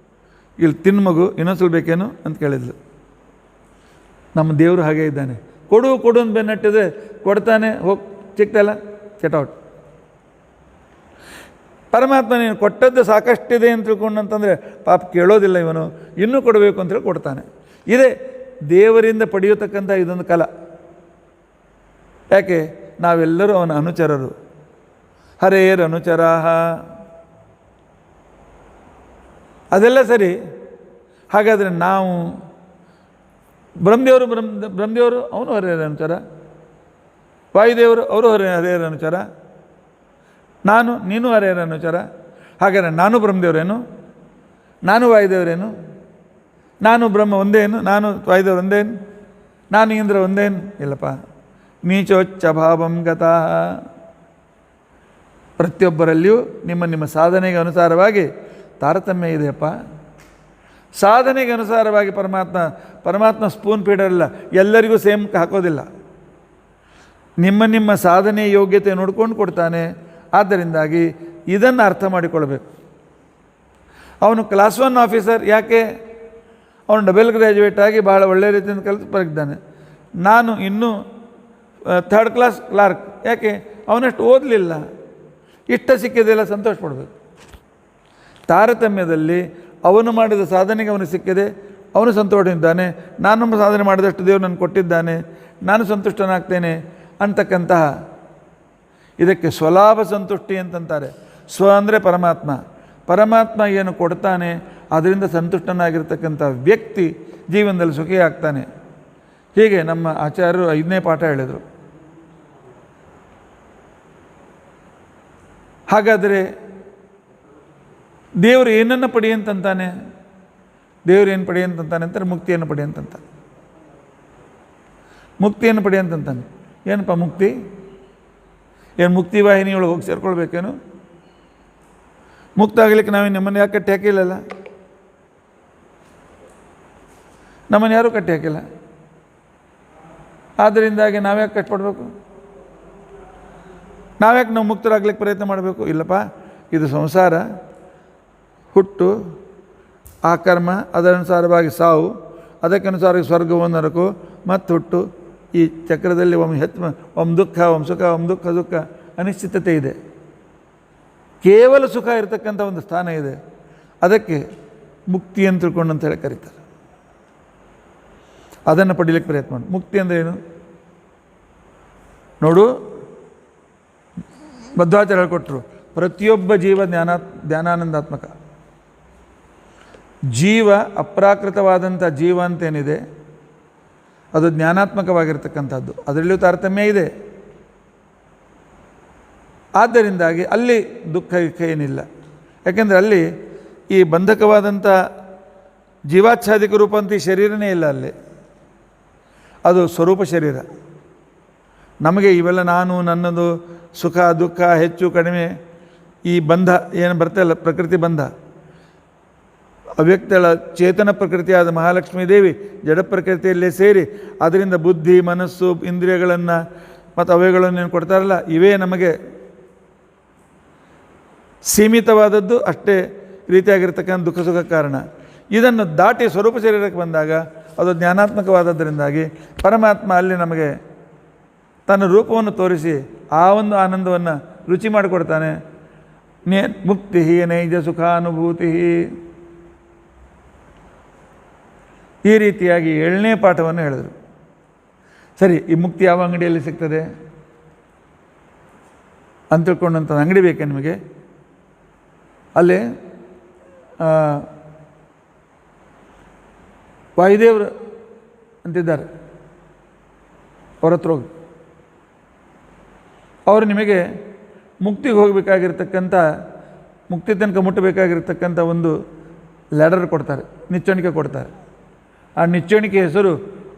ಇಲ್ಲಿ ತಿನ್ಮಗು, ಇನ್ನೊಂದ್ಸಲ ಬೇಕೇನು ಅಂತ ಕೇಳಿದ್ಲು. ನಮ್ಮ ದೇವರು ಹಾಗೇ ಇದ್ದಾನೆ, ಕೊಡು ಕೊಡು ಅಂತ ಬೆನ್ನಟ್ಟಿದ್ರೆ ಕೊಡ್ತಾನೆ. ಹೋಗಿ ಸಿಕ್ತಲ್ಲ, ಚೆಟೌಟ್. ಪರಮಾತ್ಮ ನೀನು ಕೊಟ್ಟದ್ದು ಸಾಕಷ್ಟಿದೆ ಅಂತ ತಿಳ್ಕೊಂಡಂತಂದರೆ ಪಾಪ ಕೇಳೋದಿಲ್ಲ, ಇವನು ಇನ್ನೂ ಕೊಡಬೇಕು ಅಂತೇಳಿ ಕೊಡ್ತಾನೆ. ಇದೇ ದೇವರಿಂದ ಪಡೆಯತಕ್ಕಂಥ ಇದೊಂದು ಕಲ. ಯಾಕೆ? ನಾವೆಲ್ಲರೂ ಅವನ ಅನುಚರರು. ಹರೇರ್ ಅನುಚರಾಹ, ಅದೆಲ್ಲ ಸರಿ. ಹಾಗಾದರೆ ನಾವು ಬ್ರಹ್ಮದೇವರು ಅವನು ಹರೇರ ಅನುಚರ, ವಾಯುದೇವರು ಅವರು ಹರೇರ ಅನುಚರ, ನೀನು ಹರೇರ ಅನುಚರ. ಹಾಗಾದರೆ ನಾನು ಬ್ರಹ್ಮದೇವರೇನು, ನಾನು ವಾಯುದೇವರೇನು, ನಾನು ಬ್ರಹ್ಮ ಒಂದೇನು, ನಾನು ವಾಯುದೇವರು ಒಂದೇನು, ನಾನು ಇಂದ್ರ ಒಂದೇನು? ಇಲ್ಲಪ್ಪ. ನೀಚೋಚ್ಚ ಭಾವಂ ಗತಃ. ಪ್ರತಿಯೊಬ್ಬರಲ್ಲಿಯೂ ನಿಮ್ಮ ಸಾಧನೆಗೆ ಅನುಸಾರವಾಗಿ ತಾರತಮ್ಯ ಇದೆಯಪ್ಪ. ಸಾಧನೆಗೆ ಅನುಸಾರವಾಗಿ ಪರಮಾತ್ಮ ಸ್ಪೂನ್ ಫೀಡರ್ ಎಲ್ಲರಿಗೂ ಸೇಮ್ ಹಾಕೋದಿಲ್ಲ. ನಿಮ್ಮ ಸಾಧನೆ ಯೋಗ್ಯತೆ ನೋಡ್ಕೊಂಡು ಕೊಡ್ತಾನೆ. ಆದ್ದರಿಂದಾಗಿ ಇದನ್ನು ಅರ್ಥ ಮಾಡಿಕೊಳ್ಬೇಕು. ಅವನು ಕ್ಲಾಸ್ 1 ಆಫೀಸರ್, ಯಾಕೆ? ಅವನು ಡಬಲ್ ಗ್ರ್ಯಾಜುಯೇಟ್ ಆಗಿ ಭಾಳ ಒಳ್ಳೆಯ ರೀತಿಯಿಂದ ಕಲಿತು ಬರೆದಿದ್ದಾನೆ. ನಾನು ಇನ್ನೂ 3rd ಕ್ಲಾಸ್ ಕ್ಲಾರ್ಕ್, ಯಾಕೆ? ಅವನಷ್ಟು ಓದಲಿಲ್ಲ, ಇಷ್ಟ ಸಿಕ್ಕಿದೆಲ್ಲ ಸಂತೋಷ ಪಡಬೇಕು. ತಾರತಮ್ಯದಲ್ಲಿ ಅವನು ಮಾಡಿದ ಸಾಧನೆಗೆ ಅವನು ಸಿಕ್ಕಿದೆ, ಅವನು ಸಂತೋಷನಿದ್ದಾನೆ. ನಾನು ಸಾಧನೆ ಮಾಡಿದಷ್ಟು ದೇವರು ನನಗೆ ಕೊಟ್ಟಿದ್ದಾನೆ, ನಾನು ಸಂತುಷ್ಟನಾಗ್ತೇನೆ ಅಂತಕ್ಕಂತಹ ಇದಕ್ಕೆ ಸ್ವಲಾಭ ಸಂತುಷ್ಟಿ ಅಂತಂತಾರೆ. ಸ್ವ ಅಂದರೆ ಪರಮಾತ್ಮ ಏನು ಕೊಡ್ತಾನೆ ಅದರಿಂದ ಸಂತುಷ್ಟನಾಗಿರ್ತಕ್ಕಂಥ ವ್ಯಕ್ತಿ ಜೀವನದಲ್ಲಿ ಸುಖಿ ಆಗ್ತಾನೆ. ಹೀಗೆ ನಮ್ಮ ಆಚಾರ್ಯರು 5ನೇ ಪಾಠ ಹೇಳಿದರು. ಹಾಗಾದರೆ ದೇವರು ಏನನ್ನು ಪಡೆಯಂತಾನೆ? ದೇವರು ಏನು ಪಡೆಯಂತಾನೆ ಅಂತಾರೆ? ಮುಕ್ತಿಯನ್ನು ಪಡೆಯಂತಾನೆ. ಮುಕ್ತಿಯನ್ನು ಪಡೆಯಂತಾನೆ. ಏನಪ್ಪ ಮುಕ್ತಿ? ಏನು ಮುಕ್ತಿ ವಾಹಿನಿಯೊಳಗೆ ಹೋಗಿ ಸೇರ್ಕೊಳ್ಬೇಕೇನು? ಮುಕ್ತ ಆಗಲಿಕ್ಕೆ ನಾವೇನು ನಮ್ಮನ್ನು ಯಾಕೆ ಕಟ್ಟಿ ಹಾಕಿಲ್ಲಲ್ಲ? ನಮ್ಮನ್ನು ಯಾರೂ ಕಟ್ಟಿ ಹಾಕಿಲ್ಲ. ಆದ್ದರಿಂದಾಗಿ ನಾವ್ಯಾಕೆ ಕಷ್ಟಪಡಬೇಕು? ನಾವ್ಯಾಕೆ ನಾವು ಮುಕ್ತರಾಗ್ಲಿಕ್ಕೆ ಪ್ರಯತ್ನ ಮಾಡಬೇಕು? ಇಲ್ಲಪ್ಪ, ಇದು ಸಂಸಾರ, ಹುಟ್ಟು, ಆ ಕರ್ಮ, ಅದರನುಸಾರವಾಗಿ ಸಾವು, ಅದಕ್ಕನುಸಾರವಾಗಿ ಸ್ವರ್ಗವು ನರಕು, ಮತ್ತು ಹುಟ್ಟು. ಈ ಚಕ್ರದಲ್ಲಿ ಒಮ್ಮೆ ದುಃಖ, ಒಮ್ಮೆ ಸುಖ, ಒಮ್ಮೆ ದುಃಖ ದುಃಖ, ಅನಿಶ್ಚಿತತೆ ಇದೆ. ಕೇವಲ ಸುಖ ಇರತಕ್ಕಂಥ ಒಂದು ಸ್ಥಾನ ಇದೆ. ಅದಕ್ಕೆ ಮುಕ್ತಿ ಅಂತ ತಿಳ್ಕೊಂಡು ಅಂತ ಹೇಳಿ ಕರೀತಾರೆ. ಅದನ್ನು ಪಡೀಲಿಕ್ಕೆ ಪ್ರಯತ್ನ ಮಾಡಿ. ಮುಕ್ತಿ ಅಂದರೆ ಏನು ನೋಡು, ಮಧ್ವಾಚಾರ್ಯ ಹೇಳ್ಕೊಟ್ರು, ಪ್ರತಿಯೊಬ್ಬ ಜೀವ ಧ್ಯಾನಾನಂದಾತ್ಮಕ. ಜೀವ ಅಪ್ರಾಕೃತವಾದಂಥ ಜೀವ ಅಂತೇನಿದೆ ಅದು ಜ್ಞಾನಾತ್ಮಕವಾಗಿರ್ತಕ್ಕಂಥದ್ದು. ಅದರಲ್ಲಿಯೂ ತಾರತಮ್ಯ ಇದೆ. ಆದ್ದರಿಂದಾಗಿ ಅಲ್ಲಿ ದುಃಖ ಏನಿಲ್ಲ. ಯಾಕೆಂದರೆ ಅಲ್ಲಿ ಈ ಬಂಧಕವಾದಂಥ ಜೀವಾಚ್ಛಾದಿಕ ರೂಪ ಅಂತ ಈ ಶರೀರನೇ ಇಲ್ಲ. ಅಲ್ಲಿ ಅದು ಸ್ವರೂಪ ಶರೀರ. ನಮಗೆ ಇವೆಲ್ಲ ನಾನು, ನನ್ನದು, ಸುಖ ದುಃಖ, ಹೆಚ್ಚು ಕಡಿಮೆ, ಈ ಬಂಧ ಏನು ಬರ್ತಲ್ಲ, ಪ್ರಕೃತಿ ಬಂಧ, ಅವ್ಯಕ್ತಳ ಚೇತನ ಪ್ರಕೃತಿಯಾದ ಮಹಾಲಕ್ಷ್ಮೀ ದೇವಿ ಜಡ ಪ್ರಕೃತಿಯಲ್ಲೇ ಸೇರಿ ಅದರಿಂದ ಬುದ್ಧಿ, ಮನಸ್ಸು, ಇಂದ್ರಿಯಗಳನ್ನು ಮತ್ತು ಅವಯಗಳನ್ನು ಏನು ಕೊಡ್ತಾರಲ್ಲ, ಇವೇ ನಮಗೆ ಸೀಮಿತವಾದದ್ದು. ಅಷ್ಟೇ ರೀತಿಯಾಗಿರ್ತಕ್ಕಂಥ ದುಃಖ ಸುಖ ಕಾರಣ. ಇದನ್ನು ದಾಟಿ ಸ್ವರೂಪ ಶರೀರಕ್ಕೆ ಬಂದಾಗ ಅದು ಜ್ಞಾನಾತ್ಮಕವಾದದ್ದರಿಂದಾಗಿ ಪರಮಾತ್ಮ ಅಲ್ಲಿ ನಮಗೆ ತನ್ನ ರೂಪವನ್ನು ತೋರಿಸಿ ಆ ಒಂದು ಆನಂದವನ್ನು ರುಚಿ ಮಾಡಿಕೊಡ್ತಾನೆ. ಮುಕ್ತಿ ನೈಜ ಸುಖಾನುಭೂತಿ. ಈ ರೀತಿಯಾಗಿ 7ನೇ ಪಾಠವನ್ನು ಹೇಳಿದರು. ಸರಿ, ಈ ಮುಕ್ತಿ ಯಾವ ಅಂಗಡಿಯಲ್ಲಿ ಸಿಗ್ತದೆ ಅಂತ ತಿಳ್ಕೊಂಡಂಥ ಅಂಗಡಿ ಬೇಕೆ ನಿಮಗೆ? ಅಲ್ಲಿ ವಾಯುದೇವರು ಅಂತಿದ್ದಾರೆ, ಅವ್ರ ಹತ್ರ ಹೋಗಿ ಅವರು ನಿಮಗೆ ಮುಕ್ತಿಗೆ ಹೋಗಬೇಕಾಗಿರ್ತಕ್ಕಂಥ, ಮುಕ್ತಿ ತನಕ ಮುಟ್ಟಬೇಕಾಗಿರ್ತಕ್ಕಂಥ ಒಂದು ಲ್ಯಾಡರ್ ಕೊಡ್ತಾರೆ, ನಿಚ್ಚಣಿಕೆ ಕೊಡ್ತಾರೆ. ಆ ನಿಚ್ಚಣಿಕೆ ಹೆಸರು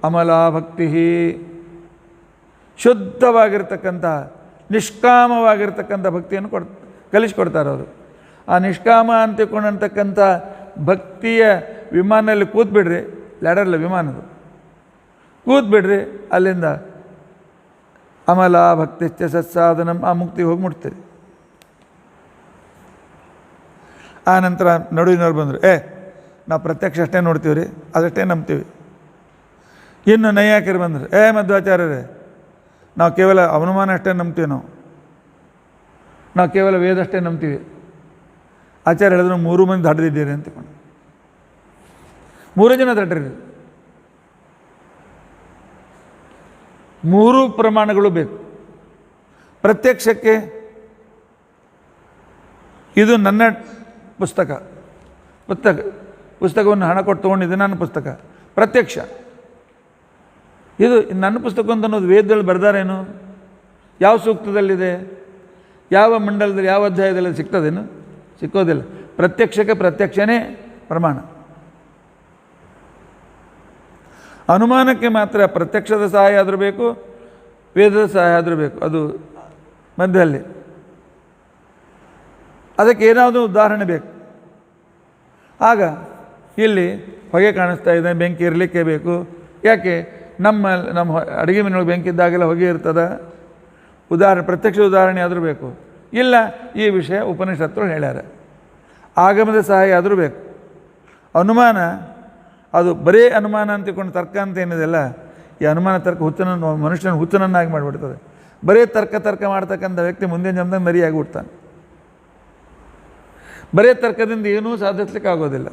ಅಮಲಾ ಭಕ್ತಿ. ಶುದ್ಧವಾಗಿರ್ತಕ್ಕಂಥ ನಿಷ್ಕಾಮವಾಗಿರ್ತಕ್ಕಂಥ ಭಕ್ತಿಯನ್ನು ಕಲಿಸ್ಕೊಡ್ತಾರೆ ಅವರು. ಆ ನಿಷ್ಕಾಮ ಅಂತಿಕೊಂಡಂತಕ್ಕಂಥ ಭಕ್ತಿಯ ವಿಮಾನದಲ್ಲಿ ಕೂತ್ಬಿಡ್ರಿ, ಲ್ಯಾಡರ್ಲ ವಿಮಾನದು ಕೂತ್ಬಿಡ್ರಿ, ಅಲ್ಲಿಂದ ಅಮಲ ಭಕ್ತಿಶ್ಚ ಸತ್ಸಾಧನಂ, ಆ ಮುಕ್ತಿಗೆ ಹೋಗಿ ಮುಟ್ತೀರಿ. ಆ ನಂತರ ನಡುವಿನವ್ರು ಬಂದರು, ನಾವು ಪ್ರತ್ಯಕ್ಷ ಅಷ್ಟೇ ನೋಡ್ತೀವಿ ರೀ, ಅದಷ್ಟೇ ನಂಬ್ತೀವಿ. ಇನ್ನು ನೈಯಾಕರು ಬಂದರು, ಮಧ್ವಾಚಾರ್ಯರೇ, ನಾವು ಕೇವಲ ಅವನುಮಾನ ಅಷ್ಟೇ ನಂಬ್ತೀವಿ, ನಾವು ಕೇವಲ ವೇದ ಅಷ್ಟೇ ನಂಬ್ತೀವಿ. ಆಚಾರ್ಯ ಹೇಳಿದ್ರು 3 ಮಂದಿ ದಡ್ದಿದ್ದೀರಿ ಅಂತಕೊಂಡು. 3 ಜನ ದಡ್ಡ್ರಿ. 3 ಪ್ರಮಾಣಗಳು ಬೇಕು ಪ್ರತ್ಯಕ್ಷಕ್ಕೆ. ಇದು ನನ್ನ ಪುಸ್ತಕವನ್ನು ಹಣ ಕೊಟ್ಟು ತೊಗೊಂಡಿದ್ದೆ, ನನ್ನ ಪುಸ್ತಕ ಪ್ರತ್ಯಕ್ಷ. ಇದು ನನ್ನ ಪುಸ್ತಕ ಅಂತ ಅನ್ನೋದು ವೇದದಲ್ಲಿ ಬರ್ದಾರೇನು? ಯಾವ ಸೂಕ್ತದಲ್ಲಿದೆ? ಯಾವ ಮಂಡಲದಲ್ಲಿ, ಯಾವ ಅಧ್ಯಾಯದಲ್ಲಿ ಸಿಗ್ತದೇನು? ಸಿಕ್ಕೋದಿಲ್ಲ. ಪ್ರತ್ಯಕ್ಷಕ್ಕೆ ಪ್ರತ್ಯಕ್ಷನೇ ಪ್ರಮಾಣ. ಅನುಮಾನಕ್ಕೆ ಮಾತ್ರ ಪ್ರತ್ಯಕ್ಷದ ಸಹಾಯ ಆದರೂ ಬೇಕು, ವೇದದ ಸಹಾಯ ಆದರೂ ಬೇಕು. ಅದು ಮಧ್ಯದಲ್ಲಿ ಅದಕ್ಕೆ ಏನಾದರೂ ಉದಾಹರಣೆ ಬೇಕು. ಆಗ ಇಲ್ಲಿ ಹೊಗೆ ಕಾಣಿಸ್ತಾ ಇದೆ, ಬೆಂಕಿ ಇರಲಿಕ್ಕೆ ಬೇಕು. ಯಾಕೆ? ನಮ್ಮ ಅಡುಗೆ ಮನೆಯೊಳಗೆ ಬೆಂಕಿ ಇದ್ದಾಗೆಲ್ಲ ಹೊಗೆ ಇರ್ತದೆ. ಪ್ರತ್ಯಕ್ಷ ಉದಾಹರಣೆ ಆದರೂ ಬೇಕು. ಇಲ್ಲ, ಈ ವಿಷಯ ಉಪನಿಷತ್ತರು ಹೇಳ್ಯಾರ. ಆಗಮದ ಸಹಾಯ ಆದರೂ ಬೇಕು. ಅನುಮಾನ ಅದು ಬರೀ ಅನುಮಾನ ಅಂತಿಕೊಂಡು ತರ್ಕ ಅಂತ ಏನಿದೆಲ್ಲ, ಈ ಅನುಮಾನ ತರ್ಕ ಮನುಷ್ಯನ ಹುಚ್ಚನನ್ನಾಗಿ ಮಾಡಿಬಿಡ್ತದೆ. ಬರೀ ತರ್ಕ ಮಾಡ್ತಕ್ಕಂಥ ವ್ಯಕ್ತಿ ಮುಂದಿನ ಜನ್ಮದಾಗ ಮರಿಯಾಗಿ ಬಿಡ್ತಾನೆ. ಬರೀ ತರ್ಕದಿಂದ ಏನೂ ಸಾಧಿಸ್ಲಿಕ್ಕೆ ಆಗೋದಿಲ್ಲ.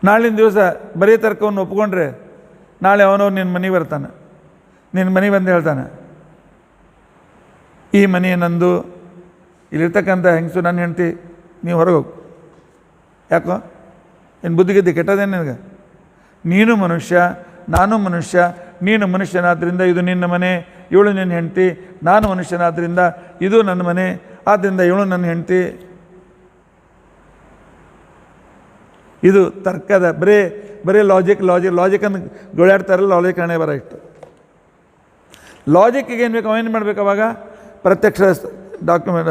ನಾಳಿನ ದಿವಸ ಬರೀ ತರ್ಕವನ್ನು ಒಪ್ಕೊಂಡ್ರೆ ನಾಳೆ ಅವನವ್ರು ನಿನ್ನ ಮನೆಗೆ ಬರ್ತಾನೆ. ನಿನ್ನ ಮನೆಗೆ ಬಂದು ಹೇಳ್ತಾನೆ, ಈ ಮನೆ ನಂದು, ಇಲ್ಲಿರ್ತಕ್ಕಂಥ ಹೆಂಗಸು ನನ್ನ ಹೆಂಡ್ತಿ, ನೀವು ಹೊರಗೆ ಹೋಗು. ಯಾಕೋ ಏನು ಬುದ್ಧಿಗಿದ್ದಿ ಕೆಟ್ಟದೇನು ನಿನಗೆ? ನೀನು ಮನುಷ್ಯ, ನಾನು ಮನುಷ್ಯ. ನೀನು ಮನುಷ್ಯನಾದ್ದರಿಂದ ಇದು ನಿನ್ನ ಮನೆ, ಇವಳು ನಿನ್ನ ಹೆಂಡ್ತಿ. ನಾನು ಮನುಷ್ಯನಾದ್ದರಿಂದ ಇದು ನನ್ನ ಮನೆ, ಆದ್ದರಿಂದ ಇವಳು ನನ್ನ ಹೆಂಡತಿ. ಇದು ತರ್ಕದ ಬರೀ ಲಾಜಿಕ್ ಅಂತ ಗೊಳಾಡ್ತಾರಲ್ಲ, ಲಾಜಿಕ್ ಹಣೆ ಬರ ಇಷ್ಟು. ಲಾಜಿಕ್ಕಿಗೆ ಏನು ಬೇಕು, ಅವೇನು ಮಾಡಬೇಕು ಅವಾಗ? ಪ್ರತ್ಯಕ್ಷ ಡಾಕ್ಯುಮೆಂಟ್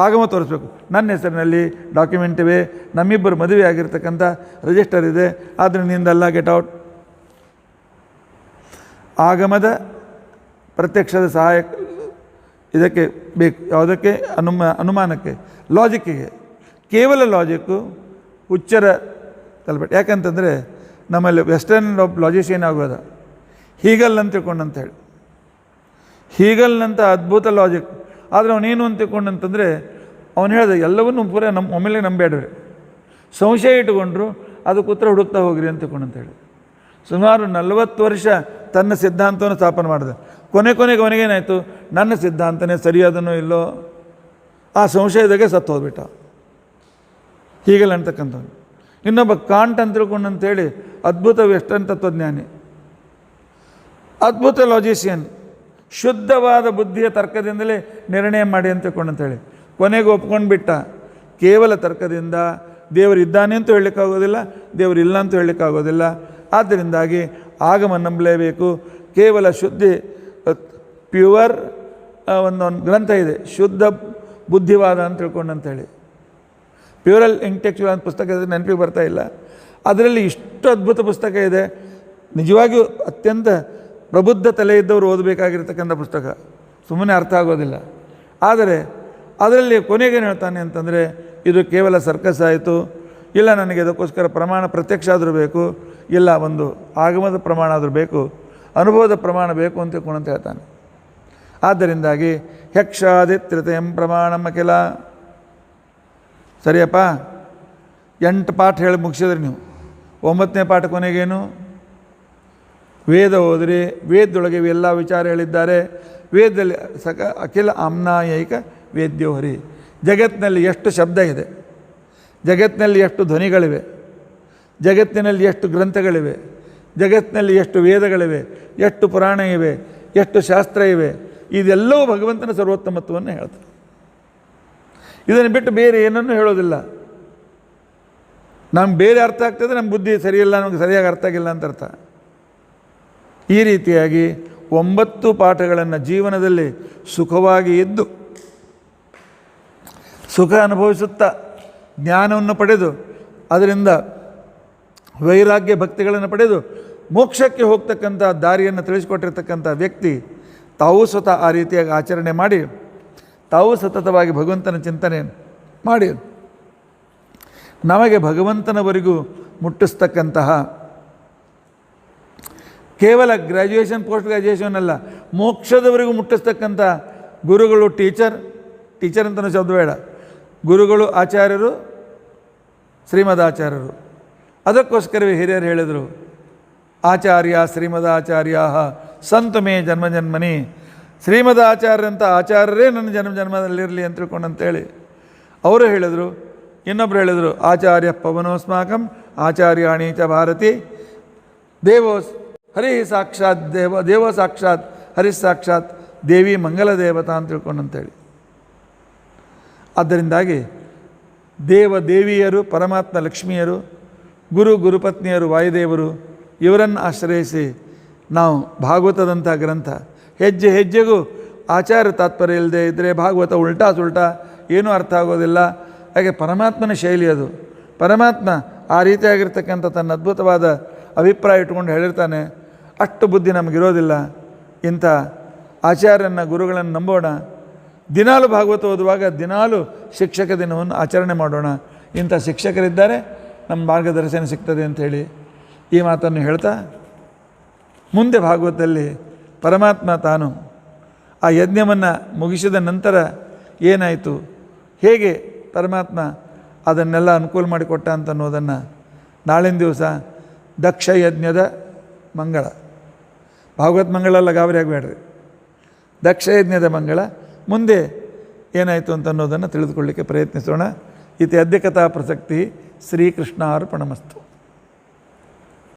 ಆಗಮ ತೋರಿಸ್ಬೇಕು. ನನ್ನ ಹೆಸರಿನಲ್ಲಿ ಡಾಕ್ಯುಮೆಂಟ್ ಇವೆ, ನಮ್ಮಿಬ್ಬರು ಮದುವೆ ಆಗಿರ್ತಕ್ಕಂಥ ರಿಜಿಸ್ಟರ್ ಇದೆ, ಆದ್ದರಿಂದ ನಿಂದಲ್ಲ, ಗೆಟ್ ಔಟ್. ಆಗಮದ ಪ್ರತ್ಯಕ್ಷದ ಸಹಾಯ ಇದಕ್ಕೆ ಬೇಕು. ಯಾವುದಕ್ಕೆ? ಅನುಮಾನಕ್ಕೆ, ಲಾಜಿಕ್ಕಿಗೆ. ಕೇವಲ ಲಾಜಿಕ್ಕು ಹುಚ್ಚರ ತಲುಪಟ್ಟು. ಯಾಕಂತಂದರೆ ನಮ್ಮಲ್ಲಿ ವೆಸ್ಟರ್ನ್ ಲಾಜಿಷಿಯನ್ ಆಗೋದ ಹೀಗಲ್ ಅಂತ ತಿಳ್ಕೊಂಡಂತೇಳಿ, ಹೀಗಲ್ನಂಥ ಅದ್ಭುತ ಲಾಜಿಕ್. ಆದರೆ ಅವನೇನು ಅಂತ ತಿಳ್ಕೊಂಡಂತಂದರೆ ಅವನು ಹೇಳಿದೆ ಎಲ್ಲವನ್ನೂ ಪೂರ ಒಮ್ಮೆಲೆ ನಂಬೇಡ್ರಿ, ಸಂಶಯ ಇಟ್ಟುಕೊಂಡ್ರು ಅದಕ್ಕೆ ಉತ್ತರ ಹುಡುಕ್ತಾ ಹೋಗ್ರಿ ಅಂತ ತಿಳ್ಕೊಂಡಂತೇಳಿ ಸುಮಾರು 40 ವರ್ಷ ತನ್ನ ಸಿದ್ಧಾಂತವನ್ನು ಸ್ಥಾಪನೆ ಮಾಡಿದೆ. ಕೊನೆಗೆ ಅವನಿಗೇನಾಯಿತು, ನನ್ನ ಸಿದ್ಧಾಂತನೇ ಸರಿಯಾದನೋ ಇಲ್ಲೋ ಆ ಸಂಶಯದಾಗೆ ಸತ್ತು ಹೋಗ್ಬಿಟ್ಟ. ಹೀಗೆಲ್ಲ ಅಂತಕ್ಕಂಥವ್ನು. ಇನ್ನೊಬ್ಬ ಕಾಂಟ್ ಅಂತ ತಿಳ್ಕೊಂಡಂತೇಳಿ ಅದ್ಭುತ ವೆಸ್ಟರ್ನ್ ತತ್ವಜ್ಞಾನಿ, ಅದ್ಭುತ ಲಾಜಿಷಿಯನ್, ಶುದ್ಧವಾದ ಬುದ್ಧಿಯ ತರ್ಕದಿಂದಲೇ ನಿರ್ಣಯ ಮಾಡಿ ಅಂತ ತಿಳ್ಕೊಂಡಂತೇಳಿ ಕೊನೆಗೆ ಒಪ್ಕೊಂಡು ಬಿಟ್ಟ. ಕೇವಲ ತರ್ಕದಿಂದ ದೇವರಿದ್ದಾನೆ ಅಂತ ಹೇಳಲಿಕ್ಕಾಗೋದಿಲ್ಲ, ದೇವರಿಲ್ಲ ಅಂತ ಹೇಳಲಿಕ್ಕಾಗೋದಿಲ್ಲ. ಆದ್ದರಿಂದಾಗಿ ಆಗಮ ನಂಬಲೇಬೇಕು. ಕೇವಲ ಶುದ್ಧಿ ಪ್ಯೂವರ್ ಒಂದು ಗ್ರಂಥ ಇದೆ, ಶುದ್ಧ ಬುದ್ಧಿವಾದ ಅಂತ ತಿಳ್ಕೊಂಡಂತೇಳಿ, ಪ್ಯೂರಲ್ ಇಂಟೆಕ್ಚುವಲ್ ಅಂತ ಪುಸ್ತಕ ಇದೆ, ನೆನಪಿಗೆ ಬರ್ತಾ ಇಲ್ಲ. ಅದರಲ್ಲಿ ಇಷ್ಟು ಅದ್ಭುತ ಪುಸ್ತಕ ಇದೆ. ನಿಜವಾಗಿಯೂ ಅತ್ಯಂತ ಪ್ರಬುದ್ಧ ತಲೆ ಇದ್ದವರು ಓದಬೇಕಾಗಿರ್ತಕ್ಕಂಥ ಪುಸ್ತಕ, ಸುಮ್ಮನೆ ಅರ್ಥ ಆಗೋದಿಲ್ಲ. ಆದರೆ ಅದರಲ್ಲಿ ಕೊನೆಗೇನು ಹೇಳ್ತಾನೆ ಅಂತಂದರೆ, ಇದು ಕೇವಲ ಸರ್ಕಸ್ ಆಯಿತು, ಇಲ್ಲ ನನಗೆ ಅದಕ್ಕೋಸ್ಕರ ಪ್ರಮಾಣ ಪ್ರತ್ಯಕ್ಷ ಆದರೂ ಬೇಕು, ಇಲ್ಲ ಒಂದು ಆಗಮದ ಪ್ರಮಾಣ ಆದರೂ ಬೇಕು, ಅನುಭವದ ಪ್ರಮಾಣ ಬೇಕು ಅಂತ ತಿಳ್ಕೊಂಡಂತ ಹೇಳ್ತಾನೆ. ಆದ್ದರಿಂದಾಗಿ ಯಕ್ಷಾದಿತ್ಯತೆಯಂ ಪ್ರಮಾಣಂ ಅಖಿಲ. ಸರಿಯಪ್ಪ, 8 ಪಾಠ ಹೇಳಿ ಮುಗಿಸಿದ್ರಿ ನೀವು. 9ನೇ ಪಾಠ ಕೊನೆಗೇನು? ವೇದ ಹೋದ್ರಿ, ವೇದದೊಳಗೆ ಇವೆಲ್ಲ ವಿಚಾರ ಹೇಳಿದ್ದಾರೆ. ವೇದದಲ್ಲಿ ಅಖಿಲ ಆಮ್ನಾಯೈಕ ವೇದ್ಯೋ ಹರಿ. ಜಗತ್ತಿನಲ್ಲಿ ಎಷ್ಟು ಶಬ್ದ ಇದೆ, ಜಗತ್ತಿನಲ್ಲಿ ಎಷ್ಟು ಧ್ವನಿಗಳಿವೆ, ಜಗತ್ತಿನಲ್ಲಿ ಎಷ್ಟು ಗ್ರಂಥಗಳಿವೆ, ಜಗತ್ತಿನಲ್ಲಿ ಎಷ್ಟು ವೇದಗಳಿವೆ, ಎಷ್ಟು ಪುರಾಣ ಇವೆ, ಎಷ್ಟು ಶಾಸ್ತ್ರ ಇವೆ, ಇದೆಲ್ಲವೂ ಭಗವಂತನ ಸರ್ವೋತ್ತಮತ್ವವನ್ನು ಹೇಳ್ತಾರೆ. ಇದನ್ನು ಬಿಟ್ಟು ಬೇರೆ ಏನನ್ನೂ ಹೇಳೋದಿಲ್ಲ. ನಮ್ಗೆ ಬೇರೆ ಅರ್ಥ ಆಗ್ತದೆ, ನಮ್ಮ ಬುದ್ಧಿ ಸರಿಯಿಲ್ಲ, ನಮಗೆ ಸರಿಯಾಗಿ ಅರ್ಥ ಆಗಿಲ್ಲ ಅಂತ ಅರ್ಥ. ಈ ರೀತಿಯಾಗಿ 9 ಪಾಠಗಳನ್ನು ಜೀವನದಲ್ಲಿ ಸುಖವಾಗಿ ಇದ್ದು ಸುಖ ಅನುಭವಿಸುತ್ತಾ ಜ್ಞಾನವನ್ನು ಪಡೆದು ಅದರಿಂದ ವೈರಾಗ್ಯ ಭಕ್ತಿಗಳನ್ನು ಪಡೆದು ಮೋಕ್ಷಕ್ಕೆ ಹೋಗ್ತಕ್ಕಂಥ ದಾರಿಯನ್ನು ತಿಳಿಸಿಕೊಟ್ಟಿರ್ತಕ್ಕಂಥ ವ್ಯಕ್ತಿ ತಾವೂ ಸ್ವತಃ ಆ ರೀತಿಯಾಗಿ ಆಚರಣೆ ಮಾಡಿ ತಾವೂ ಸತತವಾಗಿ ಭಗವಂತನ ಚಿಂತನೆ ಮಾಡಿ ನಮಗೆ ಭಗವಂತನವರೆಗೂ ಮುಟ್ಟಿಸ್ತಕ್ಕಂತಹ ಕೇವಲ ಗ್ರ್ಯಾಜುಯೇಷನ್ ಪೋಸ್ಟ್ ಗ್ರ್ಯಾಜುಯೇಷನ್ ಅಲ್ಲ, ಮೋಕ್ಷದವರೆಗೂ ಮುಟ್ಟಿಸ್ತಕ್ಕಂಥ ಗುರುಗಳು, ಟೀಚರ್ ಅಂತಲೂ ಶಬ್ದ ಬೇಡ, ಗುರುಗಳು ಆಚಾರ್ಯರು, ಶ್ರೀಮದಾಚಾರ್ಯರು. ಅದಕ್ಕೋಸ್ಕರವೇ ಹಿರಿಯರು ಹೇಳಿದರು, ಆಚಾರ್ಯ ಶ್ರೀಮದಾಚಾರ್ಯ ಸಂತು ಮೇ ಜನ್ಮ ಜನ್ಮನಿ. ಶ್ರೀಮದಾಚಾರ್ಯರಂಥ ಆಚಾರ್ಯರೇ ನನ್ನ ಜನ್ಮದಲ್ಲಿರಲಿ ಅಂತ ತಿಳ್ಕೊಂಡಂತೇಳಿ ಅವರು ಹೇಳಿದರು. ಇನ್ನೊಬ್ಬರು ಹೇಳಿದರು, ಆಚಾರ್ಯ ಪವನೋಸ್ಮಾಕಂ ಆಚಾರ್ಯಾಣಿ ಚ ಭಾರತಿ ದೇವೋ ಹರಿ ಸಾಕ್ಷಾತ್ ದೇವೋ ಸಾಕ್ಷಾತ್ ಹರಿ ಸಾಕ್ಷಾತ್ ದೇವಿ ಮಂಗಲ ದೇವತಾ ಅಂತ ತಿಳ್ಕೊಂಡಂತೇಳಿ. ಆದ್ದರಿಂದಾಗಿ ದೇವಿಯರು, ಪರಮಾತ್ಮ ಲಕ್ಷ್ಮಿಯರು, ಗುರುಪತ್ನಿಯರು ವಾಯುದೇವರು, ಇವರನ್ನು ಆಶ್ರಯಿಸಿ ನಾವು ಭಾಗವತದಂಥ ಗ್ರಂಥ ಹೆಜ್ಜೆ ಹೆಜ್ಜೆಗೂ ಆಚಾರ ತಾತ್ಪರ್ಯ ಇಲ್ಲದೆ ಇದ್ದರೆ ಭಾಗವತ ಉಲ್ಟಾ ಸುಲ್ಟಾ ಏನೂ ಅರ್ಥ ಆಗೋದಿಲ್ಲ. ಹಾಗೆ ಪರಮಾತ್ಮನ ಶೈಲಿ ಅದು. ಪರಮಾತ್ಮ ಆ ರೀತಿಯಾಗಿರ್ತಕ್ಕಂಥ ತನ್ನ ಅದ್ಭುತವಾದ ಅಭಿಪ್ರಾಯ ಇಟ್ಕೊಂಡು ಹೇಳಿರ್ತಾನೆ. ಅಷ್ಟು ಬುದ್ಧಿ ನಮಗಿರೋದಿಲ್ಲ. ಇಂಥ ಆಚಾರ್ಯನ ಗುರುಗಳನ್ನು ನಂಬೋಣ. ದಿನಾಲು ಭಾಗವತ ಓದುವಾಗ ದಿನಾಲು ಶಿಕ್ಷಕ ದಿನವನ್ನು ಆಚರಣೆ ಮಾಡೋಣ. ಇಂಥ ಶಿಕ್ಷಕರಿದ್ದಾರೆ, ನಮ್ಮ ಮಾರ್ಗದರ್ಶನ ಸಿಗ್ತದೆ ಅಂಥೇಳಿ ಈ ಮಾತನ್ನು ಹೇಳ್ತಾ, ಮುಂದೆ ಭಾಗವತದಲ್ಲಿ ಪರಮಾತ್ಮ ತಾನು ಆ ಯಜ್ಞವನ್ನು ಮುಗಿಸಿದ ನಂತರ ಏನಾಯಿತು, ಹೇಗೆ ಪರಮಾತ್ಮ ಅದನ್ನೆಲ್ಲ ಅನುಕೂಲ ಮಾಡಿಕೊಟ್ಟ ಅಂತ ಅನ್ನೋದನ್ನು ನಾಳಿನ ದಿವಸ ದಕ್ಷ ಯಜ್ಞದ ಮಂಗಳ, ಭಾಗವತ್ ಮಂಗಳಲ್ಲ ಗಾಬರಿ ಆಗಬೇಡ್ರಿ, ದಕ್ಷ ಯಜ್ಞದ ಮಂಗಳ ಮುಂದೆ ಏನಾಯಿತು ಅಂತ ಅನ್ನೋದನ್ನು ತಿಳಿದುಕೊಳ್ಳಲಿಕ್ಕೆ ಪ್ರಯತ್ನಿಸೋಣ. ಇತಿ ಅದ್ಯ ಕಥಾ ಪ್ರಸಕ್ತಿ ಶ್ರೀಕೃಷ್ಣಾರ್ಪಣಮಸ್ತು.